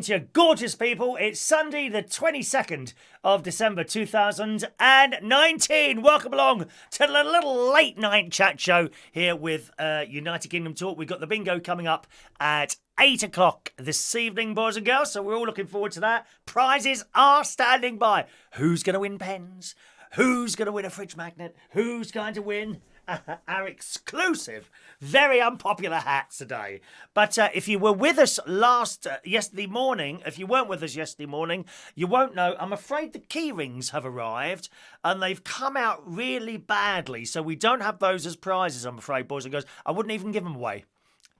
morning to you gorgeous people. It's Sunday the 22nd of December 2019. Welcome along to the little late night chat show here with United Kingdom Talk. We've got the bingo coming up at 8 o'clock this evening, boys and girls, so we're all looking forward to that. Prizes are standing by. Who's going to win pens? Who's going to win a fridge magnet? Who's going to win our exclusive, very unpopular hats today? But if you were with us yesterday morning, if you weren't with us yesterday morning, you won't know. I'm afraid the key rings have arrived and they've come out really badly. So we don't have those as prizes, I'm afraid, boys and girls. I wouldn't even give them away.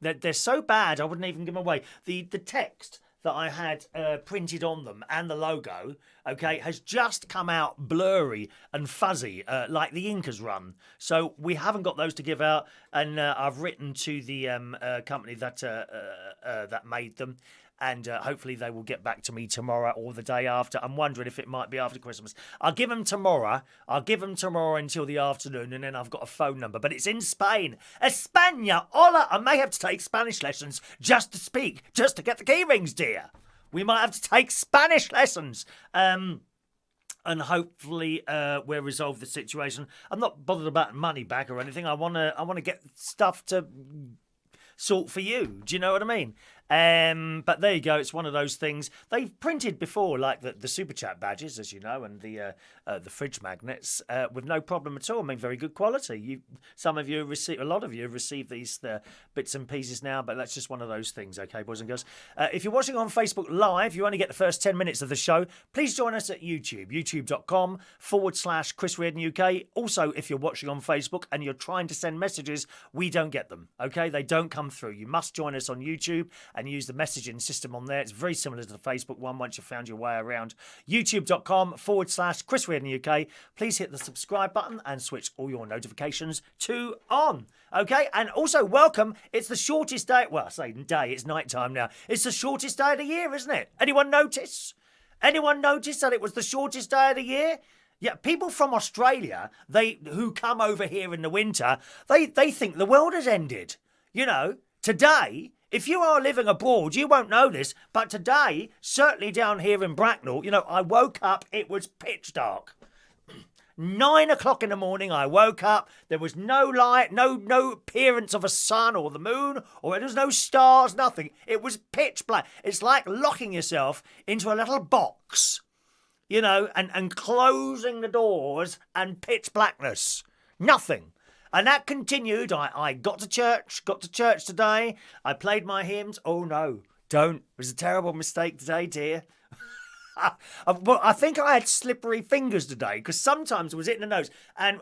They're so bad, I wouldn't even give them away. The text that I had printed on them and the logo, okay, has just come out blurry and fuzzy, like the ink has run. So we haven't got those to give out, and I've written to the company that made them, and hopefully they will get back to me tomorrow or the day after. I'm wondering if it might be after Christmas. I'll give them tomorrow. I'll give them tomorrow until the afternoon, and then I've got a phone number. But it's in Spain. España, hola. I may have to take Spanish lessons just to get the key rings, dear. We might have to take Spanish lessons. And hopefully we'll resolve the situation. I'm not bothered about money back or anything. I want to get stuff to sort for you. Do you know what I mean? But there you go. It's one of those things. They've printed before, like the Super Chat badges, as you know, and the fridge magnets with no problem at all. I mean, very good quality. A lot of you have received these bits and pieces now, but that's just one of those things, okay, boys and girls? If you're watching on Facebook Live, you only get the first 10 minutes of the show. Please join us at YouTube, youtube.com/Chris Reardon UK. Also, if you're watching on Facebook and you're trying to send messages, we don't get them, okay? They don't come through. You must join us on YouTube and use the messaging system on there. It's very similar to the Facebook one once you've found your way around. youtube.com/Chris Reardon UK. Please hit the subscribe button and switch all your notifications to on. Okay, and also welcome. It's the shortest day. Well, I say day, it's night time now. It's the shortest day of the year, isn't it? Anyone notice? Anyone notice that it was the shortest day of the year? Yeah, people from Australia, who come over here in the winter, they think the world has ended. You know, today, if you are living abroad, you won't know this, but today, certainly down here in Bracknell, you know, I woke up, it was pitch dark. 9 o'clock in the morning, I woke up, there was no light, no appearance of a sun or the moon, or there was no stars, nothing. It was pitch black. It's like locking yourself into a little box, you know, and closing the doors and pitch blackness. Nothing. And that continued. I got to church today. I played my hymns. Oh, no, don't. It was a terrible mistake today, dear. Well, I think I had slippery fingers today because sometimes it was hitting the notes. And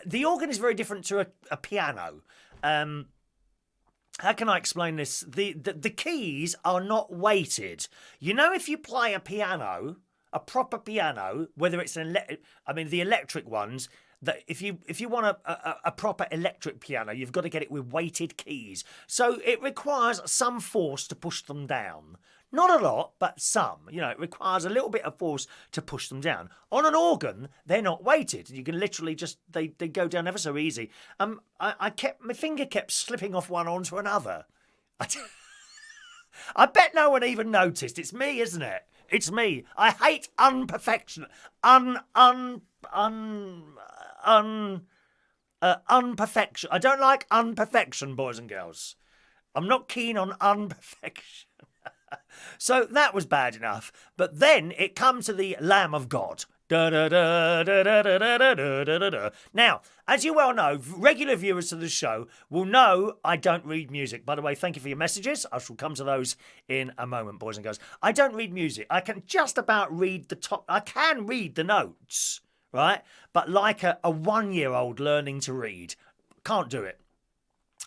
the organ is very different to a piano. How can I explain this? The keys are not weighted. You know, if you play a piano, a proper piano, whether it's the electric ones, that if you want a proper electric piano, you've got to get it with weighted keys. So it requires some force to push them down. Not a lot, but some. You know, it requires a little bit of force to push them down. On an organ, they're not weighted. You can literally just, they go down ever so easy. My finger kept slipping off one onto another. I bet no one even noticed. It's me, isn't it? It's me. I hate unperfection. Unperfection. I don't like unperfection, boys and girls. I'm not keen on unperfection. So that was bad enough. But then it comes to the Lamb of God. Da, da, da, da, da, da, da, da, da, da. Now, as you well know, regular viewers to the show will know I don't read music. By the way, thank you for your messages. I shall come to those in a moment, boys and girls. I don't read music. I can just about read I can read the notes, right? But like a 1-year-old learning to read, can't do it.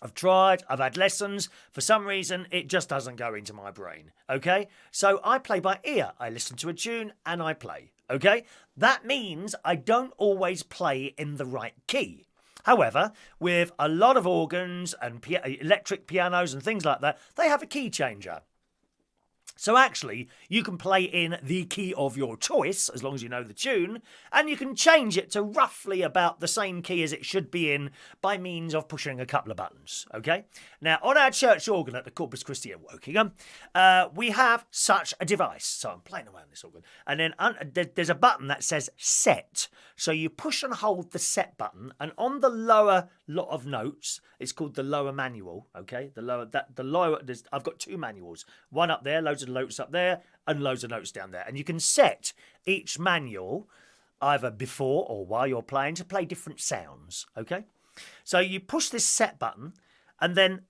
I've tried, I've had lessons. For some reason, it just doesn't go into my brain, okay? So I play by ear. I listen to a tune and I play, okay? That means I don't always play in the right key. However, with a lot of organs and electric pianos and things like that, they have a key changer. So actually, you can play in the key of your choice, as long as you know the tune, and you can change it to roughly about the same key as it should be in by means of pushing a couple of buttons, okay? Now, on our church organ at the Corpus Christi at Wokingham, we have such a device. So I'm playing around this organ. And then there's a button that says set. So you push and hold the set button, and on the lower lot of notes, it's called the lower manual, okay? I've got two manuals. One up there, loads of notes up there, and loads of notes down there. And you can set each manual either before or while you're playing to play different sounds, okay? So you push this set button, and then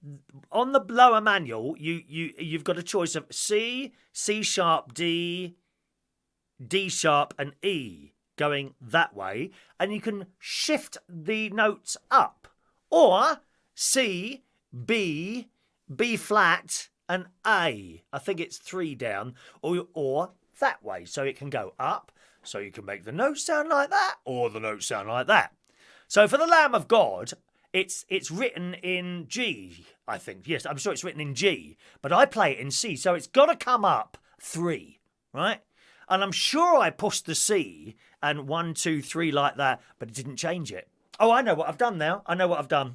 on the lower manual, you've got a choice of C, C sharp, D, D sharp, and E going that way, and you can shift the notes up, or C, B, B flat, and A. I think it's 3 down, or that way, so it can go up, so you can make the notes sound like that, or the notes sound like that. So for the Lamb of God, it's written in G, I think. Yes, I'm sure it's written in G, but I play it in C, so it's got to come up 3, right? And I'm sure I pushed the C and 1, 2, 3 like that, but it didn't change it. Oh, I know what I've done now. I know what I've done.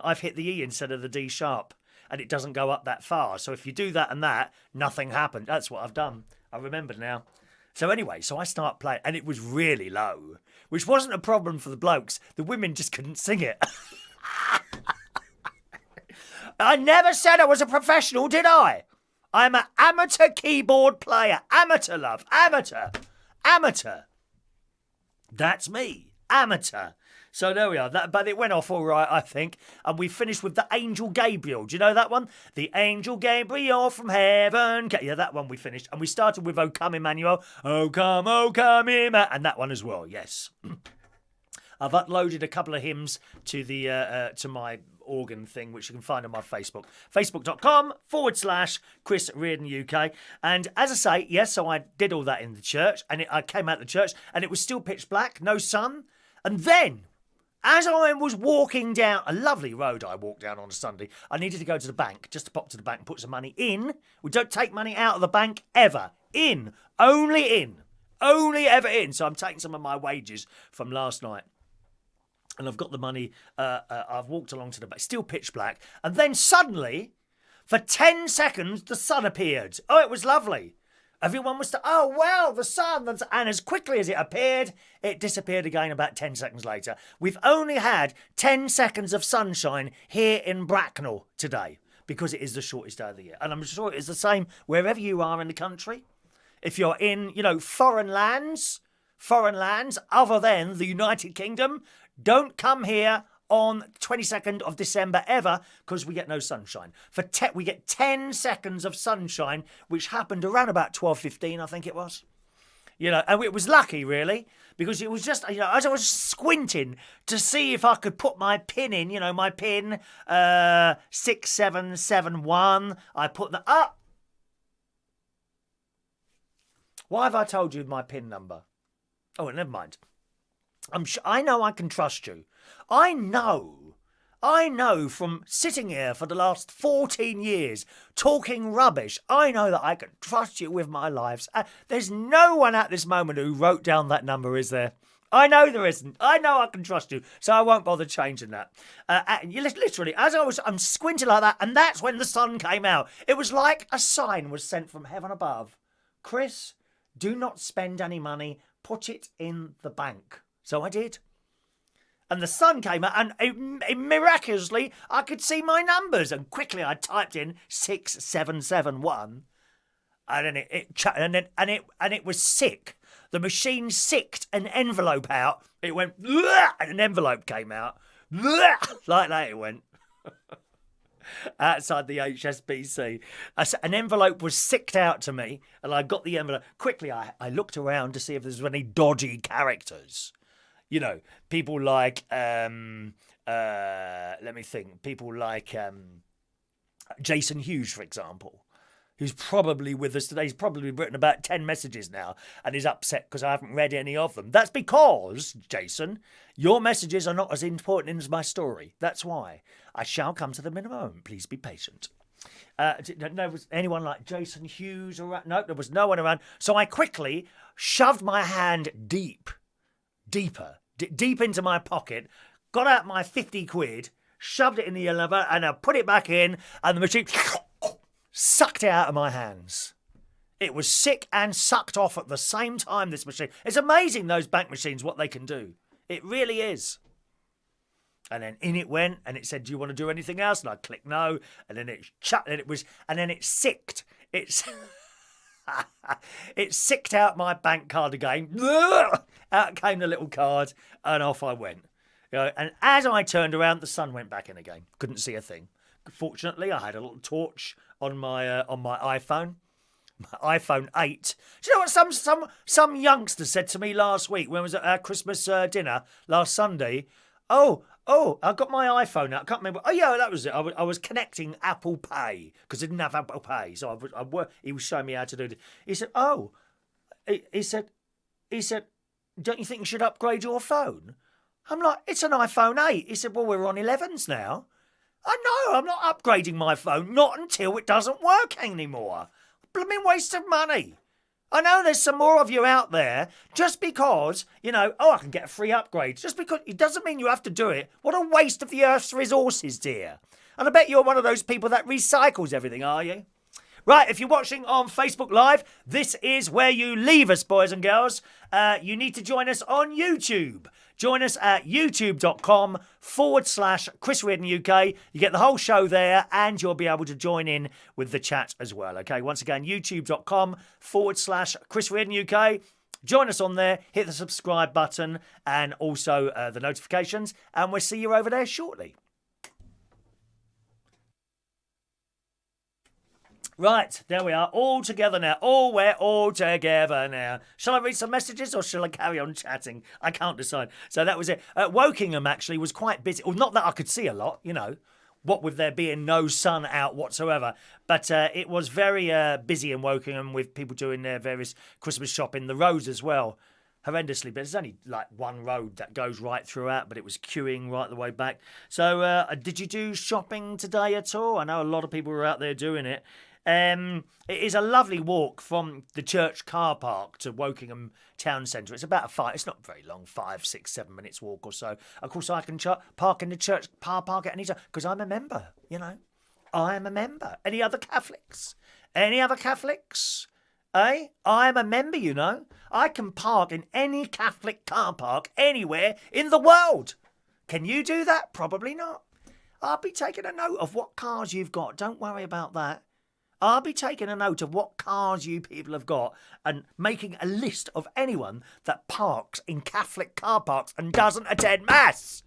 I've hit the E instead of the D sharp, and it doesn't go up that far. So if you do that and that, nothing happened. That's what I've done. I remember now. So anyway, so I start playing, and it was really low, which wasn't a problem for the blokes. The women just couldn't sing it. I never said I was a professional, did I? I'm an amateur keyboard player. Amateur, love. Amateur. Amateur. That's me. Amateur. So there we are. But it went off all right, I think. And we finished with the Angel Gabriel. Do you know that one? The Angel Gabriel from heaven. Yeah, that one we finished. And we started with O Come Emmanuel. O come, Emmanuel. And that one as well, yes. I've uploaded a couple of hymns to the to my organ thing, which you can find on my Facebook. Facebook.com/Chris Reardon UK. And as I say, yes, so I did all that in the church. And I came out of the church and it was still pitch black, no sun. And then, as I was walking down a lovely road I walked down on a Sunday, I needed to go to the bank, just to pop to the bank and put some money in. We don't take money out of the bank ever. In. Only in. Only ever in. So I'm taking some of my wages from last night. And I've got the money. I've walked along to the bank. Still pitch black. And then suddenly, for 10 seconds, the sun appeared. Oh, it was lovely. Everyone was, oh, wow, the sun. And as quickly as it appeared, it disappeared again about 10 seconds later. We've only had 10 seconds of sunshine here in Bracknell today because it is the shortest day of the year. And I'm sure it's the same wherever you are in the country. If you're in, foreign lands other than the United Kingdom, don't come here on 22nd of December ever because we get no sunshine. We get 10 seconds of sunshine, which happened around about 12:15, I think it was. And it was lucky, really, because it was just, as I was squinting to see if I could put my pin in, my pin 6771, I put that up. Why have I told you my pin number? Oh, never mind. I know I can trust you. I know from sitting here for the last 14 years talking rubbish, I know that I can trust you with my lives. There's no one at this moment who wrote down that number, is there? I know there isn't. I know I can trust you, so I won't bother changing that. Literally, as I'm squinting like that, and that's when the sun came out. It was like a sign was sent from heaven above. Chris, do not spend any money. Put it in the bank. So I did. And the sun came out, and miraculously, I could see my numbers. And quickly, I typed in 6771, and then it was sick. The machine sicked an envelope out. It went, and an envelope came out. Like that it went. Outside the HSBC. An envelope was sicked out to me, and I got the envelope. Quickly, I looked around to see if there was any dodgy characters. People like, let me think, people like Jason Hughes, for example, who's probably with us today. He's probably written about 10 messages now and is upset because I haven't read any of them. That's because, Jason, your messages are not as important as my story. That's why. I shall come to them in a moment. Please be patient. Was anyone like Jason Hughes around? No, there was no one around. So I quickly shoved my hand deeper, deep into my pocket, got out my 50 quid, shoved it in the lever, and I put it back in, and the machine sucked it out of my hands. It was sick and sucked off at the same time, this machine. It's amazing, those bank machines, what they can do. It really is. And then in it went, and it said, "Do you want to do anything else?" And I clicked no, and then it sicked. It sicked out my bank card again. Out came the little card, and off I went. And as I turned around, the sun went back in again. Couldn't see a thing. Fortunately, I had a little torch on my iPhone. My iPhone 8. Do you know what some youngster said to me last week when I was at our Christmas dinner last Sunday? Oh, I got my iPhone out. I can't remember. Oh, yeah, that was it. I was connecting Apple Pay because I didn't have Apple Pay. So he was showing me how to do it. He said, he said, "Don't you think you should upgrade your phone?" I'm like, "It's an iPhone 8. He said, "Well, we're on 11s now." I know, I'm not upgrading my phone. Not until it doesn't work anymore. Blooming waste of money. I know there's some more of you out there, just because, I can get a free upgrade. Just because, it doesn't mean you have to do it. What a waste of the Earth's resources, dear. And I bet you're one of those people that recycles everything, are you? Right, if you're watching on Facebook Live, this is where you leave us, boys and girls. You need to join us on YouTube. Join us at youtube.com/Chris Reardon UK. You get the whole show there, and you'll be able to join in with the chat as well. Okay, once again, youtube.com/Chris Reardon UK. Join us on there, hit the subscribe button, and also the notifications, and we'll see you over there shortly. Right, there we are, all together now. We're all together now. Shall I read some messages or shall I carry on chatting? I can't decide. So that was it. Wokingham actually was quite busy. Well, not that I could see a lot, what with there being no sun out whatsoever. But it was very busy in Wokingham with people doing their various Christmas shopping. The roads as well, horrendously. But there's only like one road that goes right throughout, but it was queuing right the way back. So did you do shopping today at all? I know a lot of people were out there doing it. It is a lovely walk from the church car park to Wokingham town centre. It's about it's not very long, 5, 6, 7 minutes walk or so. Of course, I can park in the church car park at any time because I'm a member, I am a member. Any other Catholics? Eh? I'm a member, I can park in any Catholic car park anywhere in the world. Can you do that? Probably not. I'll be taking a note of what cars you've got. Don't worry about that. I'll be taking a note of what cars you people have got and making a list of anyone that parks in Catholic car parks and doesn't attend Mass.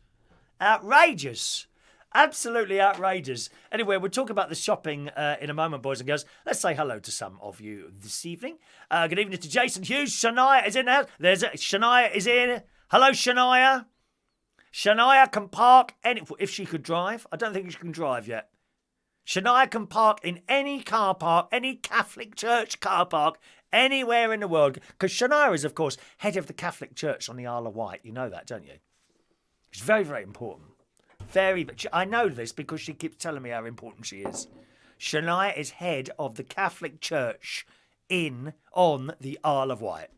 Outrageous. Absolutely outrageous. Anyway, we'll talk about the shopping in a moment, boys and girls. Let's say hello to some of you this evening. Good evening to Jason Hughes. Shania is in there. Shania is in. Hello, Shania. Shania can park if she could drive. I don't think she can drive yet. Shania can park in any car park, any Catholic church car park, anywhere in the world. Because Shania is, of course, head of the Catholic Church on the Isle of Wight. You know that, don't you? It's very, very important. I know this because she keeps telling me how important she is. Shania is head of the Catholic Church on the Isle of Wight.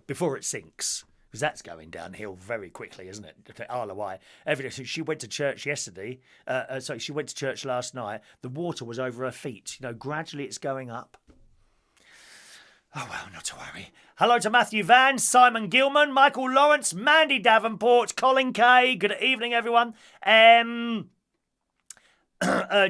Before it sinks. Because that's going downhill very quickly, isn't it? The Isle of Wight. She went to church yesterday. She went to church last night. The water was over her feet. Gradually it's going up. Oh, well, not to worry. Hello to Matthew Van, Simon Gilman, Michael Lawrence, Mandy Davenport, Colin Kay. Good evening, everyone.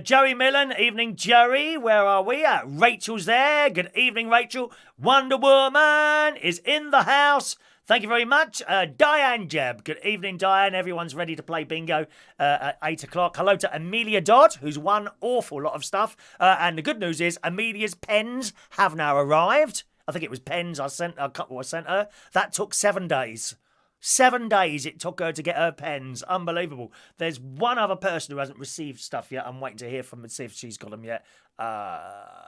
Joey Millen, evening, Joey. Where are we at? Rachel's there. Good evening, Rachel. Wonder Woman is in the house. Thank you very much. Diane Jebb. Good evening, Diane. Everyone's ready to play bingo at 8 o'clock. Hello to Amelia Dodd, who's won awful lot of stuff. And the good news is Amelia's pens have now arrived. I think it was pens a couple I sent her. That took 7 days. 7 days it took her to get her pens. Unbelievable. There's one other person who hasn't received stuff yet. I'm waiting to hear from her, see if she's got them yet.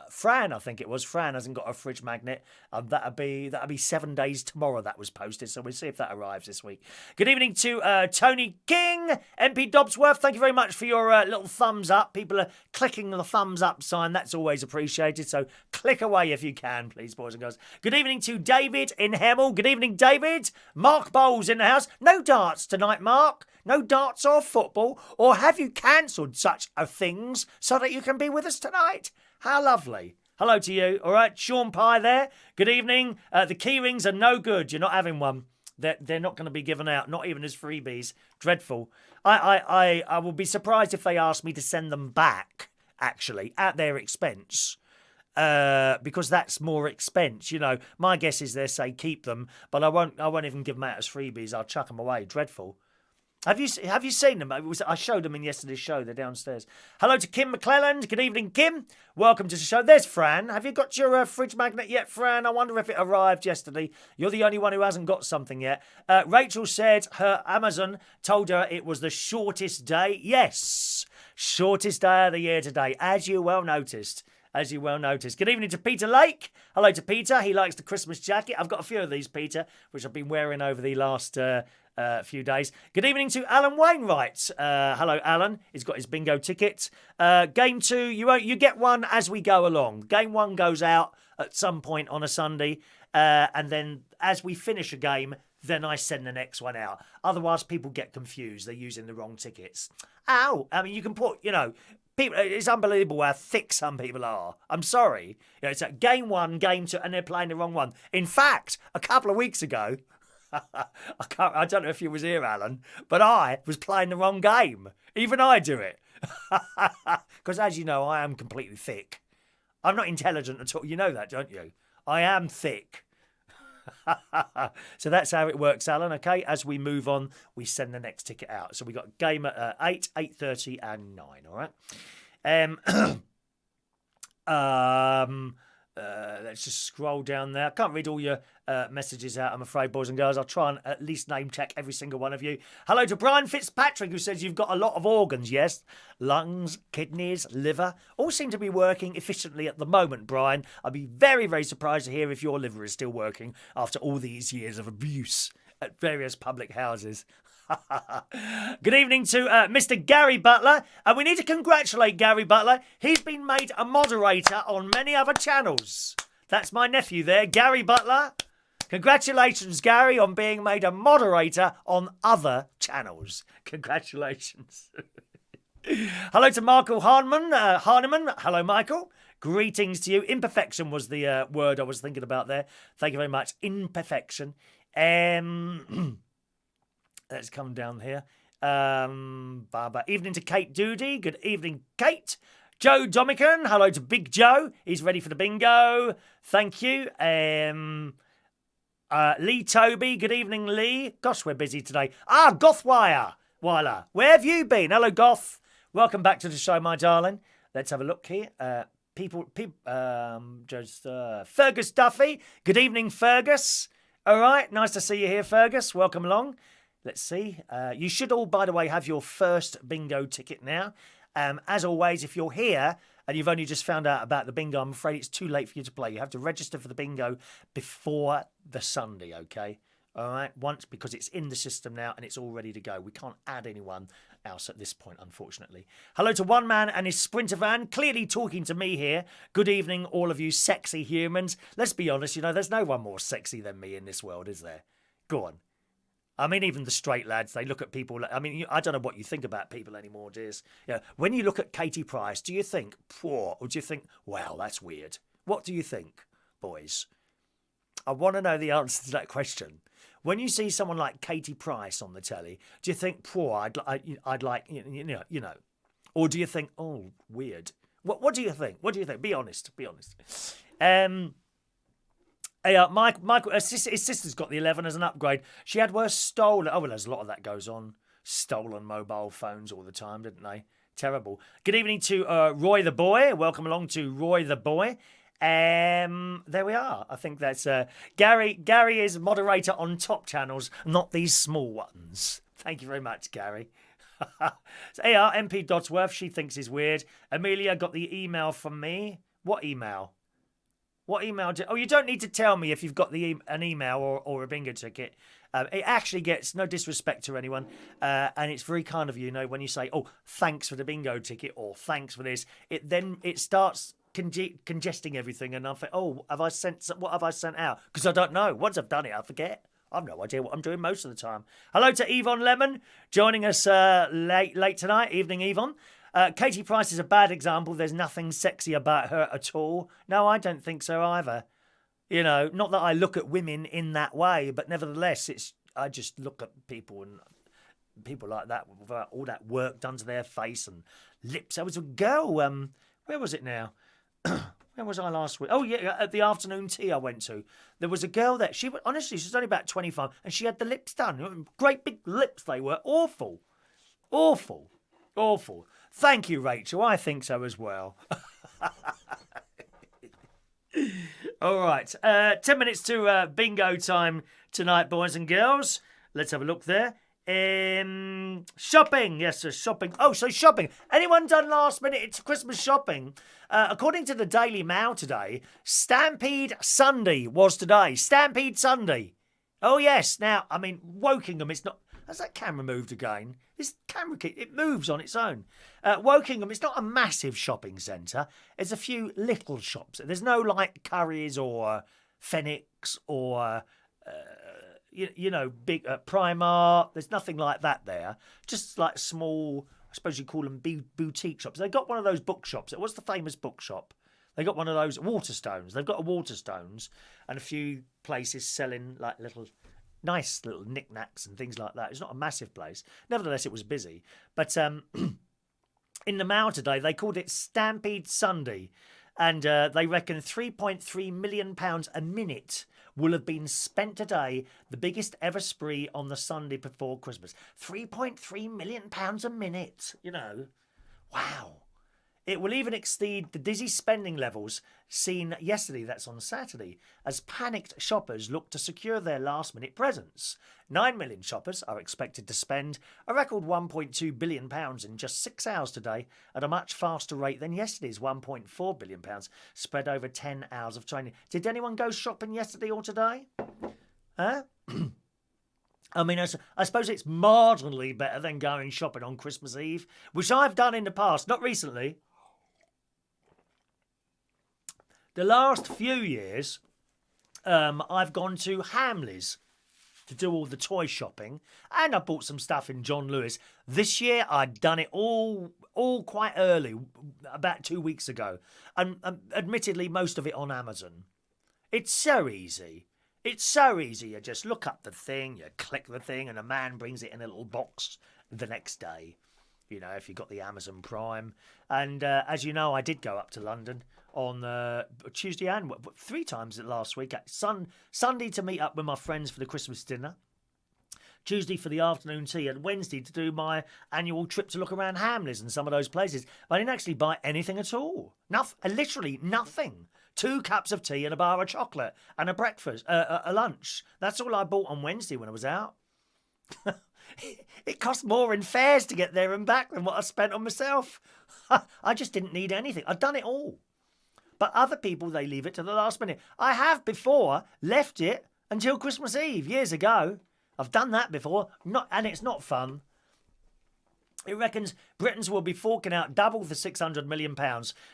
Fran, I think it was. Fran hasn't got a fridge magnet. That'll be 7 days tomorrow. That was posted, so we'll see if that arrives this week. Good evening to Tony King, MP Dobsworth. Thank you very much for your little thumbs up. People are clicking the thumbs up sign. That's always appreciated. So click away if you can, please, boys and girls. Good evening to David in Hemel. Good evening, David. Mark Bowles in the house. No darts tonight, Mark. No darts or football. Or have you cancelled such things so that you can be with us tonight? How lovely. Hello to you. All right, Sean Pye there. Good evening. The key rings are no good. You're not having one. They're not going to be given out, not even as freebies. Dreadful. I will be surprised if they ask me to send them back, actually, at their expense. Because that's more expense. You know, my guess is they say keep them, but I won't even give them out as freebies. I'll chuck them away. Dreadful. Have you seen them? I showed them in yesterday's show. They're downstairs. Hello to Kim McClelland. Good evening, Kim. Welcome to the show. There's Fran. Have you got your fridge magnet yet, Fran? I wonder if it arrived yesterday. You're the only one who hasn't got something yet. Rachel said her Amazon told her it was the shortest day. Yes, shortest day of the year today, as you well noticed. Good evening to Peter Lake. Hello to Peter. He likes the Christmas jacket. I've got a few of these, Peter, which I've been wearing over the last few days. Good evening to Alan Wainwright. Hello, Alan. He's got his bingo ticket. Game 2, you get one as we go along. Game 1 goes out at some point on a Sunday, and then as we finish a game, then I send the next one out. Otherwise, people get confused. They're using the wrong tickets. Ow! I mean, you can put, people. It's unbelievable how thick some people are. I'm sorry. It's like game 1, game 2, and they're playing the wrong one. In fact, a couple of weeks ago, I don't know if you was here, Alan, but I was playing the wrong game. Even I do it. Because as you know, I am completely thick. I'm not intelligent at all. You know that, don't you? I am thick. So that's how it works, Alan. Okay, as we move on, we send the next ticket out. So we got a game at 8, 8:30 and 9, all right? Let's just scroll down there. I can't read all your messages out, I'm afraid, boys and girls. I'll try and at least name check every single one of you. Hello to Brian Fitzpatrick, who says you've got a lot of organs, yes? Lungs, kidneys, liver, all seem to be working efficiently at the moment, Brian. I'd be very, very surprised to hear if your liver is still working after all these years of abuse at various public houses. Good evening to Mr. Gary Butler. And we need to congratulate Gary Butler. He's been made a moderator on many other channels. That's my nephew there, Gary Butler. Congratulations, Gary, on being made a moderator on other channels. Congratulations. Hello to Michael Harneman. Hello, Michael. Greetings to you. Imperfection was the word I was thinking about there. Thank you very much. Imperfection. Let's come down here. Evening to Kate Doody. Good evening, Kate. Joe Domican. Hello to Big Joe. He's ready for the bingo. Thank you. Lee Toby. Good evening, Lee. Gosh, we're busy today. Gothwire. Where have you been? Hello, Goth. Welcome back to the show, my darling. Let's have a look here. Fergus Duffy. Good evening, Fergus. All right. Nice to see you here, Fergus. Welcome along. Let's see. You should all, by the way, have your first bingo ticket now. As always, if you're here and you've only just found out about the bingo, I'm afraid it's too late for you to play. You have to register for the bingo before the Sunday, okay? All right? Because it's in the system now and it's all ready to go. We can't add anyone else at this point, unfortunately. Hello to One Man and his Sprinter van, clearly talking to me here. Good evening, all of you sexy humans. Let's be honest, there's no one more sexy than me in this world, is there? Go on. I mean, even the straight lads, they look at people. I mean, I don't know what you think about people anymore, dears. When you look at Katie Price, do you think, poor, or do you think, wow, that's weird? What do you think, boys? I want to know the answer to that question. When you see someone like Katie Price on the telly, do you think, poor, I'd like, or do you think, oh, weird? What do you think? What do you think? Be honest. Michael, his sister's got the 11 as an upgrade. She had worse stolen. Oh, well, there's a lot of that goes on. Stolen mobile phones all the time, didn't they? Terrible. Good evening to Roy the Boy. Welcome along to Roy the Boy. There we are. I think that's Gary. Gary is moderator on top channels, not these small ones. Thank you very much, Gary. So, yeah, MP Dodsworth, she thinks is weird. Amelia got the email from me. What email? What email? Oh, you don't need to tell me if you've got an email or a bingo ticket. It actually gets no disrespect to anyone, and it's very kind of you, when you say, "Oh, thanks for the bingo ticket" or "Thanks for this." It starts congesting everything, and I think, "Oh, what have I sent out?" Because I don't know. Once I've done it, I forget. I've no idea what I'm doing most of the time. Hello to Yvonne Lemon joining us late tonight. Evening, Yvonne. Katie Price is a bad example. There's nothing sexy about her at all. No, I don't think so either. Not that I look at women in that way, but nevertheless, I just look at people like that with all that work done to their face and lips. There was a girl. Where was it now? Where was I last week? Oh yeah, at the afternoon tea I went to. There was a girl there. She was only about 25, and she had the lips done. Great big lips they were. Awful. Thank you, Rachel. I think so as well. All right. 10 minutes to bingo time tonight, boys and girls. Let's have a look there. Shopping. Yes, sir, shopping. Oh, so shopping. Anyone done last minute? It's Christmas shopping. According to the Daily Mail today, Stampede Sunday was today. Stampede Sunday. Oh, yes. Now, Wokingham, it's not... Has that camera moved again? This camera, it moves on its own. Wokingham, it's not a massive shopping centre. There's a few little shops. There's no like Currys or Phoenix or, big Primark. There's nothing like that there. Just like small, I suppose you call them boutique shops. They got one of those bookshops. What's the famous bookshop? They got one of those Waterstones. They've got a Waterstones and a few places selling like nice little knickknacks and things like that. It's not a massive place. Nevertheless, it was busy. But in the Mail today, they called it Stampede Sunday. And they reckon £3.3 million a minute will have been spent today, the biggest ever spree on the Sunday before Christmas. £3.3 million a minute, Wow. It will even exceed the dizzy spending levels seen yesterday, that's on Saturday, as panicked shoppers look to secure their last-minute presents. 9 million shoppers are expected to spend a record £1.2 billion in just 6 hours today, at a much faster rate than yesterday's £1.4 billion, spread over 10 hours of training. Did anyone go shopping yesterday or today? Huh? I suppose it's marginally better than going shopping on Christmas Eve, which I've done in the past, not recently. The last few years, I've gone to Hamleys to do all the toy shopping, and I bought some stuff in John Lewis. This year, I'd done it all quite early, about 2 weeks ago, and admittedly, most of it on Amazon. It's so easy. It's so easy. You just look up the thing, you click the thing, and a man brings it in a little box the next day. If you've got the Amazon Prime. And as you know, I did go up to London on Tuesday and 3 times last week. Sunday to meet up with my friends for the Christmas dinner. Tuesday for the afternoon tea, and Wednesday to do my annual trip to look around Hamleys and some of those places. I didn't actually buy anything at all. Literally nothing. 2 cups of tea and a bar of chocolate and a breakfast, a lunch. That's all I bought on Wednesday when I was out. It cost more in fares to get there and back than what I spent on myself. I just didn't need anything. I'd done it all. But other people, they leave it to the last minute. I have before left it until Christmas Eve years ago. I've done that before, and it's not fun. It reckons Britons will be forking out double the £600 million,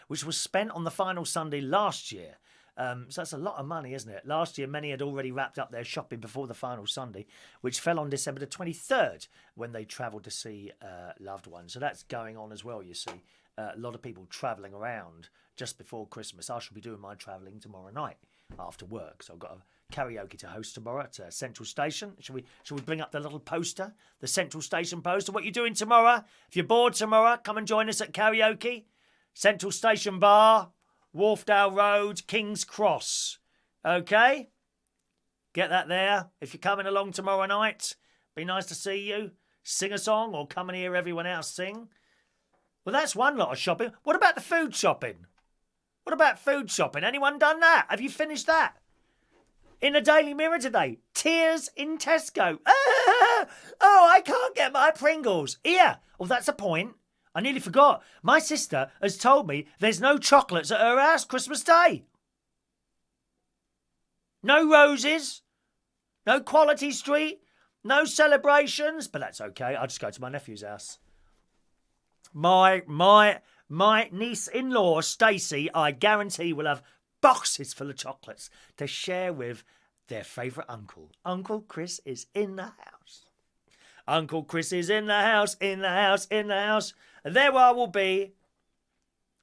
which was spent on the final Sunday last year. So that's a lot of money, isn't it? Last year, many had already wrapped up their shopping before the final Sunday, which fell on December the 23rd when they travelled to see loved ones. So that's going on as well, you see. A lot of people travelling around just before Christmas. I shall be doing my travelling tomorrow night after work. So I've got a karaoke to host tomorrow at Central Station. Shall we bring up the little poster, the Central Station poster? What are you doing tomorrow? If you're bored tomorrow, come and join us at karaoke. Central Station Bar, Wharfdale Road, King's Cross. Okay? Get that there. If you're coming along tomorrow night, be nice to see you. Sing a song or come and hear everyone else sing. Well, that's one lot of shopping. What about the food shopping? What about food shopping? Anyone done that? Have you finished that? In the Daily Mirror today, tears in Tesco. I can't get my Pringles. Here. Well, that's a point. I nearly forgot. My sister has told me there's no chocolates at her house Christmas Day. No roses. No Quality Street. No celebrations. But that's okay. I'll just go to my nephew's house. My niece-in-law, Stacey, I guarantee will have boxes full of chocolates to share with their favourite uncle. Uncle Chris is in the house. Uncle Chris is in the house, in the house, in the house. And there I will be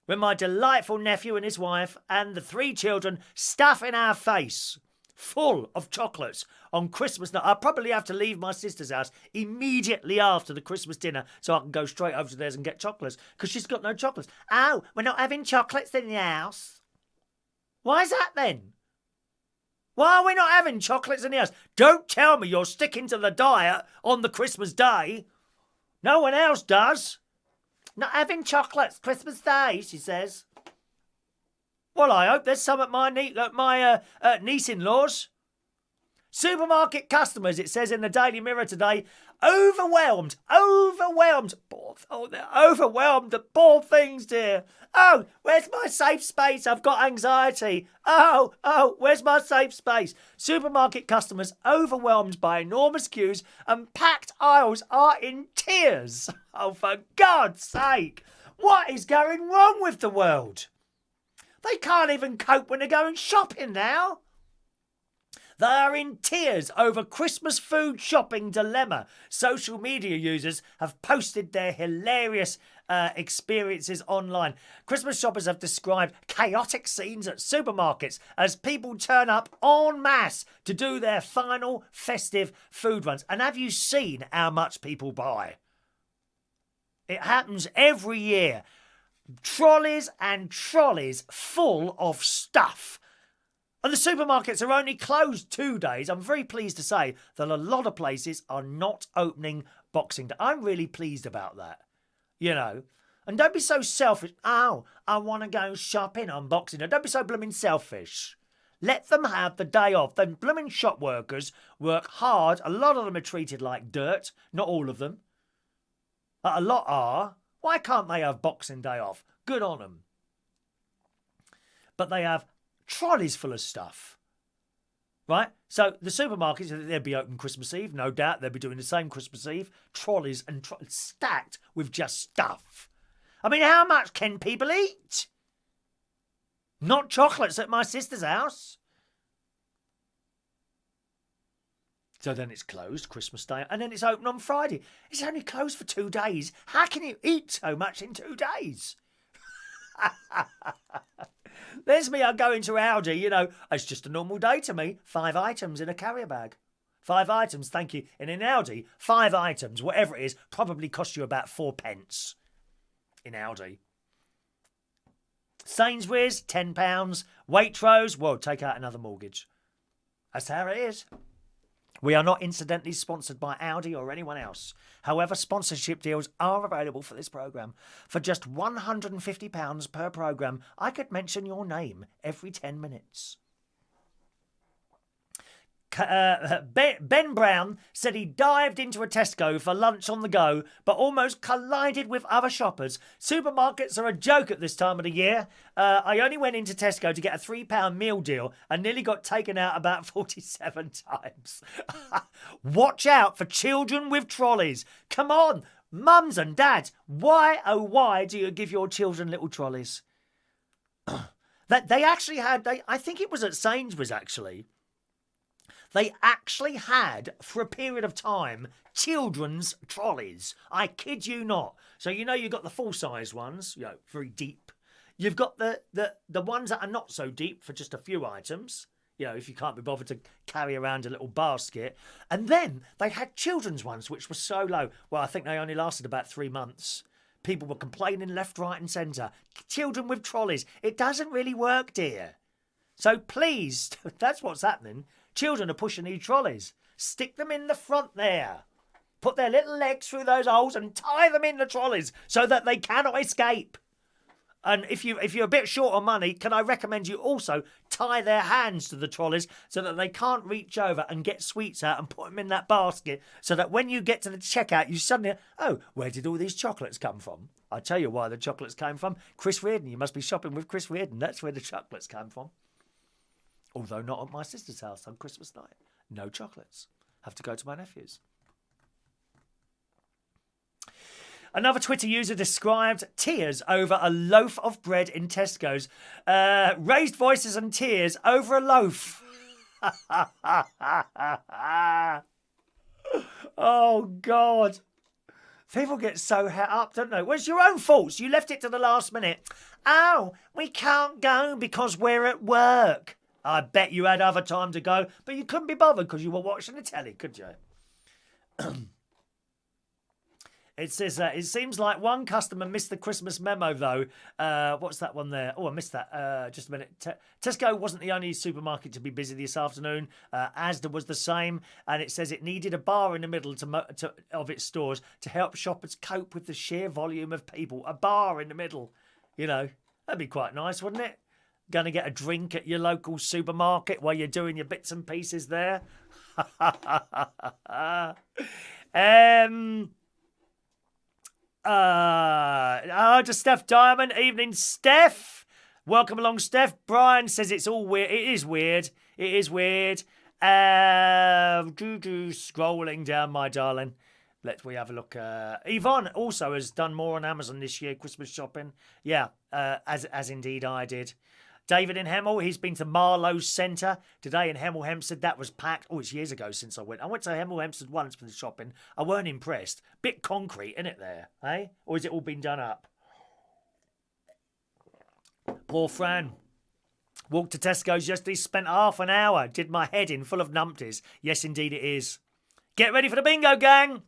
with my delightful nephew and his wife and the 3 children stuffing our face full of chocolates on Christmas night. I'll probably have to leave my sister's house immediately after the Christmas dinner so I can go straight over to theirs and get chocolates because she's got no chocolates. Oh, we're not having chocolates in the house. Why is that then? Why are we not having chocolates in the house? Don't tell me you're sticking to the diet on the Christmas day. No one else does. Not having chocolates Christmas Day, she says. Well, I hope there's some at my niece-in-law's. Supermarket customers, it says in the Daily Mirror today, overwhelmed. They're overwhelmed, the poor things, dear. Oh, where's my safe space? I've got anxiety. Oh, where's my safe space? Supermarket customers overwhelmed by enormous queues and packed aisles are in tears. Oh, for God's sake. What is going wrong with the world? They can't even cope when they're going shopping now. They are in tears over Christmas food shopping dilemma. Social media users have posted their hilarious experiences online. Christmas shoppers have described chaotic scenes at supermarkets as people turn up en masse to do their final festive food runs. And have you seen how much people buy? It happens every year. Trolleys and trolleys full of stuff. And the supermarkets are only closed 2 days. I'm very pleased to say that a lot of places are not opening Boxing Day. I'm really pleased about that, you know. And don't be so selfish. Oh, I want to go shopping on Boxing Day. Don't be so blooming selfish. Let them have the day off. Them blooming shop workers work hard. A lot of them are treated like dirt. Not all of them. But a lot are. Why can't they have Boxing Day off? Good on them. But they have trolleys full of stuff, right? So the supermarkets, they'll be open Christmas Eve, no doubt. They'll be doing the same Christmas Eve. Trolleys and stacked with just stuff. I mean, how much can people eat? Not chocolates at my sister's house. So then it's closed Christmas Day, and then it's open on Friday. It's only closed for 2 days. How can you eat so much in 2 days? There's me, I go into Aldi, you know, it's just a normal day to me. 5 items in a carrier bag. 5 items, thank you. And in Aldi, 5 items, whatever it is, probably cost you about 4p in Aldi. Sainsbury's, £10. Waitrose, well, take out another mortgage. That's how it is. We are not incidentally sponsored by Audi or anyone else. However, sponsorship deals are available for this programme. For just £150 per programme, I could mention your name every 10 minutes. Ben Brown said he dived into a Tesco for lunch on the go, but almost collided with other shoppers. Supermarkets are a joke at this time of the year. I only went into Tesco to get a £3 meal deal and nearly got taken out about 47 times. Watch out for children with trolleys. Come on, mums and dads. Why, oh why do you give your children little trolleys? They actually had, I think it was at Sainsbury's actually. They actually had, for a period of time, children's trolleys. I kid you not. So, you know, you've got the full-size ones, you know, very deep. You've got the ones that are not so deep for just a few items, you know, if you can't be bothered to carry around a little basket. And then they had children's ones, which were so low. Well, I think they only lasted about 3 months. People were complaining left, right and centre. Children with trolleys. It doesn't really work, dear. So please, that's what's happening. Children are pushing these trolleys. Stick them in the front there. Put their little legs through those holes and tie them in the trolleys so that they cannot escape. And if you're a bit short on money, can I recommend you also tie their hands to the trolleys so that they can't reach over and get sweets out and put them in that basket, so that when you get to the checkout, you suddenly, oh, where did all these chocolates come from? I tell you why the chocolates came from. Chris Reardon. You must be shopping with Chris Reardon. That's where the chocolates came from. Although not at my sister's house on Christmas night. No chocolates. Have to go to my nephew's. Another Twitter user described tears over a loaf of bread in Tesco's. Raised voices and tears over a loaf. Oh, God. People get so het up, don't they? Well, it's your own fault. You left it to the last minute. Oh, we can't go because we're at work. I bet you had other time to go, but you couldn't be bothered because you were watching the telly, could you? It says that it seems like one customer missed the Christmas memo, though. What's that one there? Oh, I missed that. Just a minute. Tesco wasn't the only supermarket to be busy this afternoon. Asda was the same. And it says it needed a bar in the middle of its stores to help shoppers cope with the sheer volume of people. A bar in the middle. You know, that'd be quite nice, wouldn't it? Going to get a drink at your local supermarket while you're doing your bits and pieces there. To Steph Diamond. Evening, Steph. Welcome along, Steph. Brian says it's all weird. It is weird. It is weird. Scrolling down, my darling. We have a look. Yvonne also has done more on Amazon this year, Christmas shopping. Yeah, as indeed I did. David in Hemel, he's been to Marlowe's Centre today in Hemel Hempstead. That was packed. Oh, it's years ago since I went. I went to Hemel Hempstead once for the shopping. I weren't impressed. Bit concrete, innit there, eh? Or has it all been done up? Poor Fran. Walked to Tesco's yesterday, spent half an hour, did my head in full of numpties. Yes, indeed it is. Get ready for the bingo, gang.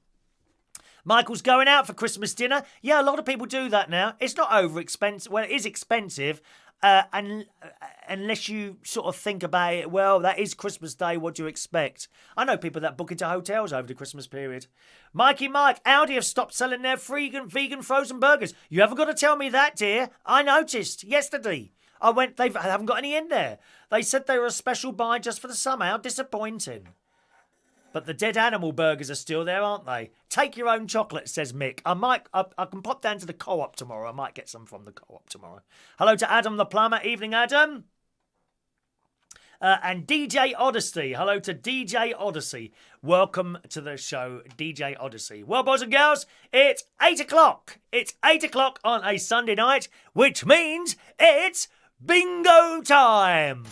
Michael's going out for Christmas dinner. Yeah, a lot of people do that now. It's not over expensive. Well, it is expensive. And unless you sort of think about it, well, that is Christmas Day. What do you expect? I know people that book into hotels over the Christmas period. Mikey Mike, Aldi have stopped selling their vegan frozen burgers. You haven't got to tell me that, dear. I noticed yesterday. They haven't got any in there. They said they were a special buy just for the summer. How disappointing. But the dead animal burgers are still there, aren't they? Take your own chocolate, says Mick. I can pop down to the Co-op tomorrow. I might get some from the Co-op tomorrow. Hello to Adam the plumber. Evening, Adam. And DJ Odyssey. Hello to DJ Odyssey. Welcome to the show, DJ Odyssey. Well, boys and girls, it's 8 o'clock. It's 8 o'clock on a Sunday night, which means it's bingo time.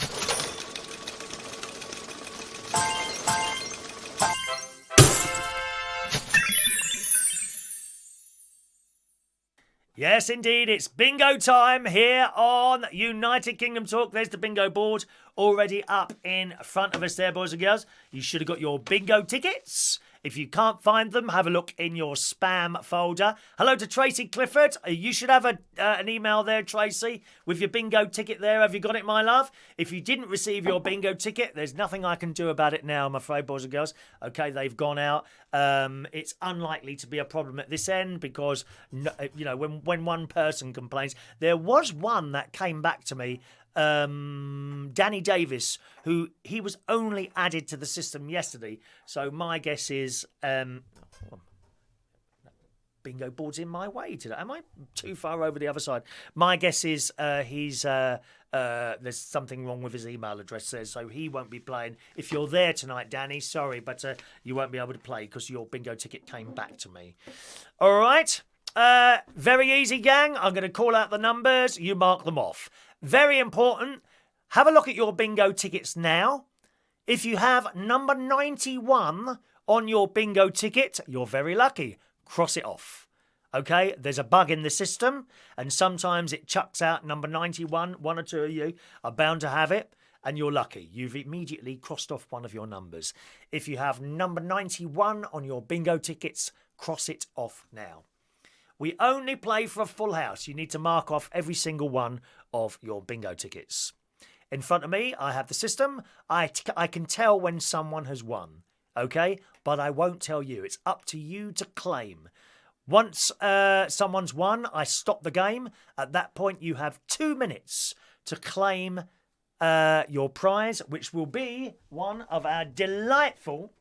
Yes, indeed, it's bingo time here on United Kingdom Talk. There's the bingo board already up in front of us there, boys and girls. You should have got your bingo tickets. If you can't find them, have a look in your spam folder. Hello to Tracy Clifford. You should have an email there, Tracy, with your bingo ticket there. Have you got it, my love? If you didn't receive your bingo ticket, there's nothing I can do about it now, I'm afraid, boys and girls. Okay, they've gone out. It's unlikely to be a problem at this end because, you know, when one person complains, there was one that came back to me. Danny Davis, who he was only added to the system yesterday. So my guess is bingo board's in my way today. Am I too far over the other side? My guess is there's something wrong with his email address there, so he won't be playing. If you're there tonight, Danny, sorry, but you won't be able to play because your bingo ticket came back to me. All right. Very easy, gang. I'm going to call out the numbers. You mark them off. Very important. Have a look at your bingo tickets now. If you have number 91 on your bingo ticket, you're very lucky. Cross it off. Okay? There's a bug in the system, and sometimes it chucks out number 91. One or two of you are bound to have it, and you're lucky. You've immediately crossed off one of your numbers. If you have number 91 on your bingo tickets, cross it off now. We only play for a full house. You need to mark off every single one of your bingo tickets. In front of me, I have the system. I can tell when someone has won, okay? But I won't tell you. It's up to you to claim. Once someone's won, I stop the game. At that point, you have 2 minutes to claim your prize, which will be one of our delightful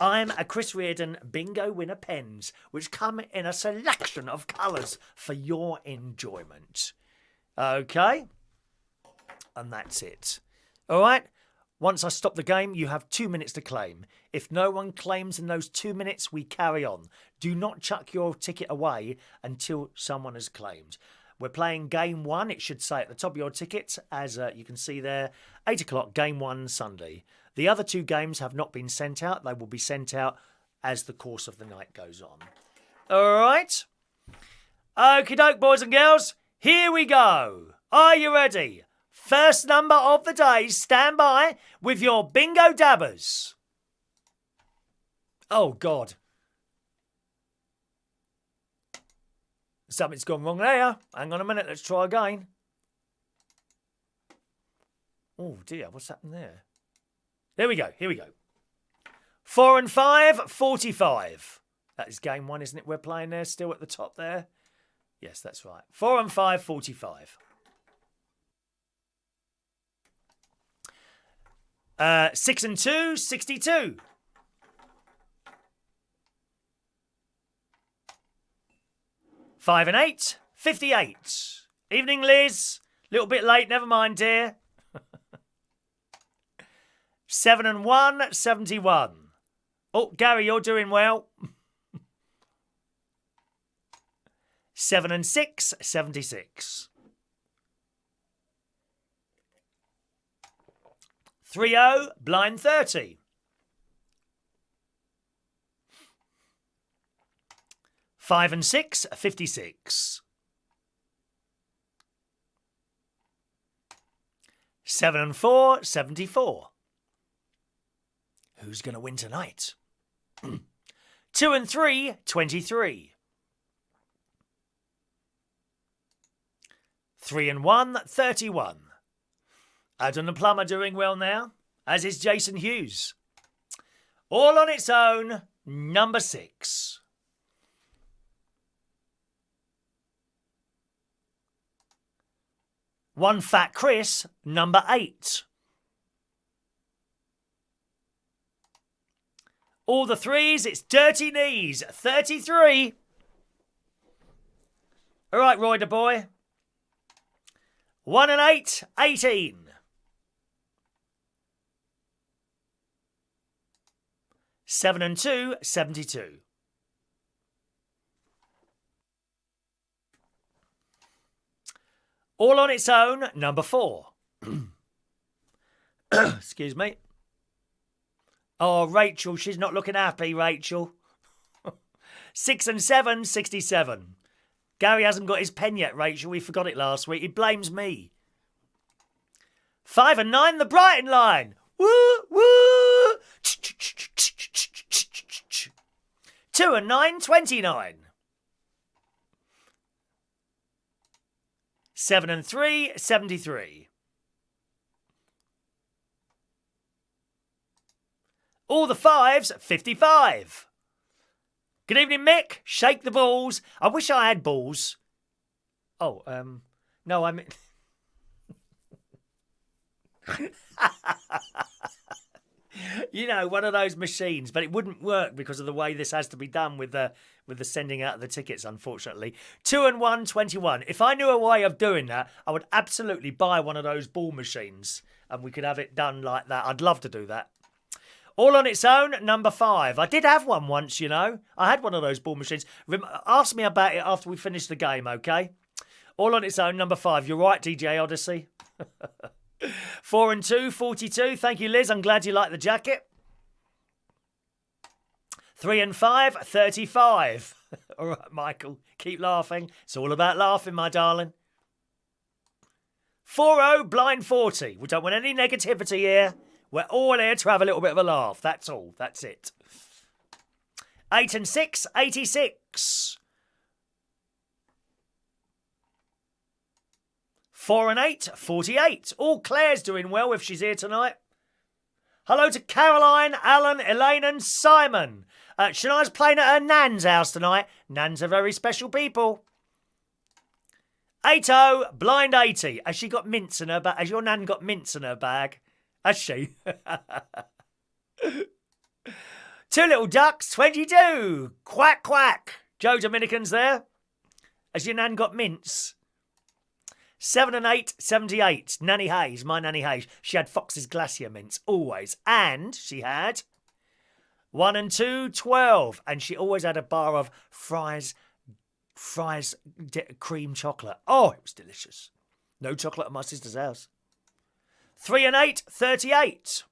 I'm a Chris Reardon Bingo Winner pens, which come in a selection of colours for your enjoyment. Okay? And that's it. All right? Once I stop the game, you have 2 minutes to claim. If no one claims in those 2 minutes, we carry on. Do not chuck your ticket away until someone has claimed. We're playing game 1, it should say at the top of your ticket, as you can see there, 8 o'clock, game 1, Sunday. The other 2 games have not been sent out. They will be sent out as the course of the night goes on. All right? Okie doke, boys and girls. Here we go. Are you ready? First number of the day. Stand by with your bingo dabbers. Oh, God. Something's gone wrong there. Hang on a minute. Let's try again. Oh, dear. What's happened there? There we go. Here we go. 4 and 5, 45. That is game 1, isn't it? We're playing there still at the top there. Yes, that's right. 4 and 5, 45. 6 and 2, 62. 5 and 8, 58. Evening, Liz. Little bit late, never mind, dear. 7 and 1, 71. Oh, Gary, you're doing well. 7 and 6, 76. 3-0, blind 30. 5 and 6, 56. 7 and 4, 74. Who's going to win tonight? 2 and 3, 23. 3 and 1, 31. Adam the Plumber doing well now, as is Jason Hughes. All on its own, number 6. One Fat Chris, number 8. All the 3s, it's Dirty Knees, 33. All right, Roy the boy. 1 and 8, 18. 7 and 2, 72. All on its own, number 4. Excuse me. Oh, Rachel, she's not looking happy, Rachel. 6 and 7, 67. Gary hasn't got his pen yet, Rachel. We forgot it last week. He blames me. 5 and 9, the Brighton line. Woo, woo. 2 and 9, 29. 7 and 3, 73. All the 5s, 55. Good evening, Mick. Shake the balls. I wish I had balls. Oh, no, I mean... You know, one of those machines, but it wouldn't work because of the way this has to be done with the sending out of the tickets, unfortunately. 2 and 1, 21. If I knew a way of doing that, I would absolutely buy one of those ball machines and we could have it done like that. I'd love to do that. All on its own, number 5. I did have one once, you know. I had one of those ball machines. Ask me about it after we finish the game, okay? All on its own, number 5. You're right, DJ Odyssey. 4 and 2, 42. Thank you, Liz. I'm glad you like the jacket. 3 and 5, 35. All right, Michael. Keep laughing. It's all about laughing, my darling. 4-0, blind 40. We don't want any negativity here. We're all here to have a little bit of a laugh. That's all. That's it. 8 and 6, 86. 4 and 8, 48. All Claire's doing well if she's here tonight. Hello to Caroline, Alan, Elaine and Simon. Shania's playing at her Nan's house tonight. Nan's are very special people. 80, blind 80. Has she got mints in her bag? Has your nan got mints in her bag? Has she? Two little ducks, 22. Quack, quack. Joe Dominican's there. Has your nan got mints? 7 and 8, 78. Nanny Hayes, my Nanny Hayes. She had Fox's Glacier mints, always. And she had 1 and 2, 12. And she always had a bar of fries cream chocolate. Oh, it was delicious. No chocolate at my sister's house. 3 and 8, 38.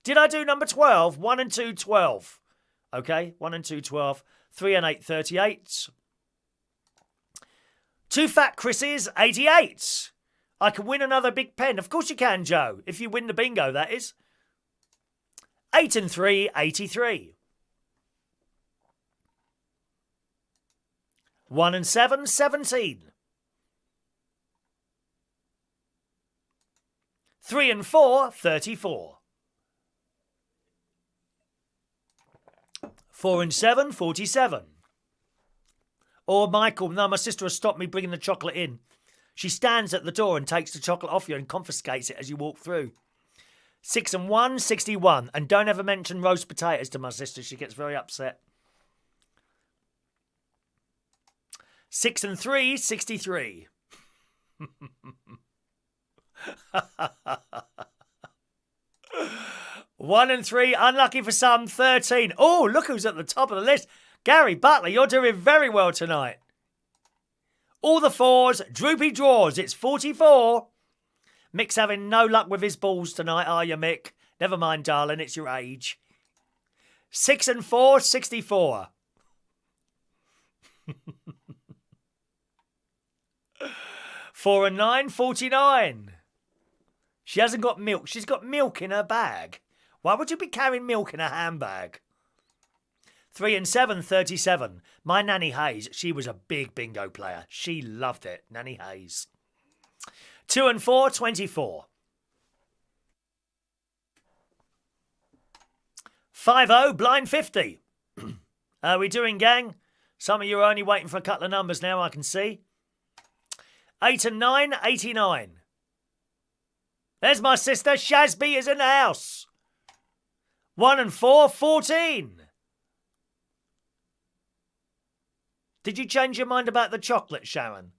Did I do number 12? 1 and 2, 12. Okay, 1 and 2, 12. 3 and 8, 38. Two fat Chris's, 88. I can win another big pen. Of course you can, Joe. If you win the bingo, that is. 8 and 3, 83. 1 and 7, 17. 3 and 4, 34. 4 and 7, 47. Or Michael, no, my sister has stopped me bringing the chocolate in. She stands at the door and takes the chocolate off you and confiscates it as you walk through. 6 and 1, 61. And don't ever mention roast potatoes to my sister. She gets very upset. 6 and 3, 63. 1 and 3, unlucky for some, 13. Oh, look who's at the top of the list. Gary Butler, you're doing very well tonight. All the 4s, droopy drawers, it's 44. Mick's having no luck with his balls tonight, are you, Mick? Never mind, darling, it's your age. 6 and 4, 64. 4 and 9, 49. She hasn't got milk. She's got milk in her bag. Why would you be carrying milk in a handbag? 3 and 7, 37. My Nanny Hayes, she was a big bingo player. She loved it. Nanny Hayes. 2 and 4, 24. 50, blind 50. Are we doing, gang? Some of you are only waiting for a couple of numbers now, I can see. 8 and 9, 89. There's my sister. Shazby is in the house. 1 and 4, 14. Did you change your mind about the chocolate, Sharon?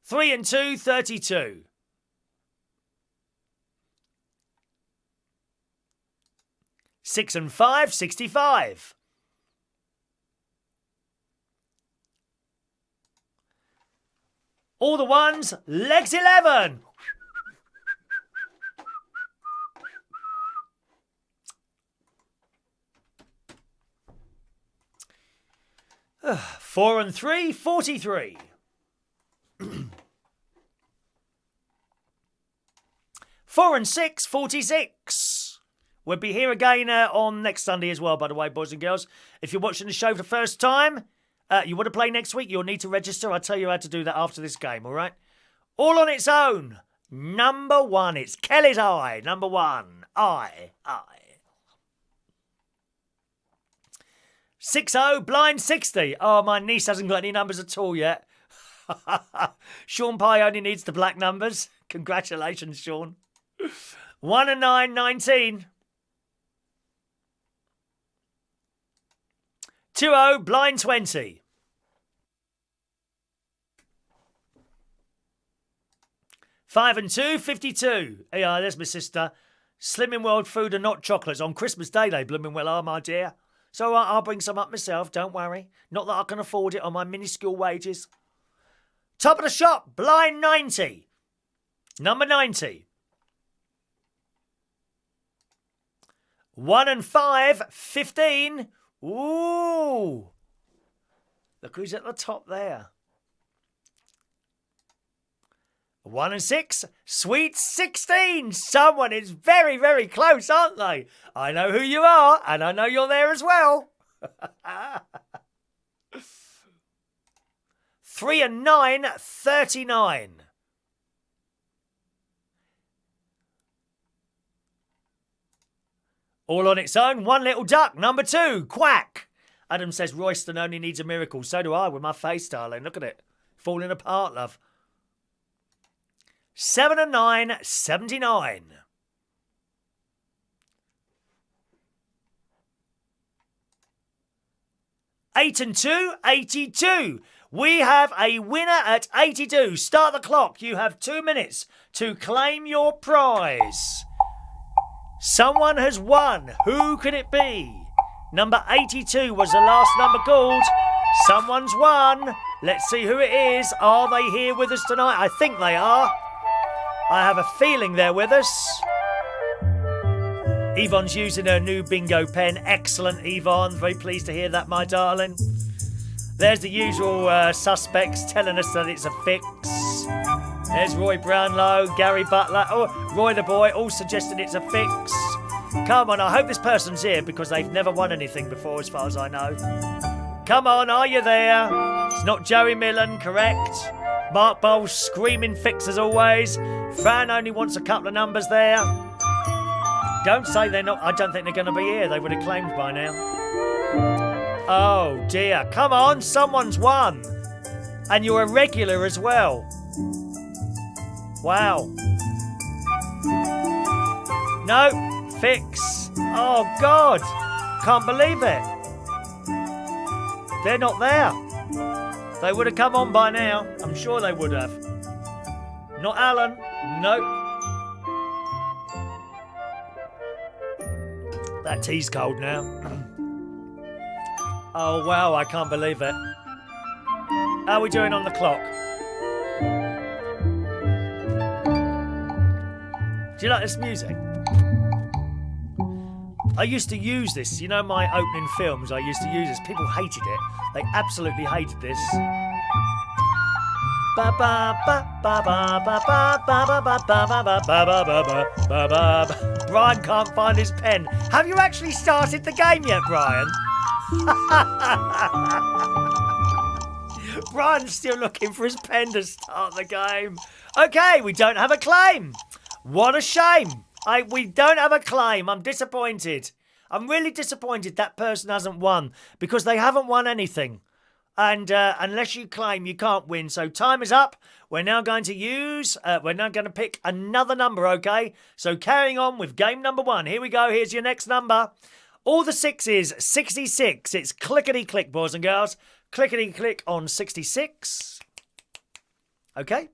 3 and 2, 32. 6 and 5, 65. All the ones, legs 11. Four and 3, 43. 4 and 6, 46. We'll be here again on next Sunday as well, by the way, boys and girls. If you're watching the show for the first time, you want to play next week, you'll need to register. I'll tell you how to do that after this game, all right? All on its own. Number 1. It's Kelly's Eye. Number 1. I. 60, blind 60. Oh, my niece hasn't got any numbers at all yet. Sean Pye only needs the black numbers. Congratulations, Sean. 1 and 9, 19. 20, blind 20. 5 and 2, 52. Yeah, there's my sister. Slimming World food and not chocolates. On Christmas Day, they blooming well are, my dear. So I'll bring some up myself, don't worry. Not that I can afford it on my minuscule wages. Top of the shop, blind 90. Number 90. 1 and 5, 15. Ooh. Look who's at the top there. 1 and 6, sweet 16. Someone is very, very close, aren't they? I know who you are, and I know you're there as well. 3 and 9, 39. All on its own, one little duck, number 2, quack. Adam says Royston only needs a miracle. So do I with my face, darling. Look at it. Falling apart, love. 7 and 9, 79. 8 and 2, 82. We have a winner at 82. Start the clock. You have 2 minutes to claim your prize. Someone has won. Who could it be? Number 82 was the last number called. Someone's won. Let's see who it is. Are they here with us tonight? I think they are. I have a feeling they're with us. Yvonne's using her new bingo pen. Excellent, Yvonne. Very pleased to hear that, my darling. There's the usual suspects telling us that it's a fix. There's Roy Brownlow, Gary Butler, Roy the Boy, all suggesting it's a fix. Come on, I hope this person's here because they've never won anything before as far as I know. Come on, are you there? It's not Joey Millen, correct? Mark Bowles screaming fix as always. Fran only wants a couple of numbers there. Don't say they're not. I don't think they're going to be here. They would have claimed by now. Oh dear. Come on, someone's won. And you're a regular as well. Wow. No, fix. Oh God. Can't believe it. They're not there. They would have come on by now. I'm sure they would have. Not Alan. Nope. That tea's cold now. Oh, wow, I can't believe it. How are we doing on the clock? Do you like this music? I used to use this. You know my opening films, I used to use this. People hated it. They absolutely hated this. Ba ba ba ba ba ba ba ba ba ba ba ba ba ba ba ba. Brian can't find his pen. Have you actually started the game yet, Brian? Brian's still looking for his pen to start the game. Okay, we don't have a claim. What a shame. We don't have a claim. I'm disappointed. I'm really disappointed that person hasn't won because they haven't won anything. And unless you claim, you can't win. So time is up. We're now going to pick another number, okay? So carrying on with game number 1. Here we go. Here's your next number. All the 6s, 66. It's clickety-click, boys and girls. Clickety-click on 66. Okay.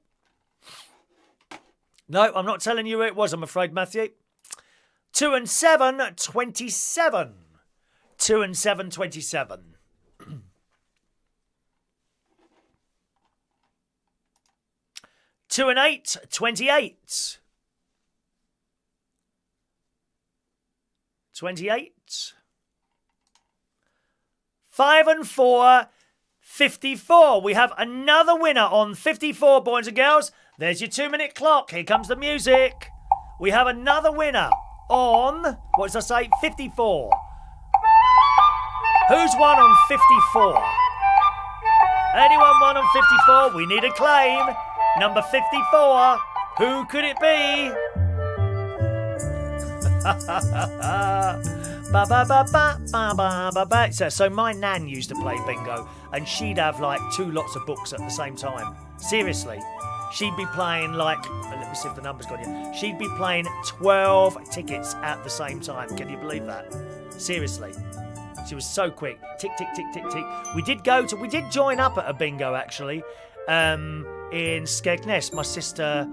No, I'm not telling you who it was, I'm afraid, Matthew. 2 and 7, 27. 2 and 7, 27. 2 and 8, 28. 28. 5 and 4, 54. We have another winner on 54, boys and girls. There's your 2-minute clock. Here comes the music. We have another winner on, what does I say, 54. Who's won on 54? Anyone won on 54? We need a claim. Number 54. Who could it be? So my nan used to play bingo and she'd have like 2 lots of books at the same time. Seriously. She'd be playing like, let me see if the number's got here. She'd be playing 12 tickets at the same time. Can you believe that? Seriously. She was so quick. Tick, tick, tick, tick, tick. We did join up at a bingo actually in Skegness. My sister,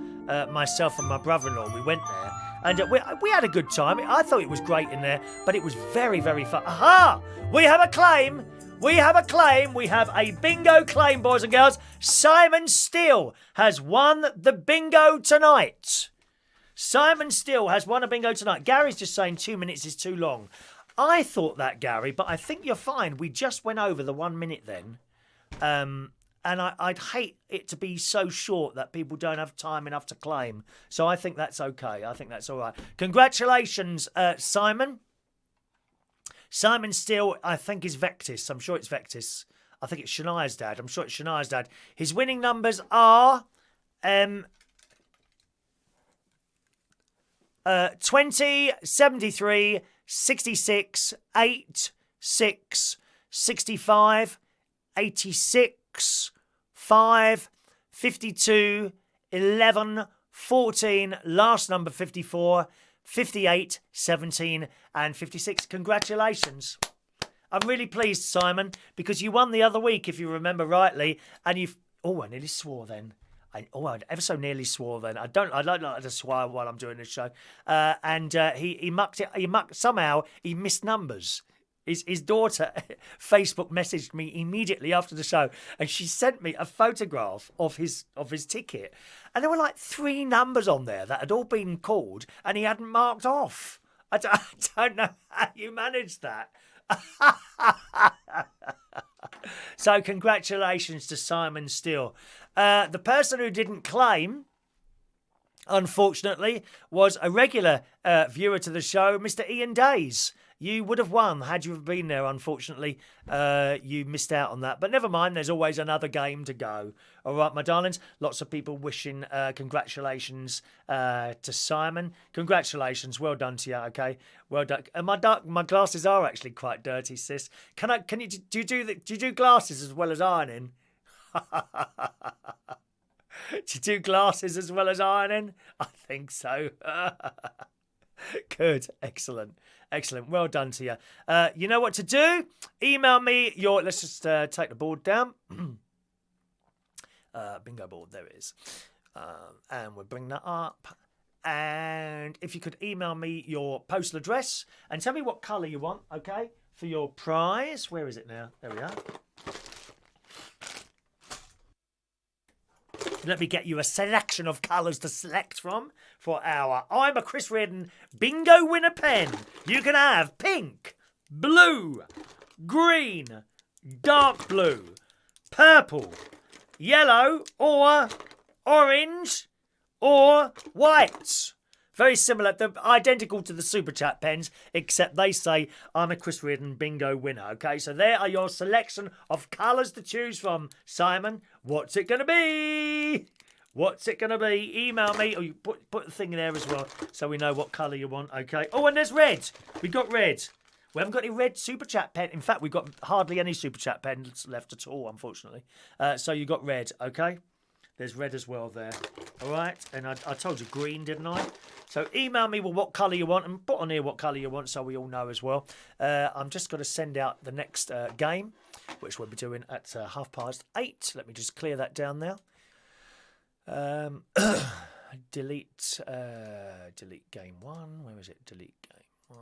myself and my brother-in-law, we went there. And we had a good time. I thought it was great in there, but it was very, very fun. Aha! We have a claim. We have a claim. We have a bingo claim, boys and girls. Simon Steele has won the bingo tonight. Simon Steele has won a bingo tonight. Gary's just saying 2 minutes is too long. I thought that, Gary, but I think you're fine. We just went over the 1 minute then. And I'd hate it to be so short that people don't have time enough to claim. So I think that's okay. I think that's all right. Congratulations, Simon. Simon Steele, I think, is Vectis. I'm sure it's Vectis. I think it's Shania's dad. I'm sure it's Shania's dad. His winning numbers are 20, 73, 66, 8, 6, 65, 86, 5, 52, 11, 14, last number 54, 58, 17, and 56. Congratulations. I'm really pleased, Simon, because you won the other week, if you remember rightly, and you've... Oh, I nearly swore then. I ever so nearly swore then. I don't like to swear while I'm doing this show. He mucked it. Somehow he missed numbers. His daughter Facebook messaged me immediately after the show, and she sent me a photograph of his ticket, and there were like 3 numbers on there that had all been called, and he hadn't marked off. I don't know how you managed that. So congratulations to Simon Steele. The person who didn't claim, unfortunately, was a regular viewer to the show, Mr. Ian Days. You would have won had you been there. Unfortunately, you missed out on that. But never mind, there's always another game to go. All right, my darlings. Lots of people wishing congratulations to Simon. Congratulations. Well done to you, okay? Well done. And my glasses are actually quite dirty, sis. Do you do glasses as well as ironing? Do you do glasses as well as ironing? I think so. Good. Excellent. Well done to you. You know what to do? Email me your... Let's just take the board down. Bingo board. There it is. And we'll bring that up. And if you could email me your postal address and tell me what colour you want, okay, for your prize. Where is it now? There we are. Let me get you a selection of colours to select from for our I'm a Chris Reardon bingo winner pen. You can have pink, blue, green, dark blue, purple, yellow, or orange, or white. Very similar. They're identical to the Super Chat pens, except they say, I'm a Chris Reardon bingo winner. Okay, so there are your selection of colours to choose from. Simon, what's it going to be? What's it going to be? Email me, or you put the thing in there as well, so we know what colour you want, okay? Oh, and there's red. We got red. We haven't got any red Super Chat pen. In fact, we've got hardly any Super Chat pens left at all, unfortunately. So you got red, okay? There's red as well there. All right? And I told you green, didn't I? So email me what colour you want and put on here what colour you want so we all know as well. I'm just going to send out the next game, which we'll be doing at 8:30. Let me just clear that down now. Delete game 1. Where is it? Delete game 1.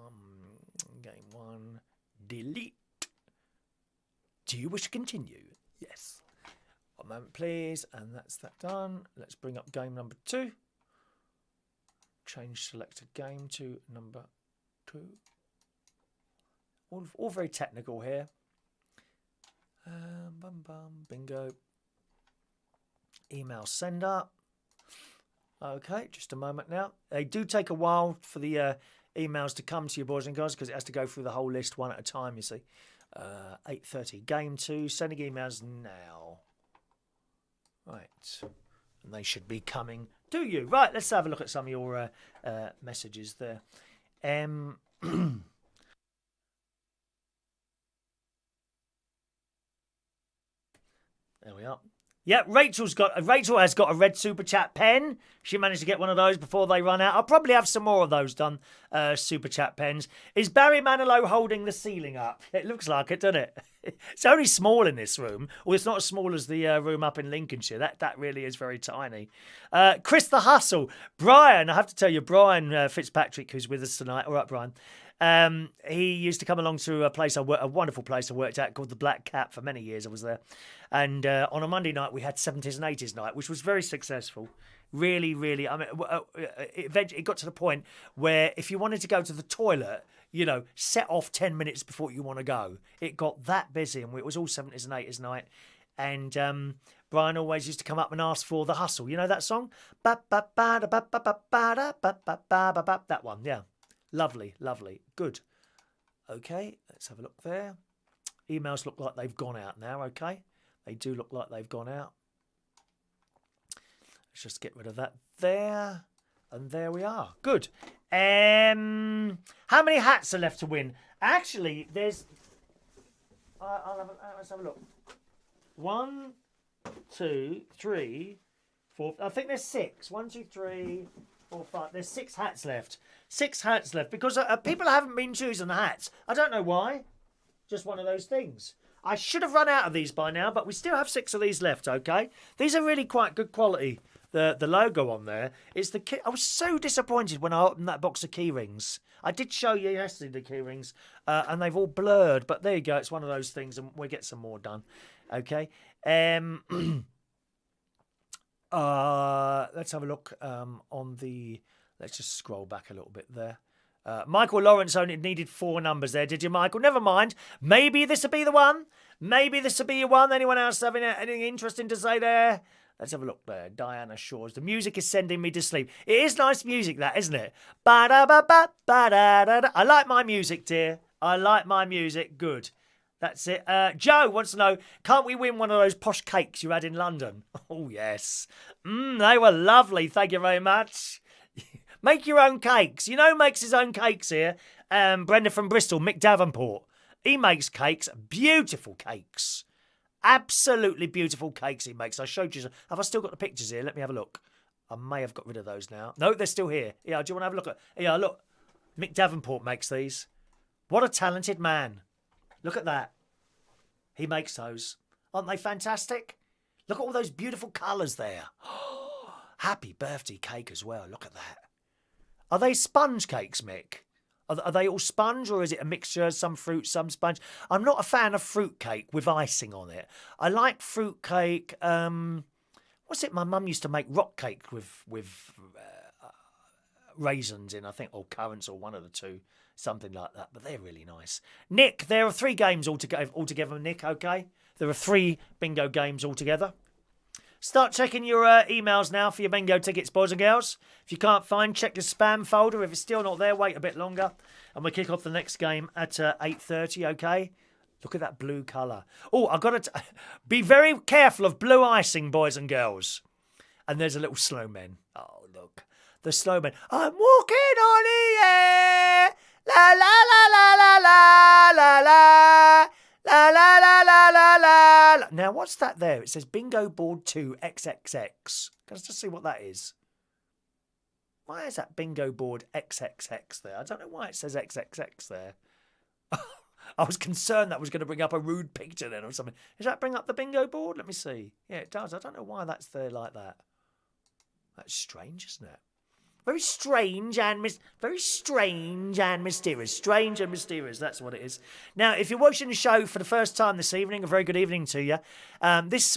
Game 1. Delete. Do you wish to continue? Yes. One moment, please. And that's that done. Let's bring up game number 2. Change selected game to number 2. All very technical here. Bingo. Email sender. Okay, just a moment now. They do take a while for the emails to come to you, boys and girls, because it has to go through the whole list one at a time, you see. 8:30, game 2. Sending emails now. Right. And they should be coming to you. Right, let's have a look at some of your messages there. There we are. Yeah, Rachel has got a red Super Chat pen. She managed to get one of those before they run out. I'll probably have some more of those done, Super Chat pens. Is Barry Manilow holding the ceiling up? It looks like it, doesn't it? It's only small in this room. Well, it's not as small as the room up in Lincolnshire. That really is very tiny. Chris the Hustle. Brian, I have to tell you, Brian Fitzpatrick, who's with us tonight. All right, Brian. He used to come along to a wonderful place I worked at called the Black Cat. For many years I was there. And on a Monday night we had 70s and 80s night, which was very successful. Really, really. I mean, it got to the point where if you wanted to go to the toilet, you know, set off 10 minutes before you want to go. It got that busy, and it was all 70s and 80s night. And Brian always used to come up and ask for The Hustle. You know that song? That one, yeah. Lovely, lovely. Good. Okay, let's have a look there. Emails look like they've gone out now, okay? They do look like they've gone out. Let's just get rid of that there. And there we are. Good. How many hats are left to win? Actually, there's... let's have a look. 1, 2, 3, 4. I think there's 6. 1, 2, 3, 4, 5. There's 6 hats left. 6 hats left because people haven't been choosing the hats. I don't know why. Just one of those things. I should have run out of these by now, but we still have 6 of these left, okay? These are really quite good quality. The logo on there is the key. I was so disappointed when I opened that box of key rings. I did show you yesterday the key rings, and they've all blurred, but there you go. It's one of those things, and we'll get some more done, okay? Let's have a look on the... Let's just scroll back a little bit there. Michael Lawrence only needed 4 numbers there, did you, Michael? Never mind. Maybe this will be the one. Maybe this will be your one. Anyone else having anything interesting to say there? Let's have a look there. Diana Shores. The music is sending me to sleep. It is nice music, that, isn't it? Ba-da-ba-ba, ba-da-da-da. I like my music, dear. I like my music. Good. That's it. Joe wants to know, can't we win one of those posh cakes you had in London? Oh, yes. They were lovely. Thank you very much. Make your own cakes. You know who makes his own cakes here? Brenda from Bristol, Mick Davenport. He makes cakes. Beautiful cakes. Absolutely beautiful cakes he makes. I showed you. Have I still got the pictures here? Let me have a look. I may have got rid of those now. No, they're still here. Yeah, do you want to have a look at... Yeah, look. Mick Davenport makes these. What a talented man. Look at that. He makes those. Aren't they fantastic? Look at all those beautiful colours there. Happy birthday cake as well. Look at that. Are they sponge cakes, Mick? Are they all sponge, or is it a mixture, some fruit, some sponge? I'm not a fan of fruit cake with icing on it. I like fruit cake. What's it? My mum used to make rock cake with raisins in, I think, or currants, or one of the two, something like that. But they're really nice. Nick, there are 3 games altogether, Nick, okay? There are 3 bingo games altogether. Start checking your emails now for your bingo tickets, boys and girls. If you can't find, check your spam folder. If it's still not there, wait a bit longer. And we'll kick off the next game at 8:30, okay? Look at that blue colour. Oh, I've got to... Be very careful of blue icing, boys and girls. And there's a little snowman. Oh, look. The snowman. I'm walking on the air. La, la, la, la, la, la, la, la. La la la la la la. Now, what's that there? It says Bingo Board 2 XXX. Can I just see what that is? Why is that Bingo Board XXX there? I don't know why it says XXX there. I was concerned that was going to bring up a rude picture then or something. Does that bring up the bingo board? Let me see. Yeah, it does. I don't know why that's there like that. That's strange, isn't it? Very strange and mysterious. Strange and mysterious. That's what it is. Now, if you're watching the show for the first time this evening, a very good evening to you.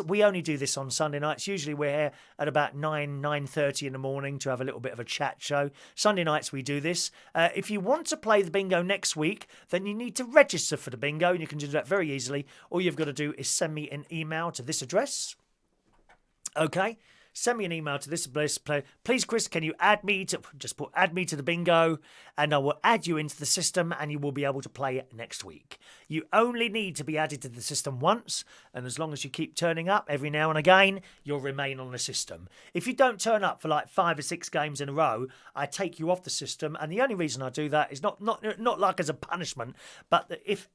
We only do this on Sunday nights. Usually we're here at about 9:30 in the morning to have a little bit of a chat show. Sunday nights we do this. If you want to play the bingo next week, then you need to register for the bingo, and you can do that very easily. All you've got to do is send me an email to this address. Okay? Send me an email to this address. Please, Chris, can you add me to the bingo, and I will add you into the system, and you will be able to play it next week. You only need to be added to the system once, and as long as you keep turning up every now and again, you'll remain on the system. If you don't turn up for like 5 or 6 games in a row, I take you off the system, and the only reason I do that is not like as a punishment, but if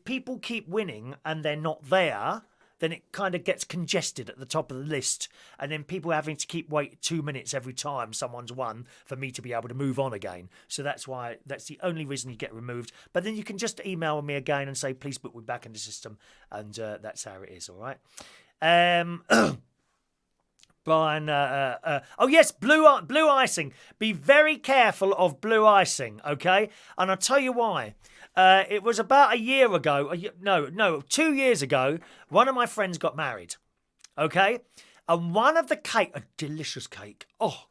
people keep winning and they're not there, then it kind of gets congested at the top of the list, and then people having to keep waiting 2 minutes every time someone's won for me to be able to move on again. So that's the only reason you get removed. But then you can just email me again and say, please put me back in the system, and that's how it is, all right? Brian, oh yes, blue icing. Be very careful of blue icing, okay? And I'll tell you why. It was about a year ago, 2 years ago, one of my friends got married, okay? And one of the cake, a delicious cake. Oh,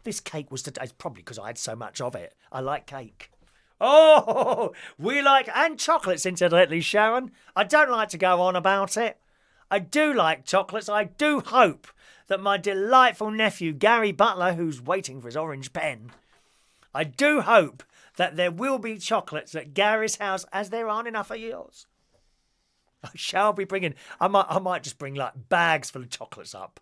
this cake was today, probably because I had so much of it. I like cake. Oh, and chocolates, incidentally, Sharon. I don't like to go on about it. I do like chocolates. I do hope that my delightful nephew, Gary Butler, who's waiting for his orange pen, I do hope that there will be chocolates at Gary's house, as there aren't enough of yours. I shall be bringing... I might just bring, like, bags full of chocolates up.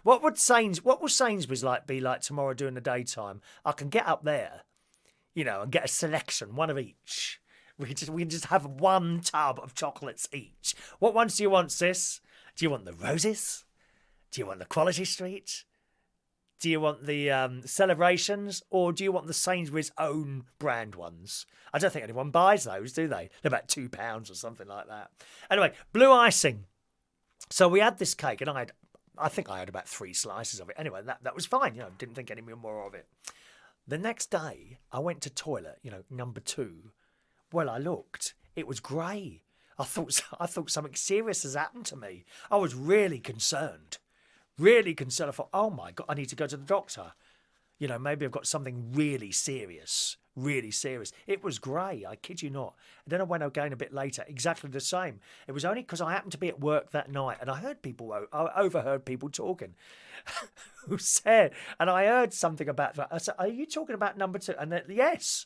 What will Sainsbury's be like tomorrow during the daytime? I can get up there, and get a selection, one of each. We can just have one tub of chocolates each. What ones do you want, sis? Do you want the roses? Do you want the Quality Street? Do you want the celebrations? Or do you want the Sainsbury's own brand ones? I don't think anyone buys those, do they? They're about £2 or something like that. Anyway, blue icing. So we had this cake, and I think I had about 3 slices of it. Anyway, that was fine. Didn't think any more of it. The next day, I went to toilet, number 2. Well, I looked. It was grey. I thought something serious has happened to me. I was really concerned. Really concerned. I thought, oh my God, I need to go to the doctor. Maybe I've got something really serious. Really serious. It was grey, I kid you not. And then I went again a bit later, exactly the same. It was only because I happened to be at work that night, and I overheard people talking. Who said, and I heard something about that. I said, are you talking about number 2? And yes.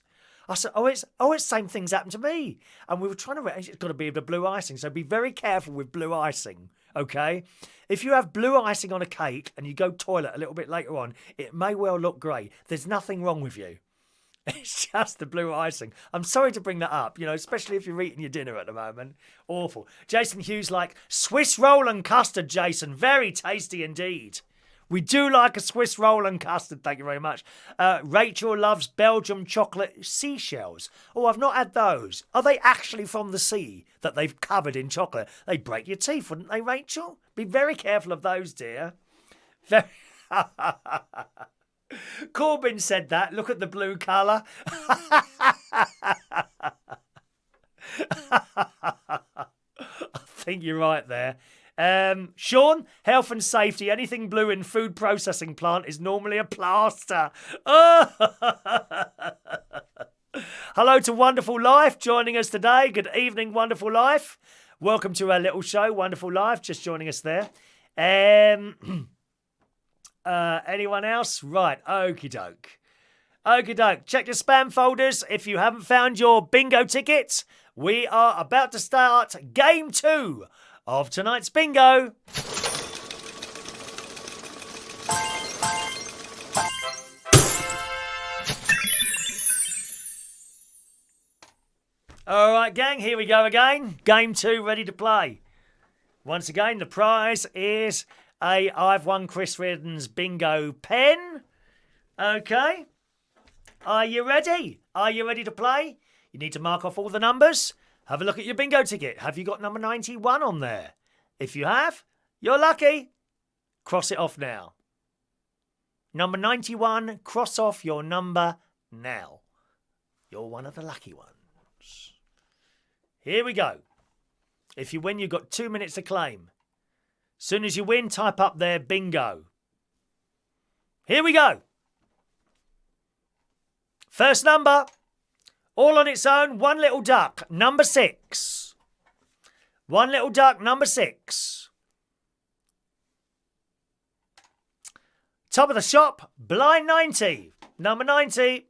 I said, it's same things happened to me. And we were trying to, it's got to be the blue icing. So be very careful with blue icing, okay? If you have blue icing on a cake and you go toilet a little bit later on, it may well look grey. There's nothing wrong with you. It's just the blue icing. I'm sorry to bring that up, especially if you're eating your dinner at the moment. Awful. Jason Hughes Swiss roll and custard, Jason. Very tasty indeed. We do like a Swiss roll and custard, thank you very much. Rachel loves Belgium chocolate seashells. Oh, I've not had those. Are they actually from the sea that they've covered in chocolate? They'd break your teeth, wouldn't they, Rachel? Be very careful of those, dear. Very... Corbin said that. Look at the blue colour. I think you're right there. Sean, health and safety. Anything blue in food processing plant is normally a plaster. Hello to Wonderful Life joining us today. Good evening, Wonderful Life. Welcome to our little show, Wonderful Life, just joining us there. Anyone else? Right, okie doke. Okie doke. Check your spam folders if you haven't found your bingo tickets. We are about to start game 2 of tonight's bingo. All right, gang, here we go again. Game 2, ready to play. Once again, the prize is I've won Chris Reardon's bingo pen. Okay. Are you ready? Are you ready to play? You need to mark off all the numbers. Have a look at your bingo ticket. Have you got number 91 on there? If you have, you're lucky. Cross it off now. Number 91, cross off your number now. You're one of the lucky ones. Here we go. If you win, you've got 2 minutes to claim. Soon as you win, type up there bingo. Here we go. First number, all on its own, one little duck, number 6. One little duck, number 6. Top of the shop, blind 90, number 90.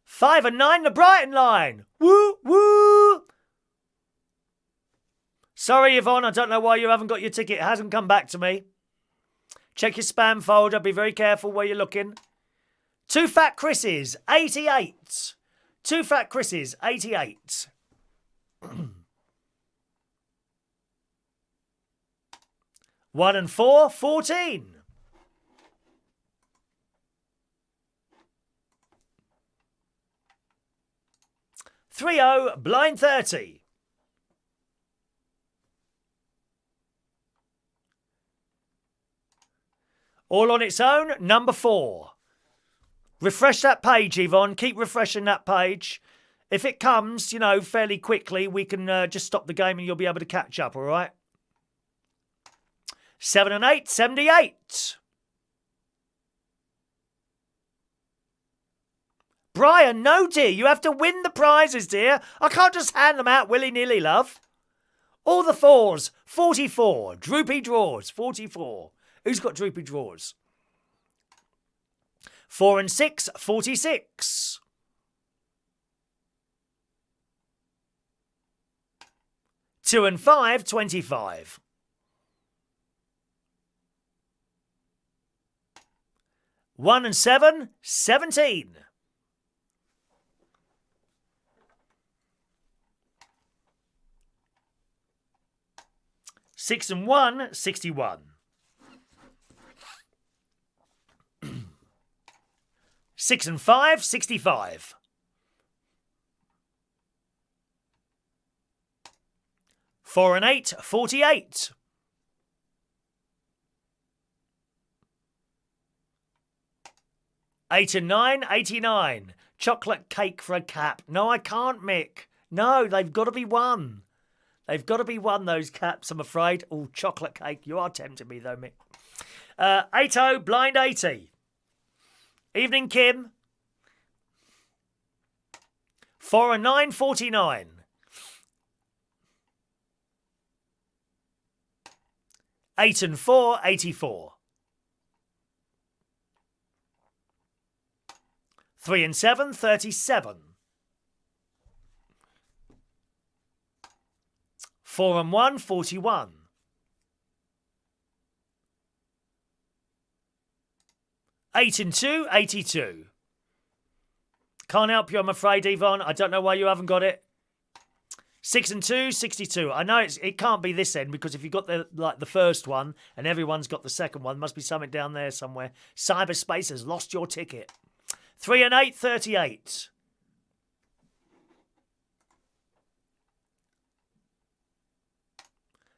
5 and 9, the Brighton line. Woo, woo. Sorry, Yvonne, I don't know why you haven't got your ticket. It hasn't come back to me. Check your spam folder. Be very careful where you're looking. 2 Fat Chris's, 88. 2 Fat Chris's, 88. 1 and 4, 14. 3-0, blind 30. All on its own, number 4. Refresh that page, Yvonne. Keep refreshing that page. If it comes, fairly quickly, we can just stop the game and you'll be able to catch up, all right? 7 and 8, 78. Brian, no, dear. You have to win the prizes, dear. I can't just hand them out willy-nilly, love. All the 4s, 44. Droopy draws, 44. Who's got droopy drawers? 4 and 6, 46. 2 and 5, 25. 1 and 7, 17. 6 and 1, 61. 6 and 5, 65. 4 and 8, 48. 8 and 9, 89. Chocolate cake for a cap. No, I can't, Mick. No, they've got to be one. They've got to be one, those caps, I'm afraid. Oh, chocolate cake. You are tempting me, though, Mick. 8-0, blind 80. Evening, Kim. 4 and 9, 49. 8 and 4, 84. 3 and 7, 37. 4 and 1, 41. 8 and 2, 82. Can't help you, I'm afraid, Yvonne. I don't know why you haven't got it. 6 and 2, 62. I know it can't be this end because if you've got the first one and everyone's got the second one, must be something down there somewhere. Cyberspace has lost your ticket. 3 and 8, 38.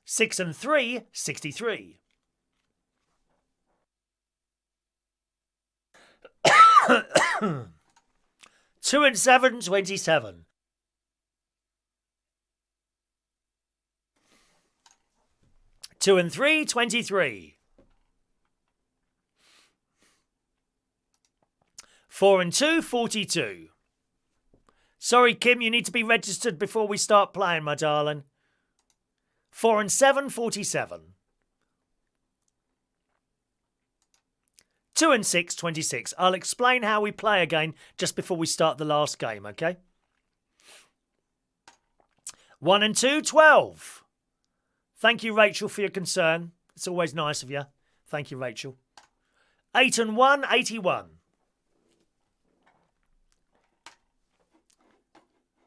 6 and 3, 63. 2 and 7, 27. 2 and 3, 23. 4 and 2, 42. Sorry, Kim, you need to be registered before we start playing, my darling. 4 and 7, 47. 2 and 6, 26. I'll explain how we play again just before we start the last game, okay? 1 and 2, 12. Thank you, Rachel, for your concern. It's always nice of you. Thank you, Rachel. 8 and 1, 81.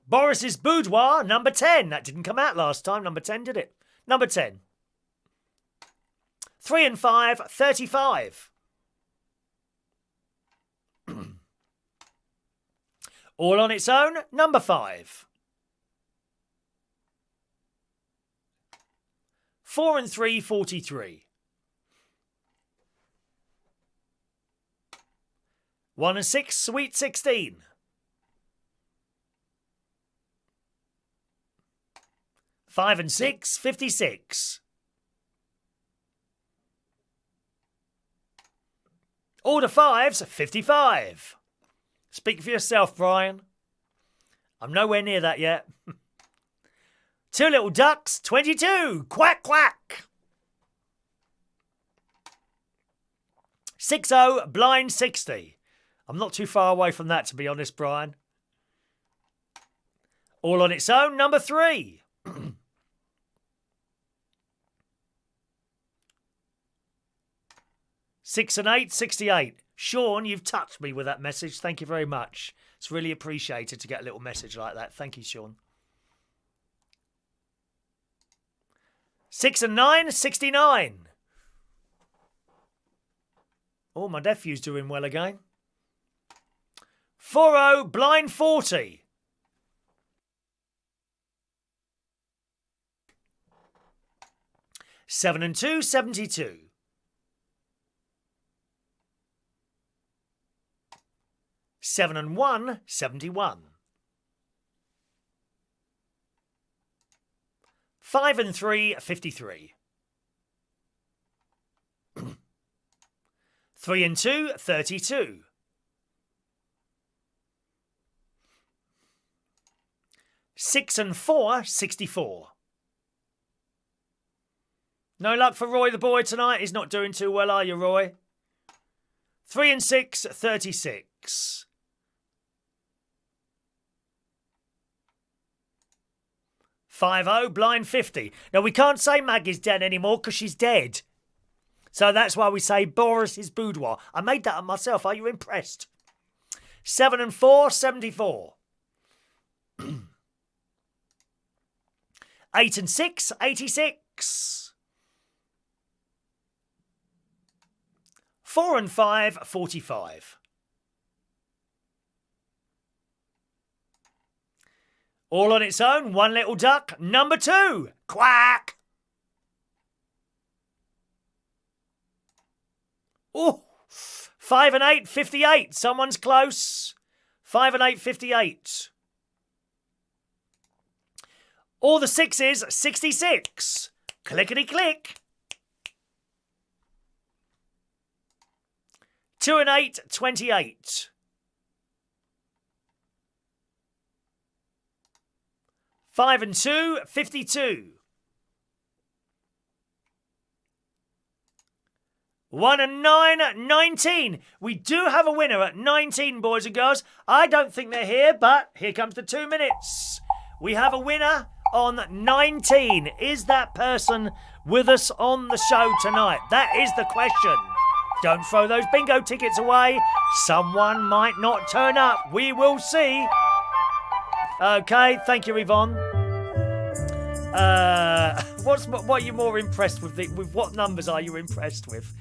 Boris's Boudoir, number 10. That didn't come out last time. Number 10, did it? Number 10. 3 and 5, 35. All on its own, number 5. 4 and 3, 43. 1 and 6, sweet 16. 5 and 6, 56. Order 5s, 55. Speak for yourself, Brian. I'm nowhere near that yet. 2 little ducks, 22. Quack, quack. 6-0, blind 60. I'm not too far away from that, to be honest, Brian. All on its own, number 3. 6 and 8, 68. Sean, you've touched me with that message. Thank you very much. It's really appreciated to get a little message like that. Thank you, Sean. 6 and 9, 69. Oh, my nephew's doing well again. 4-0, blind 40. 7 and 2, 72. 7 and 1, 71. 5 and 3, 53. 3 and 2, 32. 6 and 4, 64. No luck for Roy the boy tonight. He's not doing too well, are you, Roy? 3 and 6, 36. 5-0, blind 50. Now, we can't say Maggie's dead anymore because she's dead. So that's why we say Boris's Boudoir. I made that up myself. Are you impressed? 7 and 4, 74. 8 and 6, 86. 4 and 5, 45. All on its own, one little duck, number 2. Quack! Oh, 5 and 8, 58. Someone's close. 5 and 8, 58. All the 6s, 66. Clickety click. 2 and 8, 28. 5 and 2, 52. 1 and 9, 19. We do have a winner at 19, boys and girls. I don't think they're here, but here comes the 2 minutes. We have a winner on 19. Is that person with us on the show tonight? That is the question. Don't throw those bingo tickets away. Someone might not turn up. We will see. Okay, thank you, Yvonne. What are you more impressed with? With what numbers are you impressed with?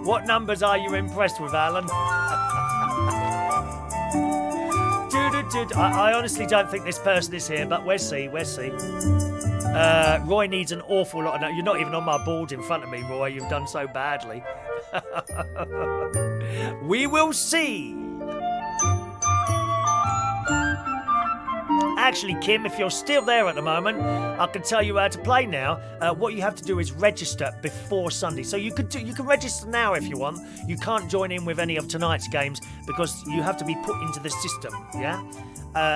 What numbers are you impressed with, Alan? I honestly don't think this person is here, but we'll see. Roy needs an awful lot of... You're not even on my board in front of me, Roy. You've done so badly. We will see. Actually, Kim, if you're still there at the moment, I can tell you how to play now. What you have to do is register before Sunday. So you can register now if you want. You can't join in with any of tonight's games because you have to be put into the system, yeah?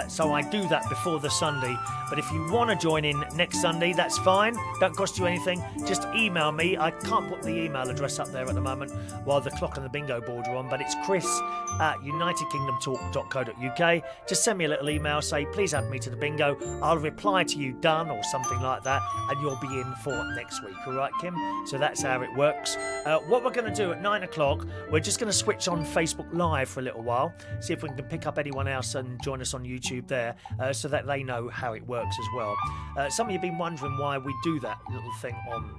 So I do that before the Sunday. But if you want to join in next Sunday, that's fine. Don't cost you anything. Just email me. I can't put the email address up there at the moment while the clock and the bingo board are on, but it's chris@unitedkingdomtalk.co.uk. Just send me a little email, say, please add me to the bingo. I'll reply to you, done, or something like that, and you'll be in for next week. All right, Kim? So that's how it works. What we're going to do at 9 o'clock, we're just going to switch on Facebook Live for a little while, see if we can pick up anyone else and join us on YouTube there, so that they know how it works as well. Some of you have been wondering why we do that little thing on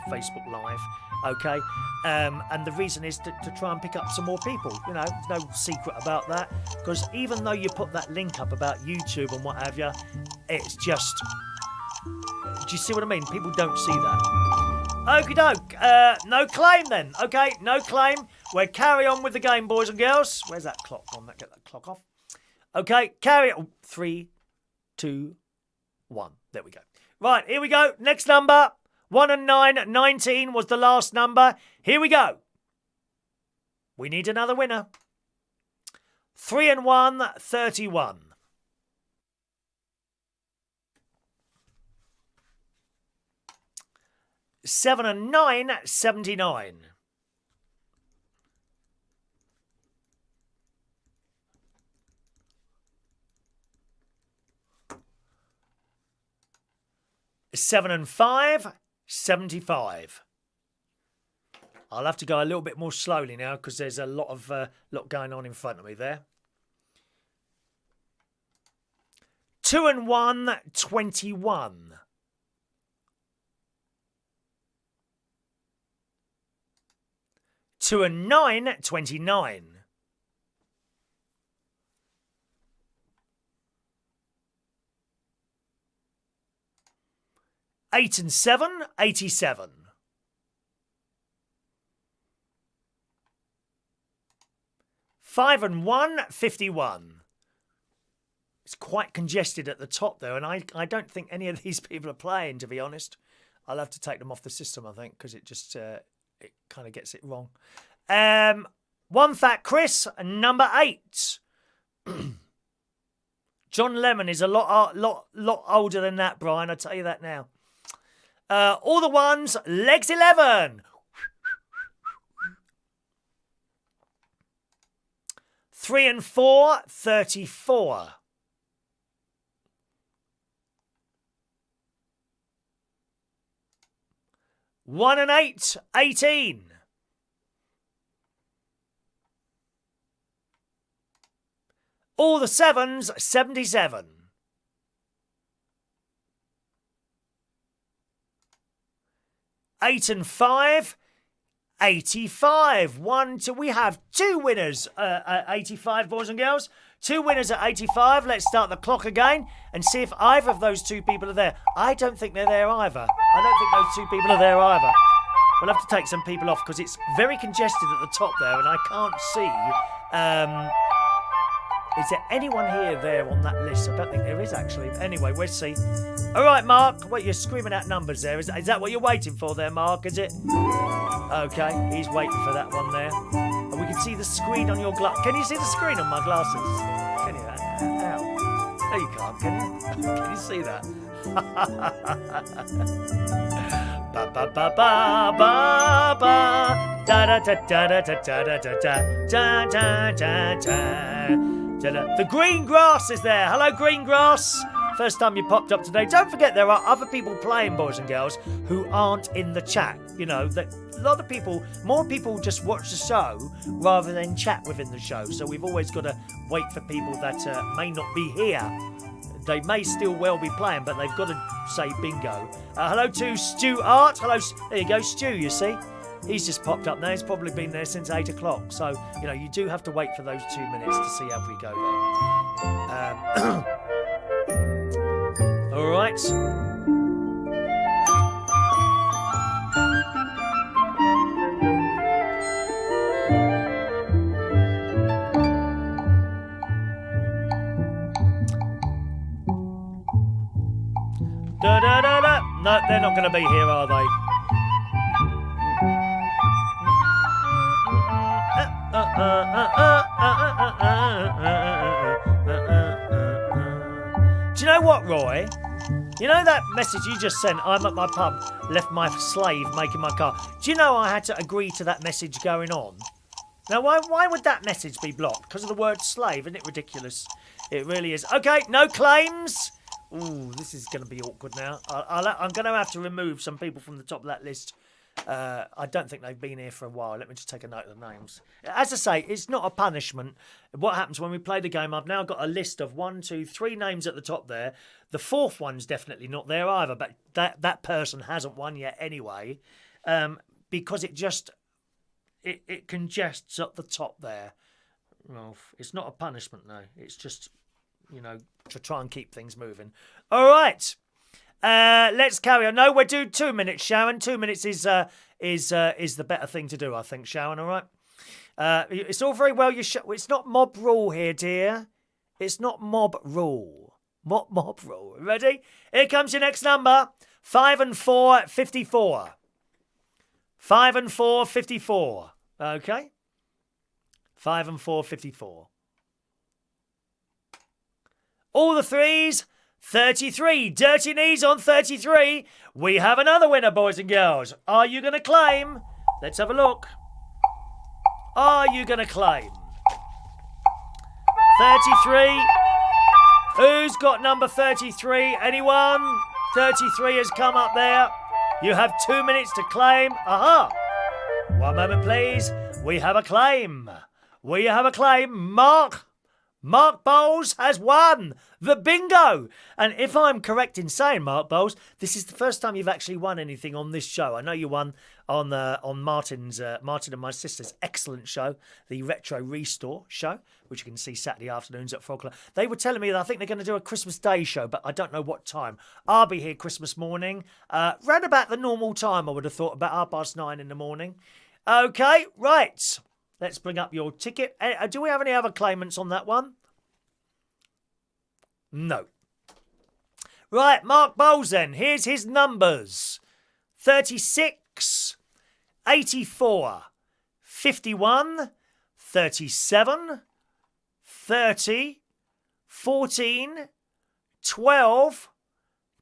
Facebook Live, okay? And the reason is to try and pick up some more people. You know, no secret about that, because even though you put that link up about YouTube and what have you, it's just... Do you see what I mean? People don't see that. Okie doke. No claim then. Okay, no claim. We'll carry on with the game, boys and girls. Where's that clock on? Get that clock off. Okay, carry on. 3, 2, 1. There we go. Right, here we go. Next number. 1 and 9, 19 was the last number. Here we go. We need another winner. 3 and 1, 31. 7 and 9, 79. 7 and 5, 75. I'll have to go a little bit more slowly now because there's a lot going on in front of me there. 2 and 1, 21. 2 and 9, 29. 8 and 7, 87. 5 and 1, 51. It's quite congested at the top there, and I don't think any of these people are playing, to be honest. I'll have to take them off the system, I think, because it just it kind of gets it wrong. One Fat Chris, number 8. John Lemon is a lot older than that, Brian. I'll tell you that now. All the ones, legs 11. 3 and 4, 34. 1 and 8, 18. 'All the 7s, 77. 8 and 5, 85. We have 2 winners at 85, boys and girls. 2 winners at 85. Let's start the clock again and see if either of those 2 people are there. I don't think they're there either. I don't think those 2 people are there either. We'll have to take some people off because it's very congested at the top there and I can't see. Is there anyone here there on that list? I don't think there is actually. Anyway, we'll see. All right, Mark. Wait, you're screaming out numbers there. Is that what you're waiting for there, Mark? Is it? Okay, he's waiting for that one there. And we can see the screen on your glass. Can you see the screen on my glasses? Can you? Ow. No, you can't, can you? Can you see that? Ba ba ba ba ba ba da da da da da da da da da da da. The green grass is there. Hello, green grass. First time you popped up today. Don't forget there are other people playing, boys and girls, who aren't in the chat. You know, that a lot of people, more people just watch the show rather than chat within the show. So we've always got to wait for people that may not be here. They may still well be playing, but they've got to say bingo. Hello to Stu Art. Hello, there you go, Stu, you see. He's just popped up now. He's probably been there since 8 o'clock. So, you know, you do have to wait for those 2 minutes to see how we go there. All right. Da-da-da-da. No, they're not going to be here, are they? Do you know what, Roy? You know that message you just sent? I'm at my pub, left my slave making my car. Do you know I had to agree to that message going on? Now, why would that message be blocked? Because of the word slave, isn't it ridiculous? It really is. Okay, no claims. Ooh, this is going to be awkward now. I'm going to have to remove some people from the top of that list. I don't think they've been here for a while. Let me just take a note of the names. As I say, it's not a punishment. What happens when we play the game, I've now got a list of 1, 2, 3 names at the top there. The 4th one's definitely not there either, but that person hasn't won yet anyway, because it congests at the top there. Well, it's not a punishment, no. It's just, you know, to try and keep things moving. All right. Let's carry on. No, we're doing 2 minutes, Sharon. 2 minutes is the better thing to do, I think, Sharon. All right. It's all very well. It's not mob rule here, dear. It's not mob rule. Mob rule. Ready? Here comes your next number. 5 and 4, 54. 5 and 4, 54. Okay. 5 and 4, 54. All the 3s. 33. Dirty knees on 33. We have another winner, boys and girls. Are you going to claim? Let's have a look. Are you going to claim? 33. Who's got number 33? Anyone? 33 has come up there. You have 2 minutes to claim. Aha. 1 moment, please. We have a claim. We have a claim. Mark Bowles has won the bingo. And if I'm correct in saying, Mark Bowles, this is the first time you've actually won anything on this show. I know you won on Martin and my sister's excellent show, the Retro Restore show, which you can see Saturday afternoons at 4 o'clock. They were telling me that I think they're going to do a Christmas Day show, but I don't know what time. I'll be here Christmas morning, round about the normal time, I would have thought, about 9:30 in the morning. Okay, right. Let's bring up your ticket. Do we have any other claimants on that one? No. Right, Mark Bowles then. Here's his numbers. 36, 84, 51, 37, 30, 14, 12,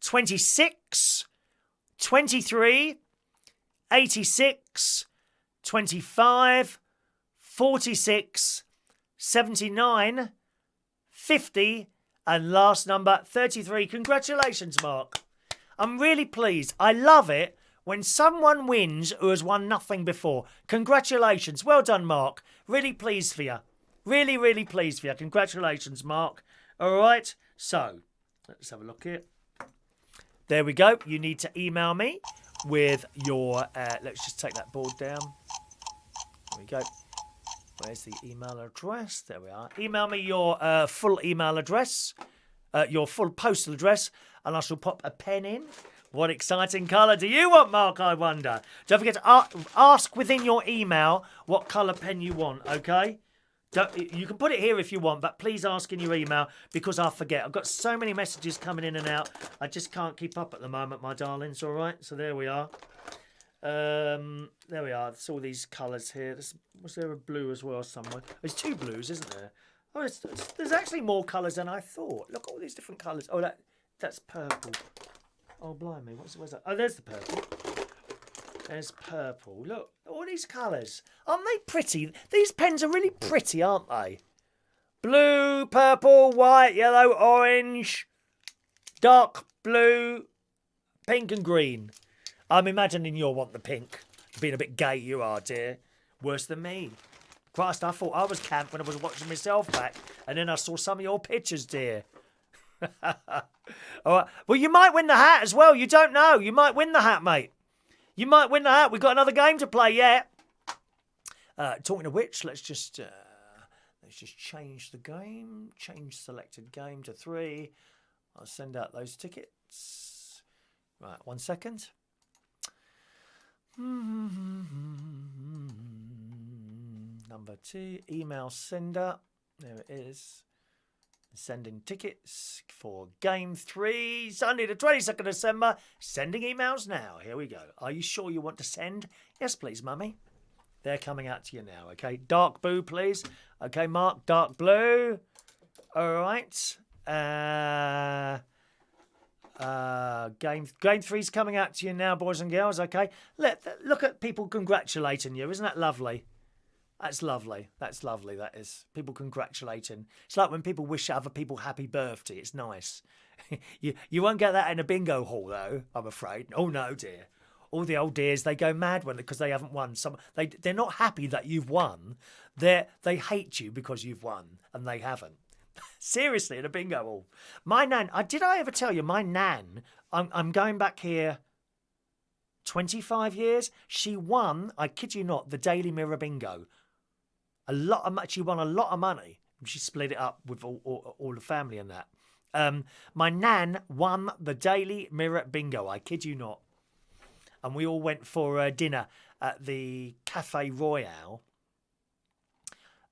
26, 23, 86, 25, 46, 79, 50, and last number, 33. Congratulations, Mark. I'm really pleased. I love it when someone wins who has won nothing before. Congratulations. Well done, Mark. Really pleased for you. Really, really pleased for you. Congratulations, Mark. All right. So, let's have a look here. There we go. You need to email me with your... let's just take that board down. There we go. Where's the email address? There we are. Email me your full email address, your full postal address, and I shall pop a pen in. What exciting colour do you want, Mark, I wonder? Don't forget to ask within your email what colour pen you want, okay? You can put it here if you want, but please ask in your email because I'll forget. I've got so many messages coming in and out. I just can't keep up at the moment, my darlings, all right? So there we are. There we are. There's all these colours here. Was there a blue as well somewhere? There's two blues, isn't there? Oh, there's actually more colours than I thought. Look at all these different colours. Oh, that's purple. Oh, blimey. What's that? Oh, there's the purple. There's purple. Look, all these colours. Aren't they pretty? These pens are really pretty, aren't they? Blue, purple, white, yellow, orange, dark blue, pink and green. I'm imagining you'll want the pink. Being a bit gay you are, dear. Worse than me. Christ, I thought I was camp when I was watching myself back. And then I saw some of your pictures, dear. All right. Well, you might win the hat as well. You don't know. You might win the hat, mate. You might win the hat. We've got another game to play yet. Talking of which, let's just change the game. Change selected game to 3. I'll send out those tickets. Right, 1 second. Number 2, email sender. There it is. Sending tickets for Game 3, Sunday the 22nd of December. Sending emails now. Here we go. Are you sure you want to send? Yes, please, Mummy. They're coming out to you now, okay? Dark blue, please. Okay, Mark, dark blue. All right. Game 3's coming out to you now, boys and girls, okay? Look at people congratulating you. Isn't that lovely? That's lovely. That's lovely, that is. People congratulating. It's like when people wish other people happy birthday. It's nice. You won't get that in a bingo hall, though, I'm afraid. Oh, no, dear. All the old dears, they go mad because they haven't won. They're not happy that you've won. They hate you because you've won, and they haven't. Seriously, in a bingo hall. My nan, did I ever tell you, my nan, I'm going back here 25 years. She won, I kid you not, the Daily Mirror bingo. She won a lot of money. She split it up with all the family and that. My nan won the Daily Mirror bingo, I kid you not. And we all went for dinner at the Cafe Royale.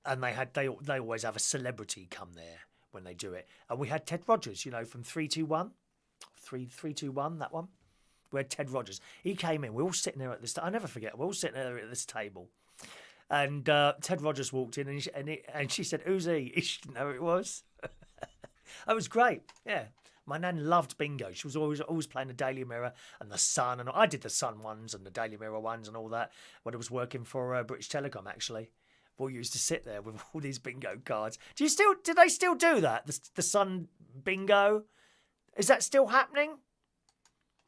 And they always have a celebrity come there when they do it. And we had Ted Rogers, from 321. 321, that one. We had Ted Rogers. He came in. We're all sitting there at this. I never forget. We're all sitting there at this table. And Ted Rogers walked in and she said, "Who's he?" She didn't know who it was. That was great. Yeah. My nan loved bingo. She was always playing the Daily Mirror and the Sun. And I did the Sun ones and the Daily Mirror ones and all that when I was working for British Telecom, actually. We used to sit there with all these bingo cards. Do they still do that? The Sun bingo? Is that still happening?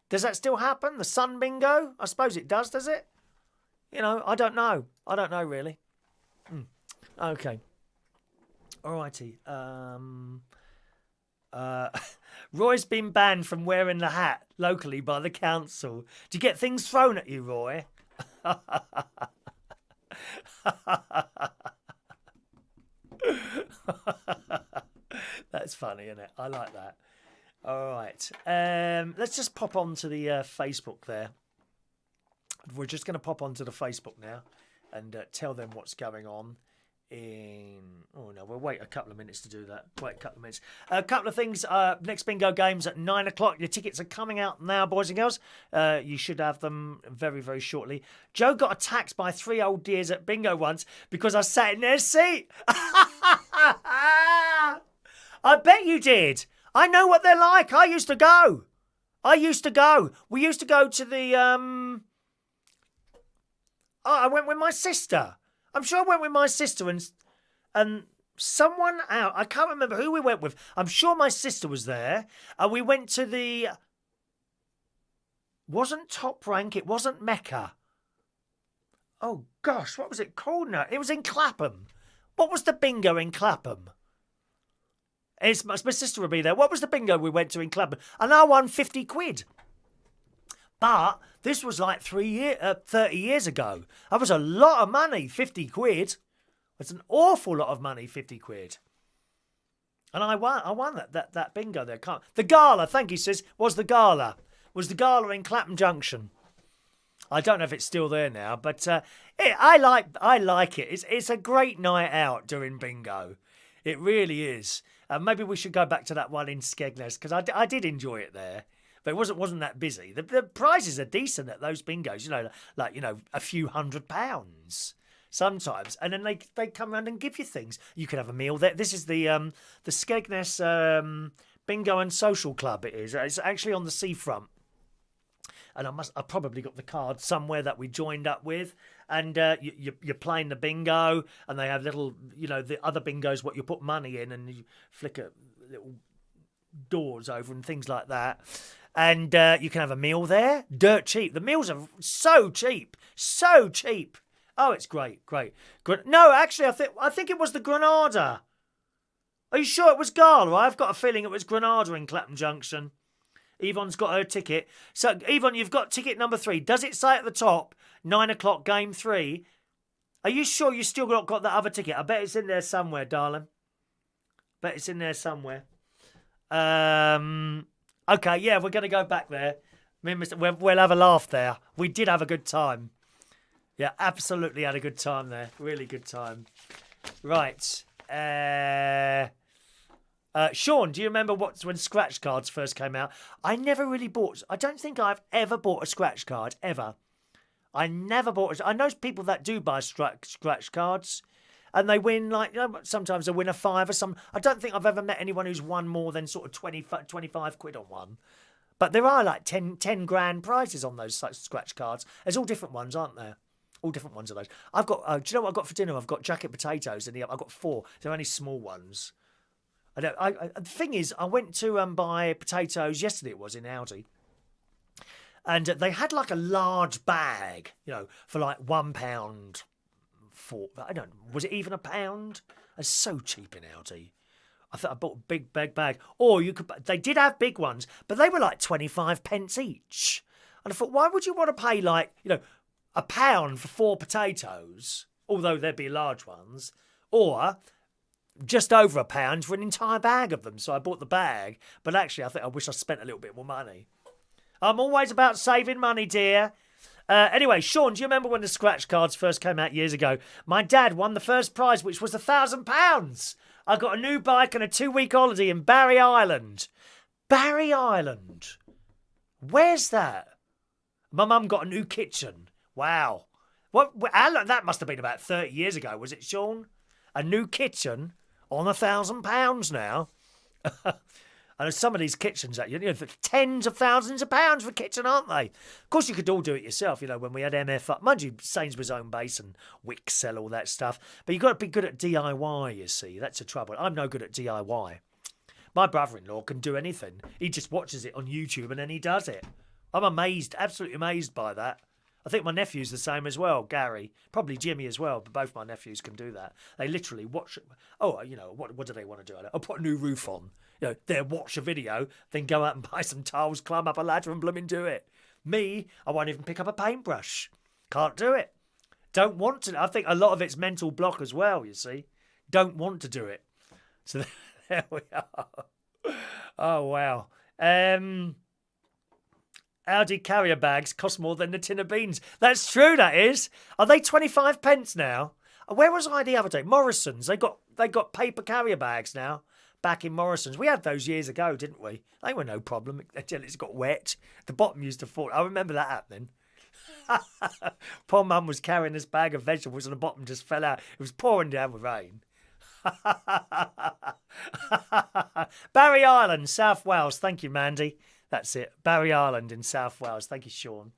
Does that still happen? The Sun bingo? I suppose it does it? I don't know. I don't know, really. Okay. Alrighty. Roy's been banned from wearing the hat locally by the council. Do you get things thrown at you, Roy? That's funny, isn't it? I like that. All right. Let's just pop on to the Facebook there. We're just going to pop onto the Facebook now and tell them what's going on. Oh no, we'll wait a couple of minutes to do that. Wait a couple of minutes. A couple of things. Next bingo game's at 9 o'clock. Your tickets are coming out now, boys and girls. You should have them very, very shortly. Joe got attacked by 3 old dears at bingo once because I sat in their seat. I bet you did. I know what they're like. I used to go. We used to go to the I went with my sister. I'm sure I went with my sister and someone out. I can't remember who we went with. I'm sure my sister was there. And we went to the... Wasn't Top Rank. It wasn't Mecca. Oh, gosh. What was it called now? It was in Clapham. What was the bingo in Clapham? My sister would be there. What was the bingo we went to in Clapham? And I won 50 quid. But this was like 30 years ago. That was a lot of money, 50 quid. It's an awful lot of money, 50 quid. And I won that bingo there. The gala, thank you, sis, was the gala in Clapham Junction. I don't know if it's still there now, but I like it. It's a great night out during bingo. It really is. Maybe we should go back to that one in Skegness, because I did enjoy it there. But it wasn't that busy. The prizes are decent at those bingos, like a few £100 sometimes, and then they come around and give you things. You can have a meal there. This is the Skegness Bingo and Social Club. It is. It's actually on the seafront, and I probably got the card somewhere that we joined up with. And you're playing the bingo, and they have little, the other bingos what you put money in, and you flicker little doors over and things like that. And you can have a meal there, dirt cheap. The meals are so cheap, so cheap. Oh, it's great. No, actually, I think it was the Granada. Are you sure it was Gala? I've got a feeling it was Granada in Clapham Junction. Yvonne's got her ticket. So, Yvonne, you've got ticket number 3. Does it say at the top, 9 o'clock, game 3? Are you sure you still got that other ticket? I bet it's in there somewhere, darling. Bet it's in there somewhere. Okay, yeah, we're going to go back there. We'll have a laugh there. We did have a good time. Yeah, absolutely had a good time there. Really good time. Right. Sean, do you remember when scratch cards first came out? I never really bought... I don't think I've ever bought a scratch card, ever. I never bought... I know people that do buy scratch cards, and they win, sometimes they win a five or some... I don't think I've ever met anyone who's won more than sort of 25 quid on one. But there are 10 grand prizes on those scratch cards. There's all different ones, aren't there? All different ones of those. I've got... do you know what I've got for dinner? I've got jacket potatoes, and I've got 4. They're only small ones. The thing is, I went to buy potatoes yesterday, it was, in Aldi. And they had a large bag, for £1. I don't know, was it even £1? It's so cheap in Aldi. I thought I bought a big bag. Or they did have big ones, but they were 25 pence each. And I thought, why would you want to pay £1 for 4 potatoes, although there'd be large ones, or just over £1 for an entire bag of them? So I bought the bag, but actually I wish I spent a little bit more money. I'm always about saving money, dear. Anyway, Sean, do you remember when the scratch cards first came out years ago? My dad won the first prize, which was £1,000. I got a new bike and a 2-week holiday in Barry Island. Barry Island? Where's that? My mum got a new kitchen. Wow. That must have been about 30 years ago, was it, Sean? A new kitchen on £1,000 now. And some of these kitchens, for tens of thousands of pounds for a kitchen, aren't they? Of course, you could all do it yourself, when we had MF up. Mind you, Sainsbury's Own Base and Wick sell all that stuff. But you've got to be good at DIY, you see. That's the trouble. I'm no good at DIY. My brother-in-law can do anything. He just watches it on YouTube and then he does it. I'm amazed, absolutely amazed by that. I think my nephew's the same as well, Gary. Probably Jimmy as well, but both my nephews can do that. They literally watch... Oh, what do they want to do? I'll put a new roof on. They'll watch a video, then go out and buy some tiles, climb up a ladder and blooming do it. Me, I won't even pick up a paintbrush. Can't do it. Don't want to. I think a lot of it's mental block as well, you see. Don't want to do it. So there we are. Oh, wow. Audi carrier bags cost more than the tin of beans. That's true, that is. Are they 25 pence now? Where was I the other day? Morrison's. They got paper carrier bags now. Back in Morrison's. We had those years ago, didn't we? They were no problem until it's got wet. The bottom used to fall. I remember that happening. Poor mum was carrying this bag of vegetables and the bottom just fell out. It was pouring down with rain. Barry Island, South Wales. Thank you, Mandy. That's it. Barry Island in South Wales. Thank you, Sean.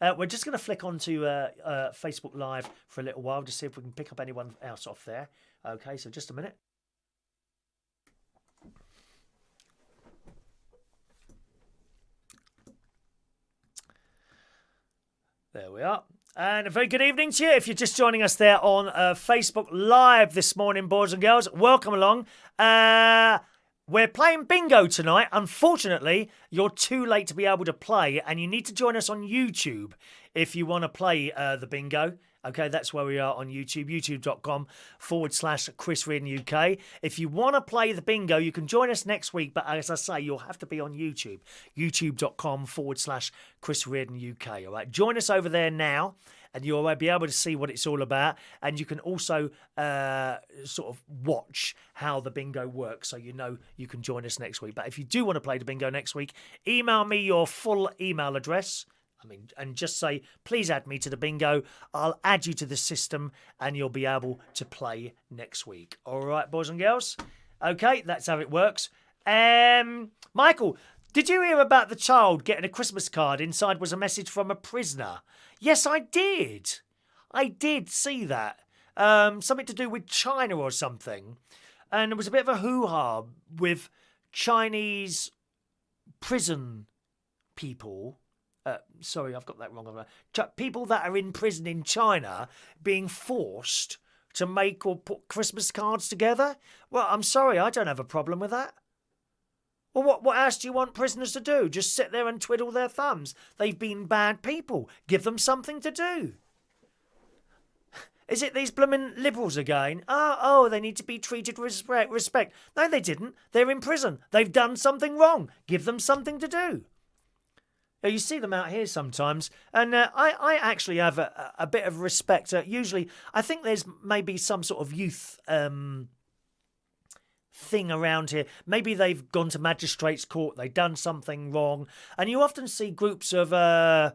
We're just going to flick onto Facebook Live for a little while to see if we can pick up anyone else off there. Okay, so just a minute. There we are. And a very good evening to you. If you're just joining us there on Facebook Live this morning, boys and girls, welcome along. we're playing bingo tonight. Unfortunately, you're too late to be able to play, and you need to join us on YouTube if you want to play the bingo. Okay, that's where we are on YouTube, youtube.com/Chris Reardon UK. If you want to play the bingo, you can join us next week, but as I say, you'll have to be on YouTube, youtube.com/Chris Reardon UK. All right, join us over there now, and you'll be able to see what it's all about. And you can also sort of watch how the bingo works, so you know you can join us next week. But if you do want to play the bingo next week, email me your full email address. And just say, please add me to the bingo. I'll add you to the system and you'll be able to play next week. All right, boys and girls? Okay, that's how it works. Michael, did you hear about the child getting a Christmas card? Inside was a message from a prisoner. Yes, I did. I did see that. Something to do with China or something. And there was a bit of a hoo-ha with Chinese prison people. Sorry, I've got that wrong. People that are in prison in China being forced to make or put Christmas cards together. Well, I'm sorry, I don't have a problem with that. Well, what else do you want prisoners to do? Just sit there and twiddle their thumbs? They've been bad people. Give them something to do. Is it these blooming liberals again? Oh, they need to be treated with respect. No, they didn't. They're in prison. They've done something wrong. Give them something to do. You see them out here sometimes, and I actually have a bit of respect. Usually, I think there's maybe some sort of youth thing around here. Maybe they've gone to magistrates' court, they've done something wrong, and you often see groups of, I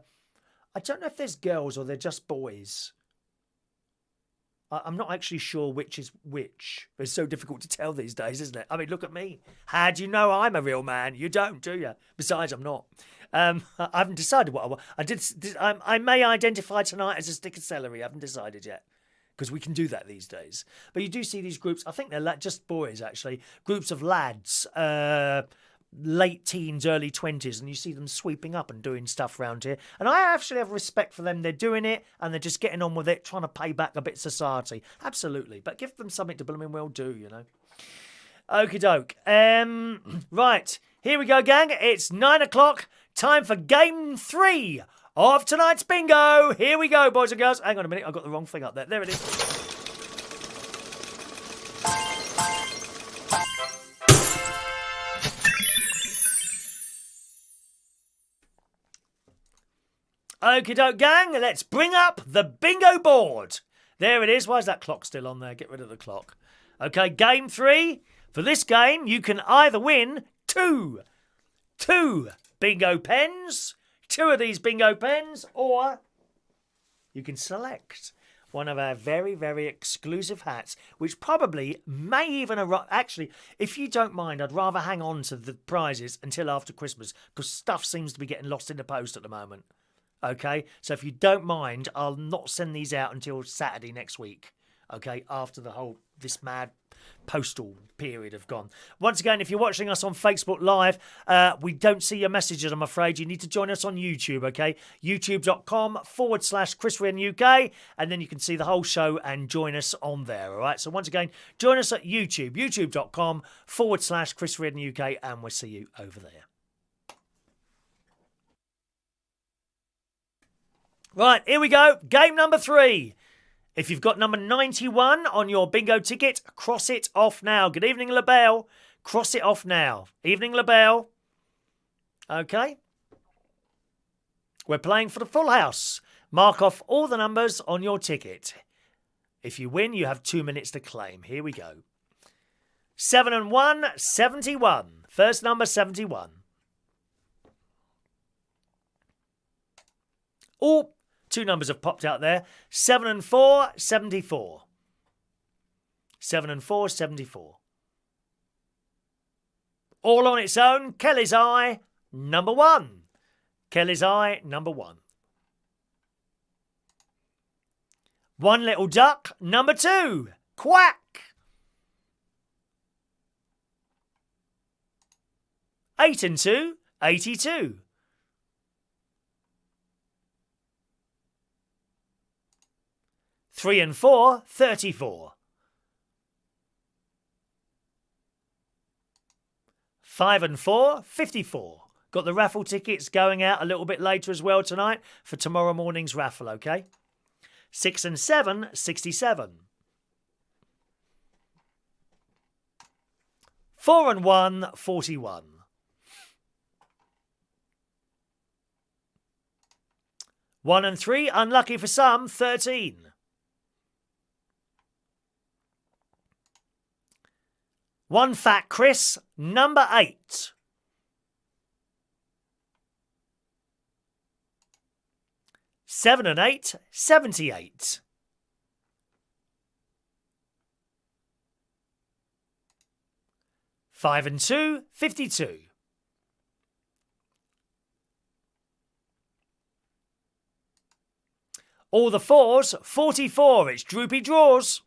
don't know if there's girls or they're just boys. I'm not actually sure which is which. It's so difficult to tell these days, isn't it? I mean, look at me. How do you know I'm a real man? You don't, do you? Besides, I'm not. I haven't decided what I want. I may identify tonight as a stick of celery. I haven't decided yet. Because we can do that these days. But you do see these groups. I think they're just boys, actually. Groups of lads, late teens, early 20s, and you see them sweeping up and doing stuff around here. And I actually have respect for them. They're doing it, and they're just getting on with it, trying to pay back a bit of society. Absolutely. But give them something to blooming well do, you know. Okie doke. Right. Here we go, gang. It's 9 o'clock. Time for game 3 of tonight's bingo. Here we go, boys and girls. Hang on a minute. I've got the wrong thing up there. There it is. Okie doke, gang. Let's bring up the bingo board. There it is. Why is that clock still on there? Get rid of the clock. Okay, game 3. For this game, you can either win two bingo pens, 2 of these bingo pens, or you can select one of our very, very exclusive hats, which probably may even arrive. Actually, if you don't mind, I'd rather hang on to the prizes until after Christmas, because stuff seems to be getting lost in the post at the moment. Okay, so if you don't mind, I'll not send these out until Saturday next week. Okay, after this mad postal period have gone. Once again, if you're watching us on Facebook Live, we don't see your messages, I'm afraid. You need to join us on YouTube, okay? youtube.com/Chris Reardon UK, and then you can see the whole show and join us on there, all right? So once again, join us at YouTube, youtube.com/Chris Reardon UK, and we'll see you over there. Right, here we go. Game number 3. If you've got number 91 on your bingo ticket, cross it off now. Good evening, LaBelle. Cross it off now. Evening, LaBelle. Okay. We're playing for the full house. Mark off all the numbers on your ticket. If you win, you have 2 minutes to claim. Here we go. 7 and 1, 71. First number, 71. Oh, 2 numbers have popped out there. 7 and 4, 74. 7 and 4, 74. All on its own, Kelly's Eye, number 1. Kelly's Eye, number 1. One Little Duck, number 2. Quack. 8 and 2, 82. 3 and 4, 34. 5 and 4, 54. Got the raffle tickets going out a little bit later as well tonight for tomorrow morning's raffle, okay? 6 and 7, 67. 4 and 1, 41. 1 and 3, unlucky for some, 13. 1 fat Chris, number 8. 7 and 8, 78. 5 and 2, 52. 'All the 4s, 44. It's droopy draws.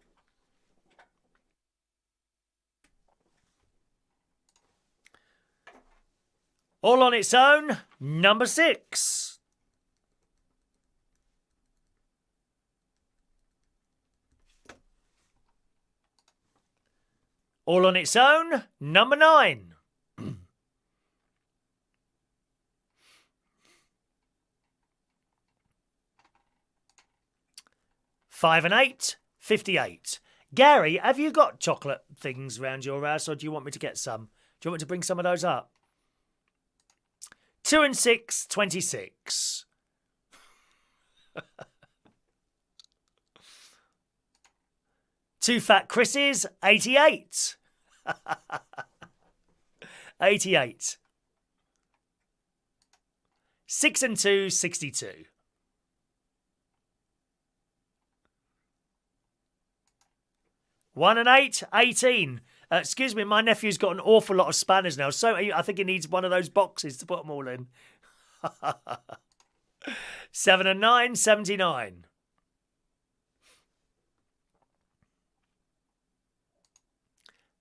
All on its own, number 6. All on its own, number 9. 5 and 8, 58. Gary, have you got chocolate things around your house, or do you want me to get some? Do you want me to bring some of those up? 2 and 6, 26. 2 fat Chris's, 88. 88. 6 and 2, 62. 1 and 8, 18. Excuse me, my nephew's got an awful lot of spanners now, so I think he needs one of those boxes to put them all in. 7 and 9, 79.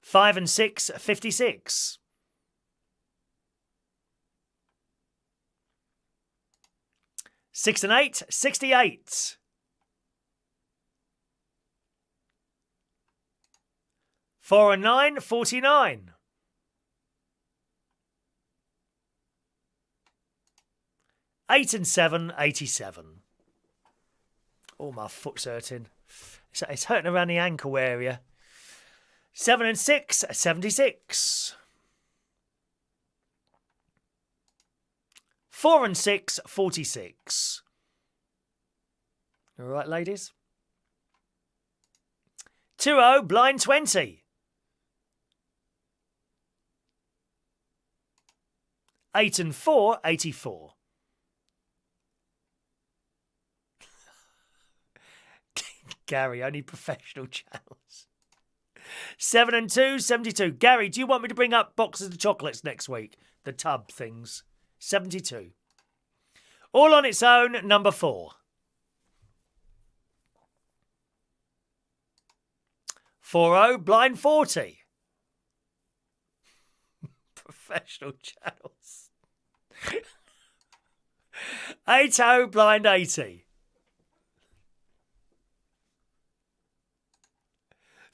5 and 6, 56. 6 and 8, 68. 4 and 9, 49. 8 and 7, 87. Oh, my foot's hurting. It's hurting around the ankle area. 7 and 6, 76. 4 and 6, 46. All right, ladies. 2-0, blind 20. 8 and 4, 84. Gary, only professional channels. 7 and 2, 72. Gary, do you want me to bring up boxes of chocolates next week? The tub things. 72. All on its own, number 4. 4-0, blind 40. Professional channels. 8-0, blind 80.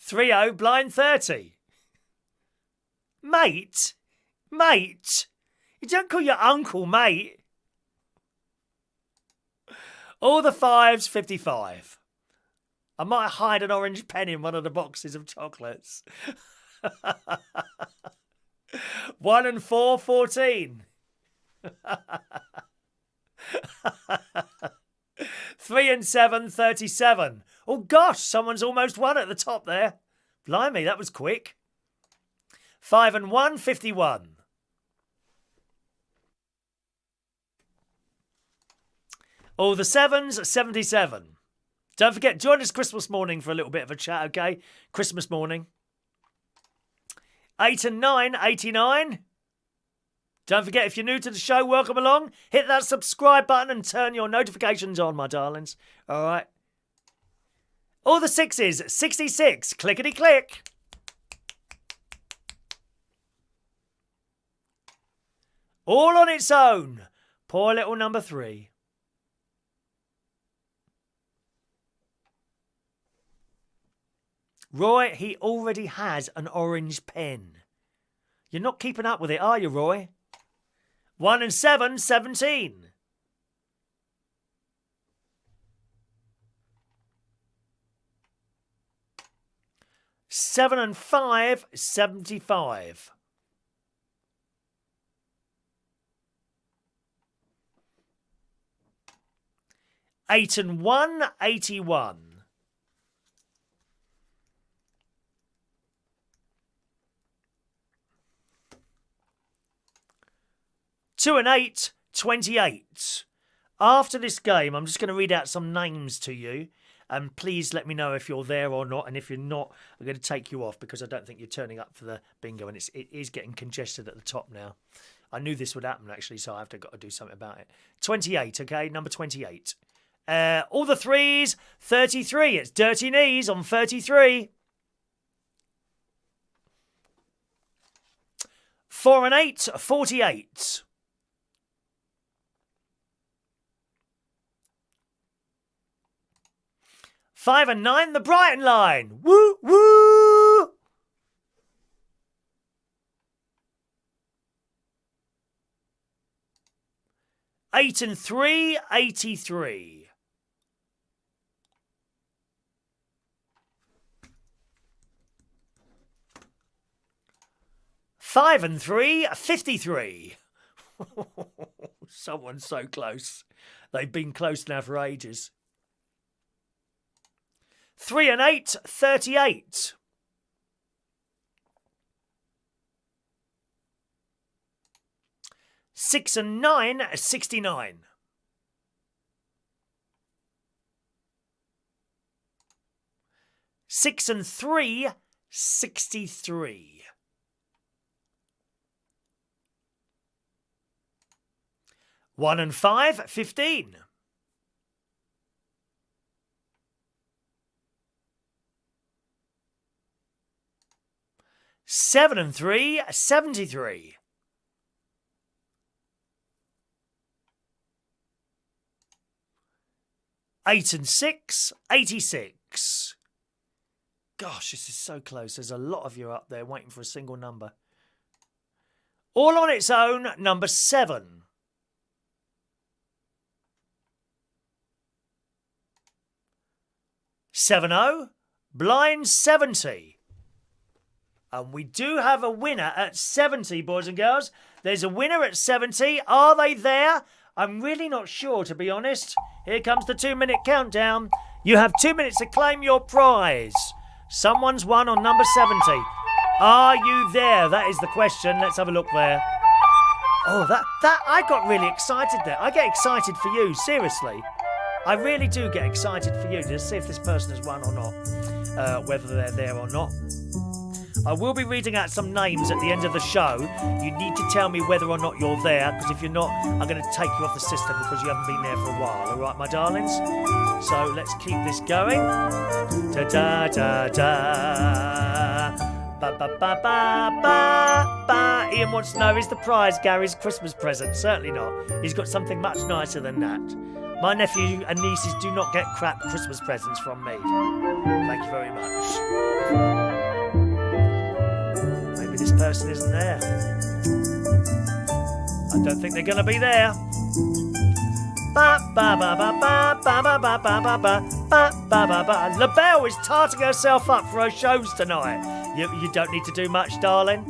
3-0, blind 30. Mate? Mate? You don't call your uncle mate. All the 5s, 55. I might hide an orange pen in one of the boxes of chocolates. 1 and 4, 14. 3 and 7, 37. Oh gosh, someone's almost won at the top there. Blimey, that was quick. 5 and 1, 51. All the 7s, 77. Don't forget, join us Christmas morning for a little bit of a chat, okay? Christmas morning. 8 and 9, 89. Don't forget, if you're new to the show, welcome along. Hit that subscribe button and turn your notifications on, my darlings. All right. All the 6s, 66. Clickety click. All on its own. Poor little number 3. Roy, he already has an orange pen. You're not keeping up with it, are you, Roy? 1 and 7, 17. 7 and 5, 75. 8 and 1, 81. 2 and 8, 28. After this game, I'm just going to read out some names to you. And please let me know if you're there or not. And if you're not, I'm going to take you off because I don't think you're turning up for the bingo. And it is getting congested at the top now. I knew this would happen, actually, so I've got to do something about it. 28, okay? Number 28. All the threes, 33. It's Dirty Knees on 33. 4 and 8, 48. 5 and 9, the Brighton line. Woo, woo! 8 and 3, 83. 5 and 3, 53. Someone's so close. They've been close now for ages. 3 and 8, 38. 6 and 9, 69. 6 and 3, 63. 1 and 5, 15. 7 and 3, 73. 8 and 6, 86. Gosh, this is so close. There's a lot of you up there waiting for a single number. All on its own, number 7. 70, blind 70. And we do have a winner at 70, boys and girls. There's a winner at 70. Are they there? I'm really not sure, to be honest. Here comes the 2-minute countdown. You have 2 minutes to claim your prize. Someone's won on number 70. Are you there? That is the question. Let's have a look there. Oh, that I got really excited there. I get excited for you, seriously. I really do get excited for you to see if this person has won or not, whether they're there or not. I will be reading out some names at the end of the show. You need to tell me whether or not you're there, because if you're not, I'm going to take you off the system because you haven't been there for a while. All right, my darlings? So let's keep this going. Da-da-da-da. Ba-ba-ba-ba-ba-ba. Ian wants to know, is the prize Gary's Christmas present? Certainly not. He's got something much nicer than that. My nephew and nieces do not get crap Christmas presents from me. Thank you very much. This person isn't there. I don't think they're going to be there. LaBelle is tarting herself up for her shows tonight. You don't need to do much, darling.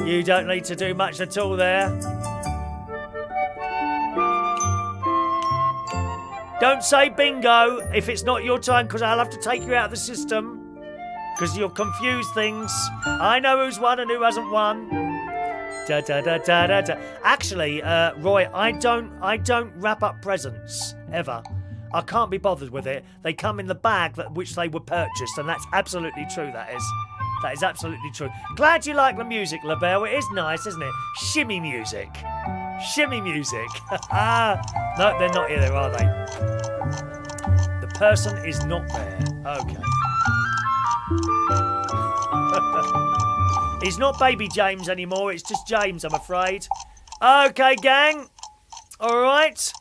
You don't need to do much at all there. Don't say bingo if it's not your time, because I'll have to take you out of the system. Because you'll confuse things. I know who's won and who hasn't won. Da da da da da da. Actually, Roy, I don't wrap up presents ever. I can't be bothered with it. They come in the bag which they were purchased, and that's absolutely true. That is absolutely true. Glad you like the music, LaBelle. It is nice, isn't it? Shimmy music. Shimmy music. No, they're not here, are they? The person is not there. Okay. He's not baby James anymore, it's just James, I'm afraid. Okay, gang. All right.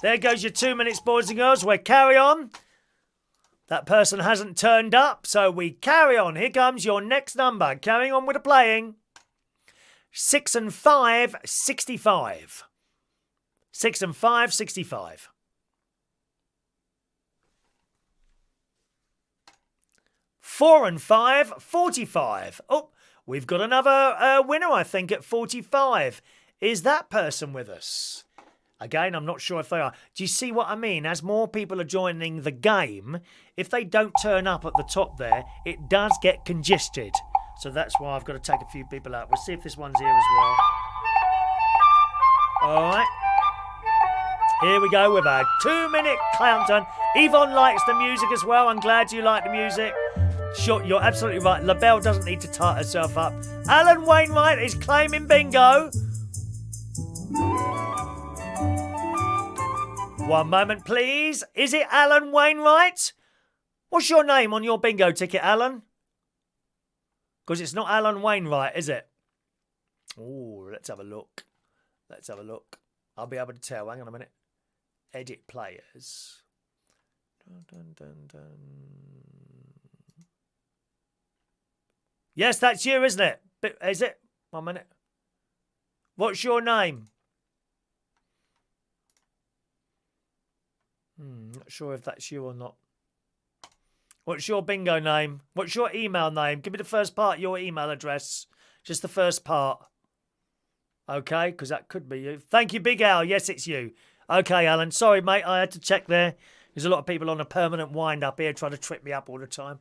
There goes your 2 minutes, boys and girls. We'll carry on. That person hasn't turned up, so we carry on. Here comes your next number. Carrying on with the playing. 6 and 5, 65. 6 and 5, 65. 4 and 5, 45. Oh, we've got another winner, I think, at 45. Is that person with us? Again, I'm not sure if they are. Do you see what I mean? As more people are joining the game, if they don't turn up at the top there, it does get congested. So that's why I've got to take a few people out. We'll see if this one's here as well. All right. Here we go with a 2-minute countdown. Yvonne likes the music as well. I'm glad you like the music. Sure, you're absolutely right. LaBelle doesn't need to tie herself up. Alan Wainwright is claiming bingo. One moment, please. Is it Alan Wainwright? What's your name on your bingo ticket, Alan? Because it's not Alan Wainwright, is it? Oh, let's have a look. Let's have a look. I'll be able to tell. Hang on a minute. Edit players. Dun, dun, dun, dun. Yes, that's you, isn't it? Is it? 1 minute. What's your name? Not sure if that's you or not. What's your bingo name? What's your email name? Give me the first part, your email address. Just the first part. Okay, because that could be you. Thank you, Big Al. Yes, it's you. Okay, Alan. Sorry, mate. I had to check there. There's a lot of people on a permanent wind-up here trying to trip me up all the time.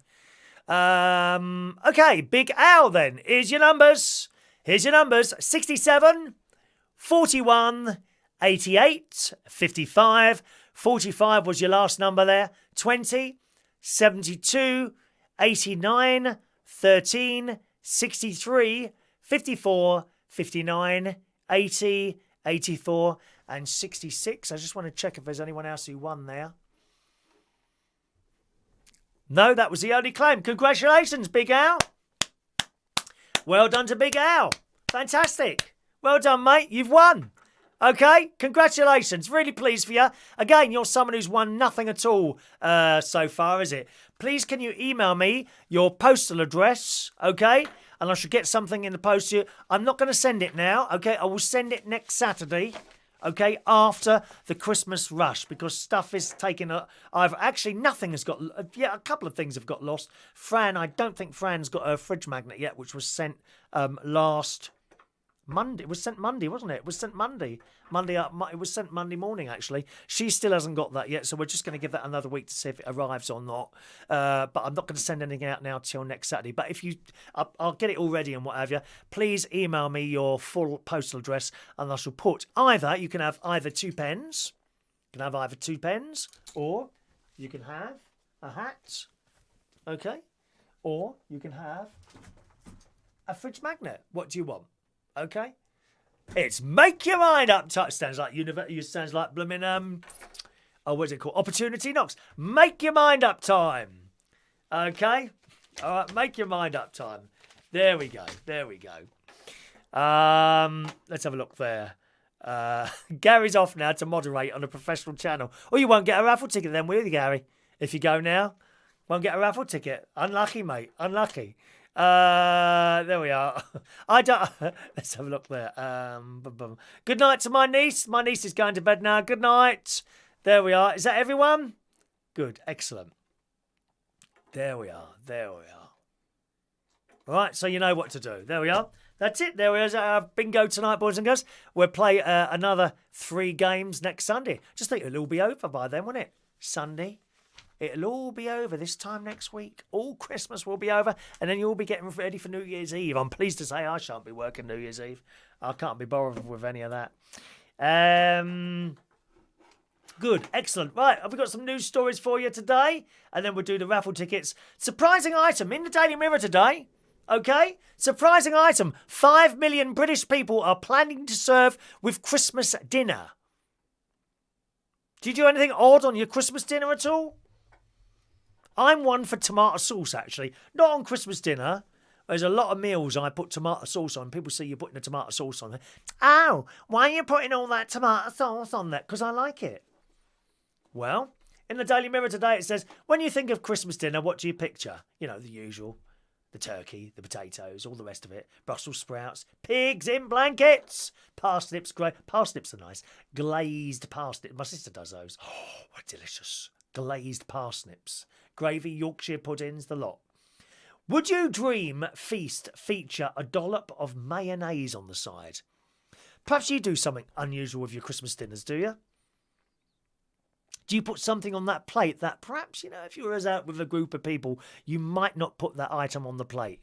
Okay, Big Al then. Here's your numbers. 67, 41, 88, 55. 45 was your last number there. 20, 72, 89, 13, 63, 54, 59, 80, 84, and 66. I just want to check if there's anyone else who won there. No, that was the only claim. Congratulations, Big Al. Well done to Big Al. Fantastic. Well done, mate. You've won. Okay, congratulations. Really pleased for you. Again, you're someone who's won nothing at all so far, is it? Please, can you email me your postal address, okay? And I should get something in the post to you. I'm not going to send it now, okay? I will send it next Saturday, okay, after the Christmas rush, because stuff is taking actually nothing has got... Yeah, a couple of things have got lost. Fran, I don't think Fran's got her fridge magnet yet, which was sent last... Monday. It was sent Monday, wasn't it? It was sent Monday. It was sent Monday morning, actually. She still hasn't got that yet, so we're just going to give that another week to see if it arrives or not. But I'm not going to send anything out now till next Saturday. But if you... I'll get it all ready and what have you. Please email me your full postal address, and I shall put you can have either 2 pens. You can have either 2 pens, or you can have a hat. Okay? Or you can have a fridge magnet. What do you want? Okay, it's make your mind up time. Sounds like sounds like blooming what's it called? Opportunity knocks. Make your mind up time. Okay, all right. Make your mind up time. There we go. Let's have a look there. Gary's off now to moderate on a professional channel. Oh, you won't get a raffle ticket then, will you, Gary? If you go now, won't get a raffle ticket. Unlucky, mate. Unlucky. There we are. Let's have a look there. Good night to my niece. My niece is going to bed now. Good night. There we are. Is that everyone? Good. Excellent. There we are. All right, so you know what to do. There we are. That's it. There is our bingo tonight, boys and girls. We'll play another 3 games next Sunday. Just think it'll all be over by then, won't it? Sunday. It'll all be over this time next week. All Christmas will be over, and then you'll be getting ready for New Year's Eve. I'm pleased to say I shan't be working New Year's Eve. I can't be bothered with any of that. Good, excellent. Right, have we got some news stories for you today? And then we'll do the raffle tickets. Surprising item in the Daily Mirror today. Okay? Surprising item. 5 million British people are planning to serve with Christmas dinner. Do you do anything odd on your Christmas dinner at all? I'm one for tomato sauce, actually. Not on Christmas dinner. There's a lot of meals I put tomato sauce on. People see you putting the tomato sauce on there. Oh, why are you putting all that tomato sauce on there? Because I like it. Well, In the Daily Mirror today, it says, when you think of Christmas dinner, what do you picture? You know, the usual. The turkey, the potatoes, all the rest of it. Brussels sprouts, pigs in blankets, parsnips. Parsnips are nice. Glazed parsnips. My sister does those. Oh, what delicious. Glazed parsnips. Gravy, Yorkshire puddings, the lot. Would you dream feast feature a dollop of mayonnaise on the side? Perhaps you do something unusual with your Christmas dinners, do you? Do you put something on that plate that perhaps, you know, if you were out with a group of people, you might not put that item on the plate?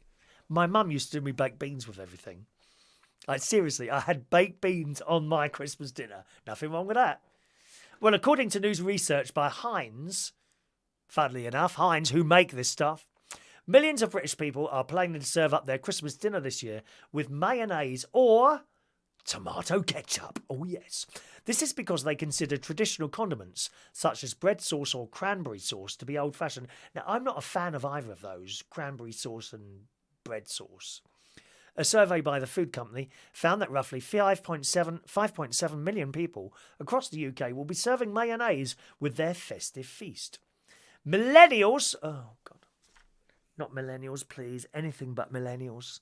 My mum used to do me baked beans with everything. Like, seriously, I had baked beans on my Christmas dinner. Nothing wrong with that. Well, according to news research by Heinz, funnily enough, Heinz, who make this stuff, millions of British people are planning to serve up their Christmas dinner this year with mayonnaise or tomato ketchup. Oh, yes. This is because they consider traditional condiments, such as bread sauce or cranberry sauce, to be old-fashioned. Now, I'm not a fan of either of those, cranberry sauce and bread sauce. A survey by the food company found that roughly 5.7 million people across the UK will be serving mayonnaise with their festive feast. Millennials... Oh, God. Not millennials, please. Anything but millennials.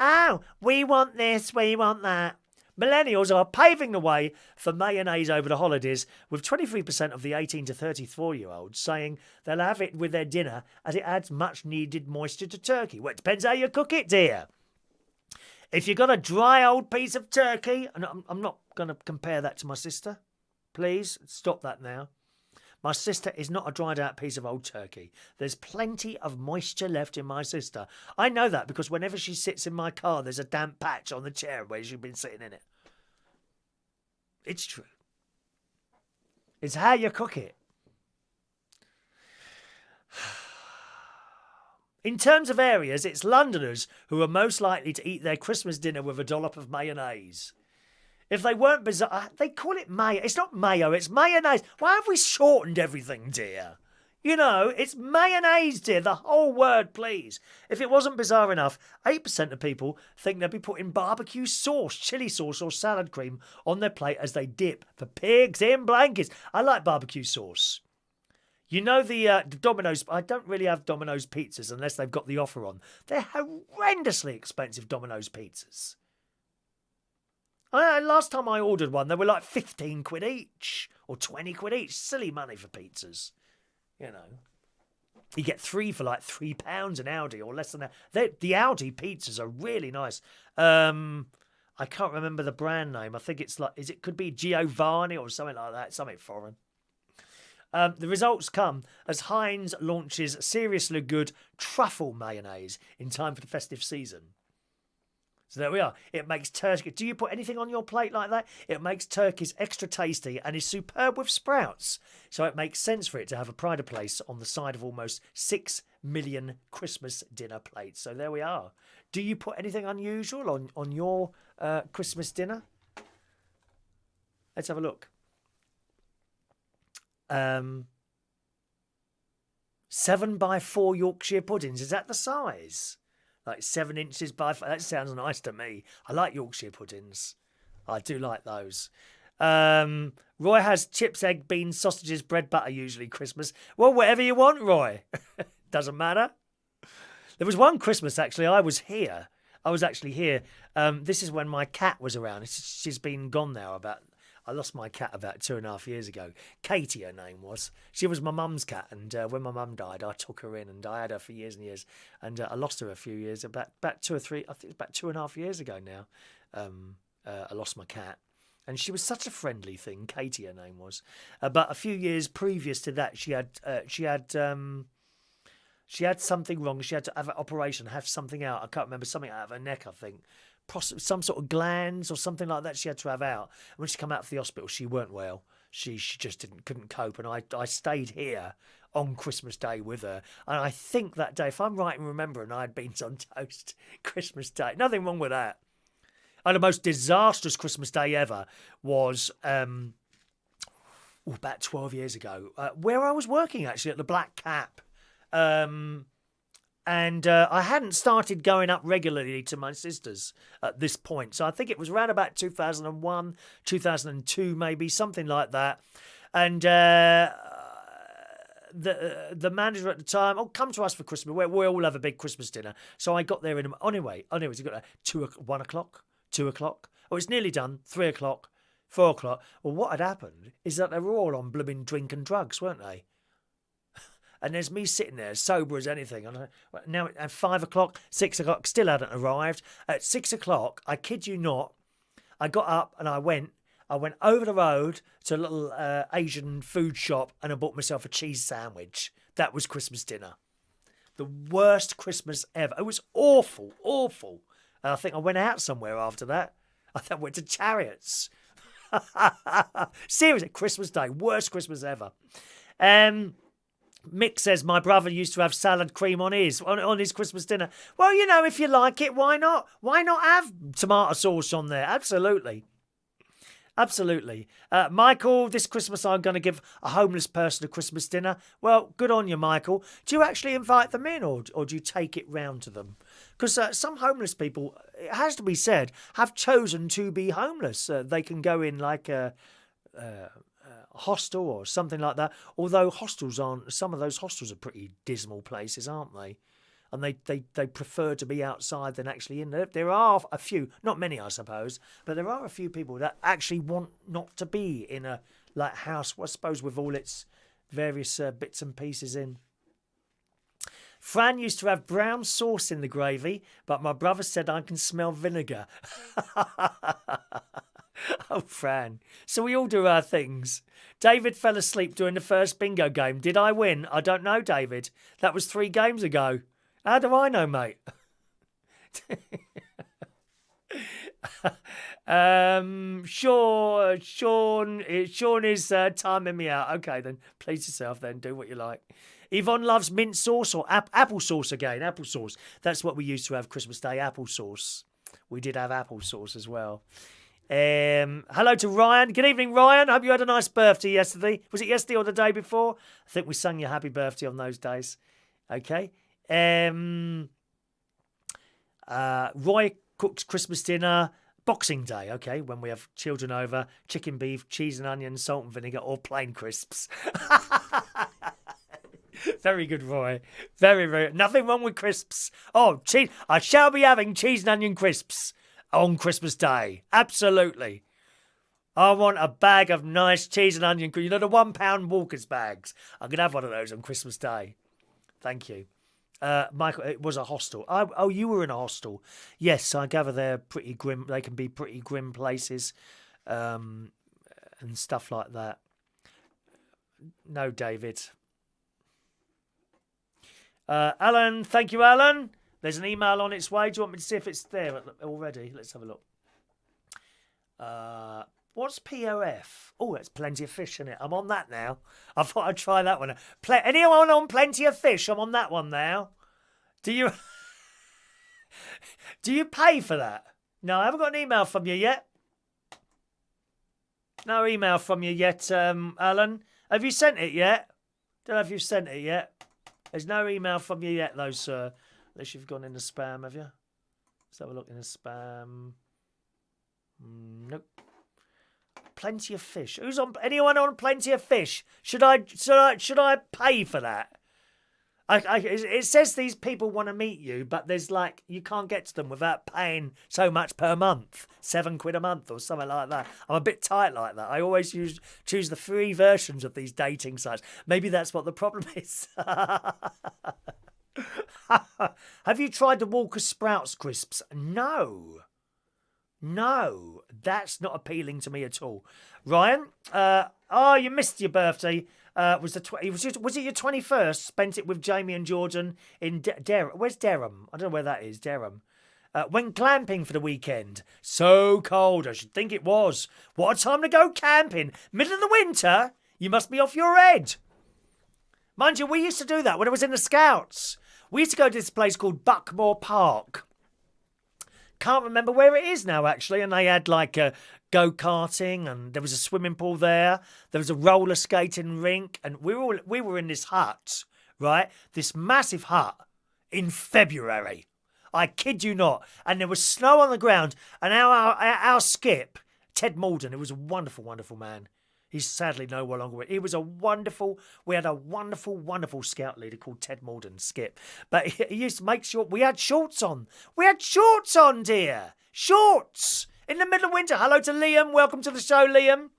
Oh, we want this, we want that. Millennials are paving the way for mayonnaise over the holidays, with 23% of the 18 to 34-year-olds saying they'll have it with their dinner as it adds much-needed moisture to turkey. Well, it depends how you cook it, dear. If you've got a dry old piece of turkey, and I'm not going to compare that to my sister. Please, stop that now. My sister is not a dried out piece of old turkey. There's plenty of moisture left in my sister. I know that because whenever she sits in my car, there's a damp patch on the chair where she's been sitting in it. It's true. It's how you cook it. In terms of areas, it's Londoners who are most likely to eat their Christmas dinner with a dollop of mayonnaise. If they weren't bizarre, they call it mayo. It's not mayo, it's mayonnaise. Why have we shortened everything, dear? You know, it's mayonnaise, dear. The whole word, please. If it wasn't bizarre enough, 8% of people think they'd be putting barbecue sauce, chili sauce or salad cream on their plate as they dip for pigs in blankets. I like barbecue sauce. You know the Domino's... I don't really have Domino's pizzas unless they've got the offer on. They're horrendously expensive, Domino's pizzas. Last time I ordered one, they were like 15 quid each or 20 quid each. Silly money for pizzas. You know. You get 3 for like £3 an Aldi or less than that. The Aldi pizzas are really nice. I can't remember the brand name. I think it's like, could be Giovanni or something like that. Something foreign. The results come as Heinz launches seriously good truffle mayonnaise in time for the festive season. So there we are. It makes turkey... Do you put anything on your plate like that? It makes turkeys extra tasty and is superb with sprouts. So it makes sense for it to have a pride of place on the side of almost 6 million Christmas dinner plates. So there we are. Do you put anything unusual on your Christmas dinner? Let's have a look. 7x4 Yorkshire puddings. Is that the size? Like 7 inches by 4. That sounds nice to me. I like Yorkshire puddings. I do like those. Roy has chips, egg, beans, sausages, bread, butter, usually Christmas. Well, whatever you want, Roy. Doesn't matter. There was one Christmas, actually, I was here. I was actually here. This is when my cat was around. She's been gone now I lost my cat about 2.5 years ago. Katie, her name was. She was my mum's cat, and when my mum died, I took her in, and I had her for years and years. And I lost her a few years, about 2 or 3, I think it's about 2.5 years ago now. I lost my cat. And she was such a friendly thing, Katie, her name was. But a few years previous to that, she had something wrong. She had to have an operation, have something out. I can't remember, something out of her neck, I think. Some sort of glands or something like that she had to have out. And when she came out of the hospital, she weren't well. She just couldn't cope. And I stayed here on Christmas Day with her. And I think that day, if I'm right in remembering, I had beans on toast Christmas Day. Nothing wrong with that. And the most disastrous Christmas Day ever was about 12 years ago, where I was working actually at the Black Cap. And I hadn't started going up regularly to my sister's at this point. So I think it was around about 2001, 2002 maybe, something like that. And the manager at the time, oh, come to us for Christmas. We all have a big Christmas dinner. So I got there anyway, you got there 1 o'clock, 2 o'clock. Oh, it's nearly done. 3 o'clock, 4 o'clock. Well, what had happened is that they were all on blooming drink and drugs, weren't they? And there's me sitting there, sober as anything. And now at 5 o'clock, 6 o'clock, still hadn't arrived. At 6 o'clock, I kid you not, I got up and I went over the road to a little Asian food shop and I bought myself a cheese sandwich. That was Christmas dinner. The worst Christmas ever. It was awful, awful. And I think I went out somewhere after that. I think I went to Chariots. Seriously, Christmas Day, worst Christmas ever. Mick says my brother used to have salad cream on his Christmas dinner. Well, you know, if you like it, why not? Why not have tomato sauce on there? Absolutely. Absolutely. Michael, this Christmas I'm going to give a homeless person a Christmas dinner. Well, good on you, Michael. Do you actually invite them in or do you take it round to them? Because some homeless people, it has to be said, have chosen to be homeless. They can go in like a hostel or something like that. Although some of those hostels are pretty dismal places, aren't they? And they prefer to be outside than actually in there. There are a few, not many I suppose, but there are a few people that actually want not to be in a like house, I suppose, with all its various bits and pieces in. Fran used to have brown sauce in the gravy, but my brother said I can smell vinegar. Oh, Fran. So we all do our things. David fell asleep during the first bingo game. Did I win? I don't know, David. That was 3 games ago. How do I know, mate? Sean is timing me out. Okay, then. Please yourself, then. Do what you like. Yvonne loves mint sauce or applesauce again. Applesauce. That's what we used to have Christmas Day, applesauce. We did have applesauce as well. Hello to Ryan. Good evening, Ryan. Hope you had a nice birthday yesterday. Was it yesterday or the day before? I think we sang you happy birthday on those days. Okay. Roy cooks Christmas dinner Boxing Day, okay, when we have children over, chicken, beef, cheese and onion, salt and vinegar, or plain crisps. Very good, Roy. Very, very. Nothing wrong with crisps. Oh, cheese. I shall be having cheese and onion crisps on Christmas Day. Absolutely. I want a bag of nice cheese and onion crisps. You know, the £1 Walker's bags. I'm going to have one of those on Christmas Day. Thank you. Michael, it was a hostel. Oh, you were in a hostel. Yes, I gather they're pretty grim. They can be pretty grim places and stuff like that. No, David. Alan, thank you, Alan. There's an email on its way. Do you want me to see if it's there already? Let's have a look. What's POF? Oh, it's Plenty of Fish, isn't it? I'm on that now. I thought I'd try that one. Anyone on Plenty of Fish? I'm on that one now. Do you pay for that? No, I haven't got an email from you yet. No email from you yet, Alan. Have you sent it yet? Don't know if you've sent it yet. There's no email from you yet, though, sir. Unless you've gone in the spam, have you? Let's have a look in the spam. Nope. Plenty of Fish. Who's on? Anyone on Plenty of Fish? Should I pay for that? It says these people want to meet you, but there's like you can't get to them without paying so much per month, £7 a month or something like that. I'm a bit tight like that. I always choose the free versions of these dating sites. Maybe that's what the problem is. Have you tried the Walker Sprouts crisps? No, that's not appealing to me at all. Ryan, you missed your birthday. Was it your 21st? Spent it with Jamie and Jordan in Derham. Where's Derham? I don't know where that is. Derham. Went glamping for the weekend. So cold. I should think it was. What a time to go camping. Middle of the winter? You must be off your head. Mind you, we used to do that when I was in the Scouts. We used to go to this place called Buckmore Park. Can't remember where it is now, actually. And they had like go-karting, and there was a swimming pool there. There was a roller skating rink, and we were in this hut, right? This massive hut in February. I kid you not. And there was snow on the ground, and our skip, Ted Malden, who was a wonderful, wonderful man. He's sadly no longer with. He was a wonderful. We had a wonderful, wonderful scout leader called Ted Morden, Skip. But he used to make sure we had shorts on. We had shorts on, dear. Shorts in the middle of winter. Hello to Liam. Welcome to the show, Liam.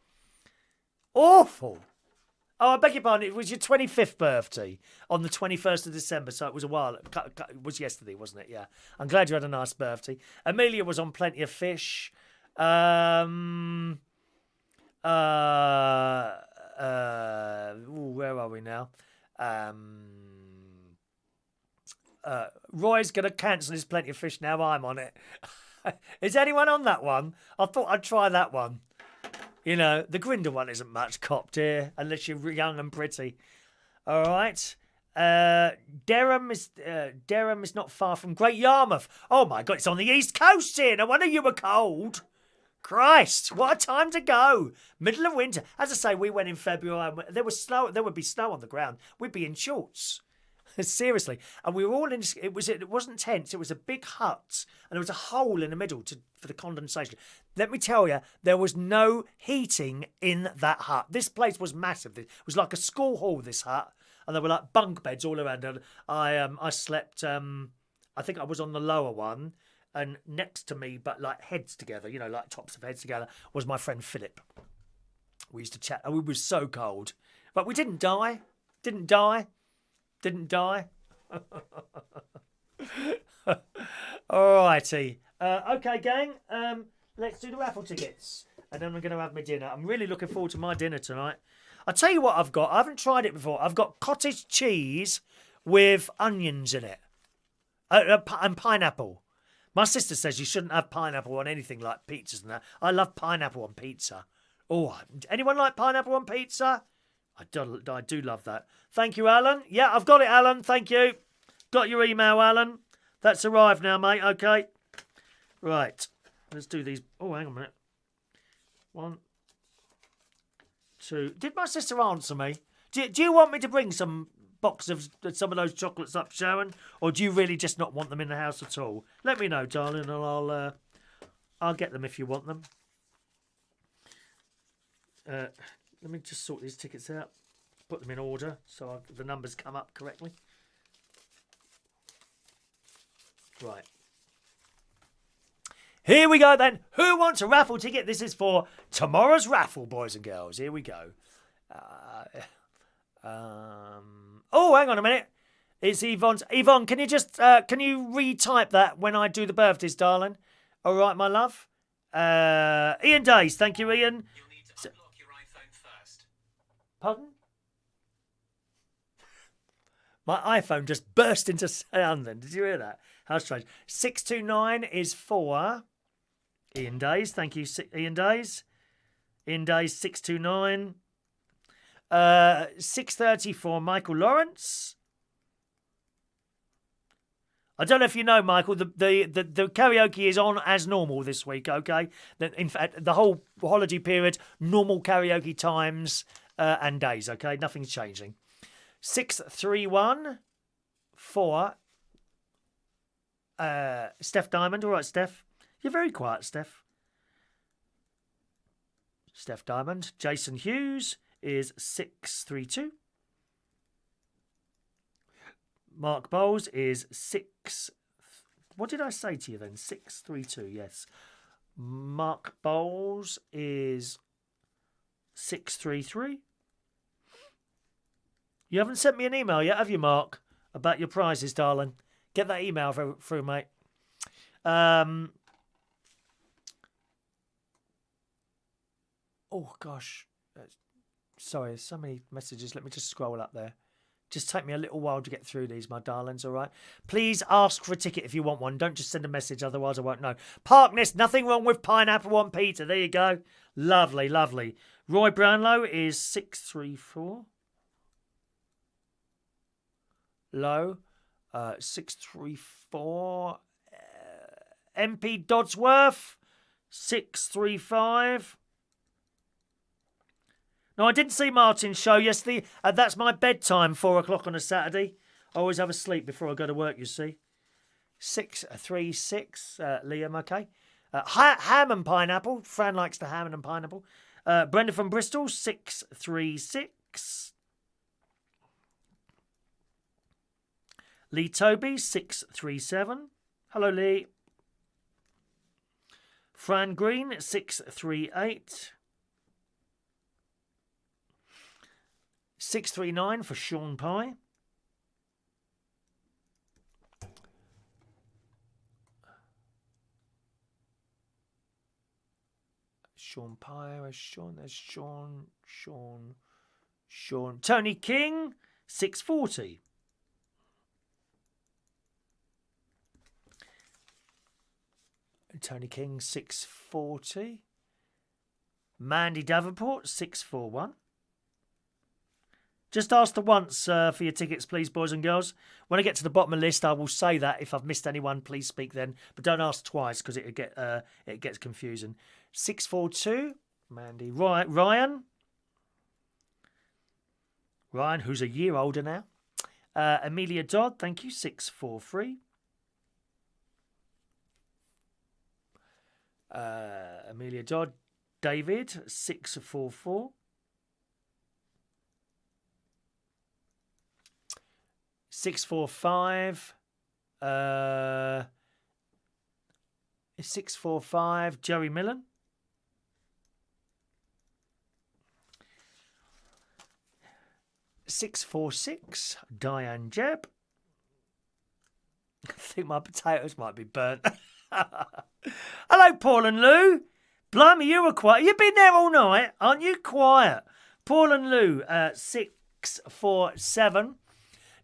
Awful. Oh, I beg your pardon. It was your 25th birthday on the 21st of December, so it was a while. It was yesterday, wasn't it? Yeah. I'm glad you had a nice birthday. Amelia was on Plenty of Fish. Where are we now? Roy's going to cancel his Plenty of Fish now. I'm on it. Is anyone on that one? I thought I'd try that one. You know, the Grinder one isn't much cop, dear, unless you're young and pretty. All right. Dereham is not far from Great Yarmouth. Oh, my God, it's on the East Coast here. No wonder you were cold. Christ, what a time to go. Middle of winter. As I say, we went in February. And there was snow. There would be snow on the ground. We'd be in shorts. Seriously. And we were all in, it wasn't tents, it was a big hut, and there was a hole in the middle for the condensation. Let me tell you, there was no heating in that hut. This place was massive. It was like a school hall, this hut, and there were like bunk beds all around. And I slept, I think I was on the lower one, and next to me, but like heads together, you know, like tops of heads together, was my friend Philip. We used to chat, and we were so cold. But we didn't die. Didn't die. Alrighty. Okay, gang. Let's do the raffle tickets. And then I'm going to have my dinner. I'm really looking forward to my dinner tonight. I'll tell you what I've got. I haven't tried it before. I've got cottage cheese with onions in it. And pineapple. My sister says you shouldn't have pineapple on anything like pizzas and that. I love pineapple on pizza. Oh, anyone like pineapple on pizza? I do love that. Thank you, Alan. Yeah, I've got it, Alan. Thank you. Got your email, Alan. That's arrived now, mate. Okay. Right. Let's do these. Oh, hang on a minute. 1, 2. Did my sister answer me? Do you want me to bring some box of some of those chocolates up, Sharon? Or do you really just not want them in the house at all? Let me know, darling, and I'll get them if you want them. Let me just sort these tickets out. Put them in order so the numbers come up correctly. Right. Here we go then. Who wants a raffle ticket? This is for tomorrow's raffle, boys and girls. Here we go. Oh, hang on a minute. It's Yvonne's. Yvonne, can you just can you retype that when I do the birthdays, darling? All right, my love. Ian Days. Thank you, Ian. You'll need to unlock your iPhone first. Pardon? My iPhone just burst into sound then. Did you hear that? How strange. 629 is for Ian Days. Thank you, Ian Days. Ian Days, 629. 630 for Michael Lawrence. I don't know if you know, Michael, the karaoke is on as normal this week, okay? In fact, the whole holiday period, normal karaoke times and days, okay? Nothing's changing. 631 for Steph Diamond. All right, Steph. You're very quiet, Steph. Steph Diamond. Jason Hughes is 632. Mark Bowles is 6... What did I say to you then? 632, yes. Mark Bowles is 633. You haven't sent me an email yet, have you, Mark? About your prizes, darling. Get that email through, mate. Oh, gosh. Sorry, so many messages. Let me just scroll up there. Just take me a little while to get through these, my darlings, all right? Please ask for a ticket if you want one. Don't just send a message, otherwise I won't know. Parkness, nothing wrong with pineapple on pizza. There you go. Lovely, lovely. Roy Brownlow is 634. Low. 634. MP Dodsworth, 635. No, I didn't see Martin's show yesterday. That's my bedtime, 4 o'clock on a Saturday. I always have a sleep before I go to work, you see. 636, Liam, okay. Ham and pineapple. Fran likes the ham and pineapple. Brenda from Bristol, 636. Lee Toby, 637. Hello, Lee. Fran Green, 638. 639 for Sean Pye. Sean Pye, Sean. Tony King, 640. Tony King, 640. Mandy Davenport, 641. Just ask the once for your tickets, please, boys and girls. When I get to the bottom of the list, I will say that. If I've missed anyone, please speak then. But don't ask twice because it gets confusing. 642, Mandy. Ryan, who's a year older now. Amelia Dodd, thank you, 643. Amelia Dodd. David, 644. 645. 645. Jerry Millen. 646. Diane Jebb. I think my potatoes might be burnt. Hello, Paul and Lou. Blimey, you were quiet. You've been there all night, aren't you? Quiet. Paul and Lou, 647.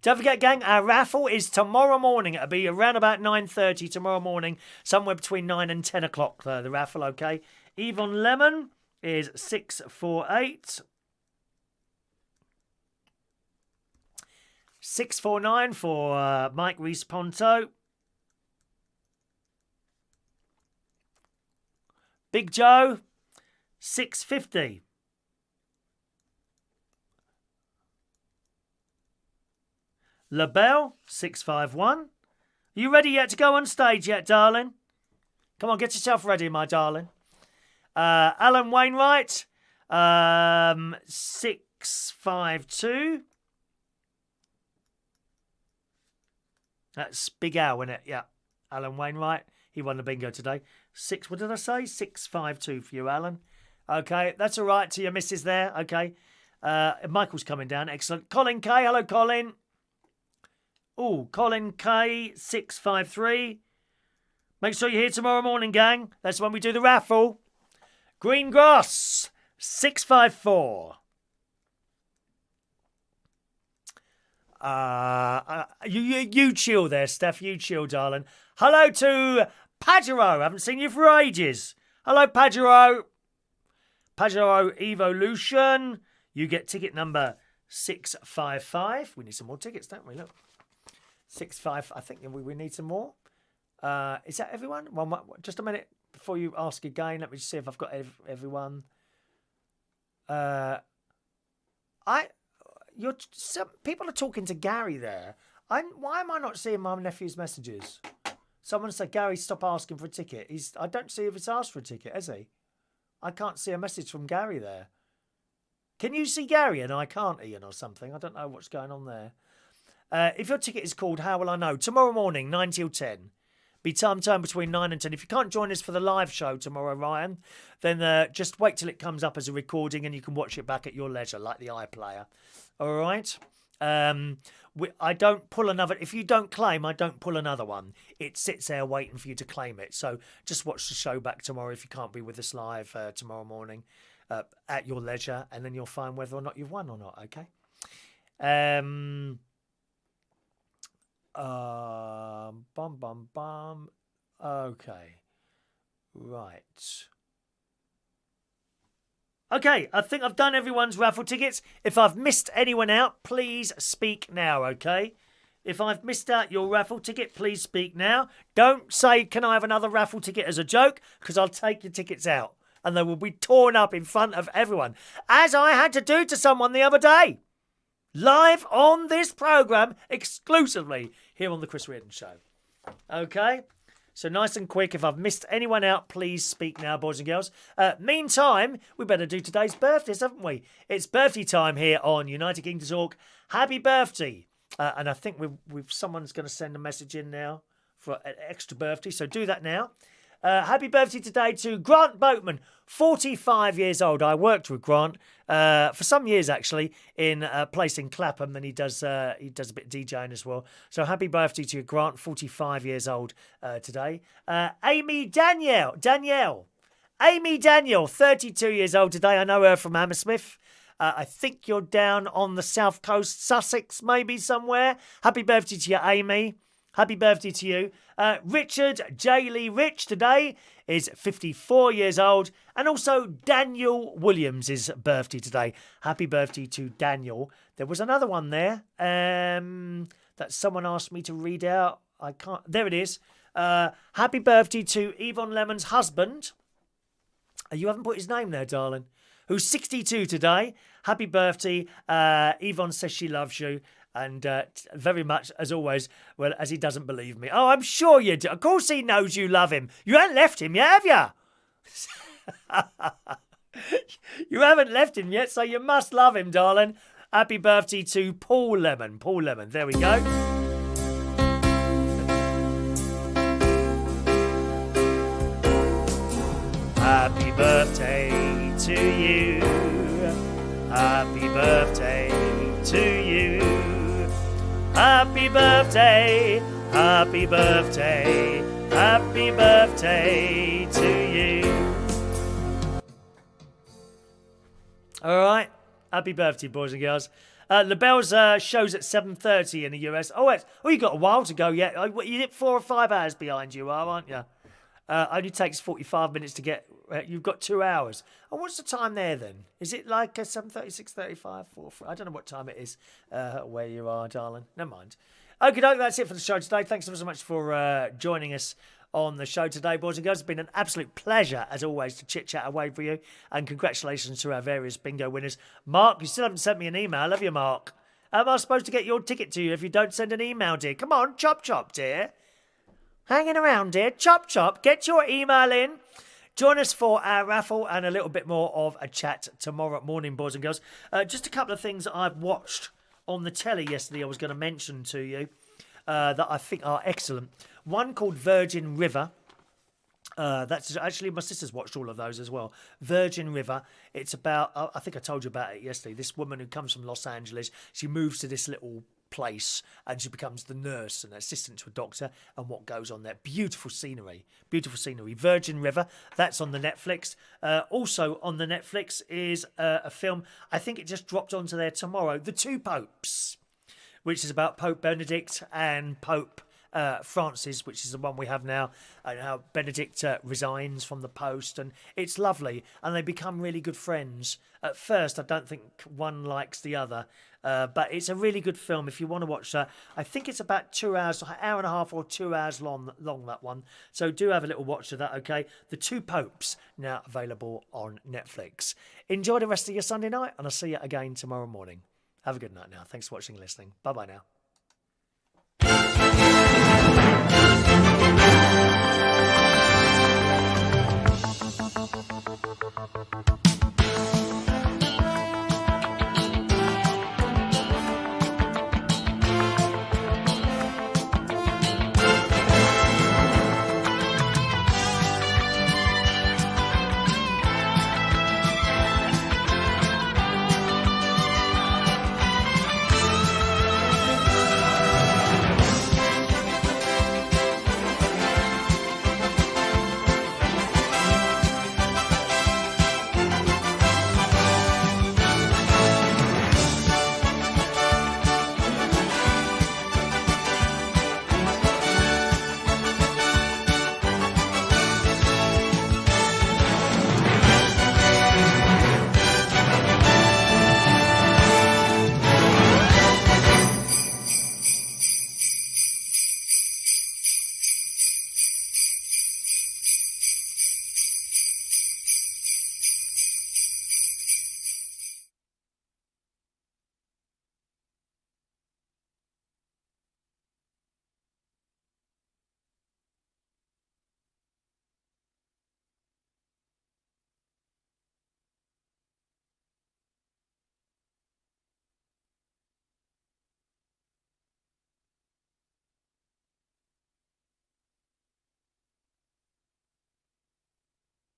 Don't forget, gang, our raffle is tomorrow morning. It'll be around about 9:30 tomorrow morning, somewhere between 9 and 10 o'clock, the raffle, okay? Yvonne Lemon is 648. 649 for Mike Reese-Ponto. Big Joe, 650. LaBelle, 651. Are you ready yet to go on stage yet, darling? Come on, get yourself ready, my darling. Alan Wainwright, 652. That's Big Al, isn't it? Yeah. Alan Wainwright. He won the bingo today. What did I say? 652 for you, Alan. Okay, that's all right to your missus there. Okay. Michael's coming down. Excellent. Colin K. Hello, Colin. Oh, Colin K. 653. Make sure you're here tomorrow morning, gang. That's when we do the raffle. Green Grass. 654. You chill there, Steph. You chill, darling. Hello to Pajero. I haven't seen you for ages. Hello, Pajero. Pajero Evolution. You get ticket number 655. We need some more tickets, don't we? Look. 65. I think we need some more. Is that everyone? Well, just a minute before you ask again. Let me just see if I've got everyone. Some people are talking to Gary there. Why am I not seeing my nephew's messages? Someone said, Gary, stop asking for a ticket. I don't see if it's asked for a ticket, has he? I can't see a message from Gary there. Can you see Gary and I can't, Ian, or something? I don't know what's going on there. If your ticket is called How Will I Know? Tomorrow morning, 9 till 10. Be time between 9 and 10. If you can't join us for the live show tomorrow, Ryan, then just wait till it comes up as a recording and you can watch it back at your leisure, like the iPlayer. All right? I don't pull another... If you don't claim, I don't pull another one. It sits there waiting for you to claim it. So just watch the show back tomorrow if you can't be with us live tomorrow morning at your leisure, and then you'll find whether or not you've won or not, okay? Okay. Right. Okay, I think I've done everyone's raffle tickets. If I've missed anyone out, please speak now, okay? If I've missed out your raffle ticket, please speak now. Don't say, can I have another raffle ticket as a joke? Because I'll take your tickets out. And they will be torn up in front of everyone. As I had to do to someone the other day. Live on this programme, exclusively here on The Chris Reardon Show. Okay? So nice and quick. If I've missed anyone out, please speak now, boys and girls. Meantime, we better do today's birthdays, haven't we? It's birthday time here on United Kingdom Talk. Happy birthday. And I think someone's going to send a message in now for an extra birthday. So do that now. Happy birthday today to Grant Boatman, 45 years old. I worked with Grant for some years, actually, in a place in Clapham, and he does a bit of DJing as well. So happy birthday to you, Grant, 45 years old today. Aimee Danielle, 32 years old today. I know her from Hammersmith. I think you're down on the south coast, Sussex, maybe somewhere. Happy birthday to you, Aimee. Happy birthday to you. Richard J. Lee Rich today is 54 years old. And also Daniel Williams' birthday today. Happy birthday to Daniel. There was another one there that someone asked me to read out. I can't. There it is. Happy birthday to Yvonne Lemon's husband. You haven't put his name there, darling. Who's 62 today. Happy birthday. Yvonne says she loves you. And very much, as always, well, as he doesn't believe me. Oh, I'm sure you do. Of course he knows you love him. You haven't left him yet, have you? You haven't left him yet, so you must love him, darling. Happy birthday to Paul Lemon. Paul Lemon. There we go. Happy birthday to you. Happy birthday to you. Happy birthday, happy birthday, happy birthday to you. All right, happy birthday, boys and girls. LaBelle's show's at 7:30 in the US. You got a while to go yet. You're 4 or 5 hours behind you, aren't you? Only takes 45 minutes to get. You've got 2 hours. Oh, what's the time there then? Is it like 7:30, 6:35, 4? I don't know what time it is where you are, darling. Never mind. Okay, that's it for the show today. Thanks so much for joining us on the show today, boys and girls. It's been an absolute pleasure, as always, to chit-chat away for you. And congratulations to our various bingo winners. Mark, you still haven't sent me an email, have you, Mark? How am I supposed to get your ticket to you if you don't send an email, dear? Come on, chop, dear. Hanging around, dear. Chop. Get your email in. Join us for our raffle and a little bit more of a chat tomorrow morning, boys and girls. Just a couple of things that I've watched on the telly yesterday I was going to mention to you that I think are excellent. One called Virgin River. That's actually, my sister's watched all of those as well. Virgin River. It's about, I think I told you about it yesterday. This woman who comes from Los Angeles, she moves to this little place and she becomes the nurse and assistant to a doctor and what goes on there. Beautiful scenery. Virgin River, that's on the Netflix. Also on the Netflix is a film, I think it just dropped onto there tomorrow, The Two Popes, which is about Pope Benedict and Pope Francis, which is the one we have now, and how Benedict resigns from the post, and it's lovely, and they become really good friends. At first, I don't think one likes the other, but it's a really good film if you want to watch that. I think it's about 2 hours, an hour and a half or 2 hours long, that one. So do have a little watch of that, okay? The Two Popes, now available on Netflix. Enjoy the rest of your Sunday night, and I'll see you again tomorrow morning. Have a good night now. Thanks for watching and listening. Bye-bye now.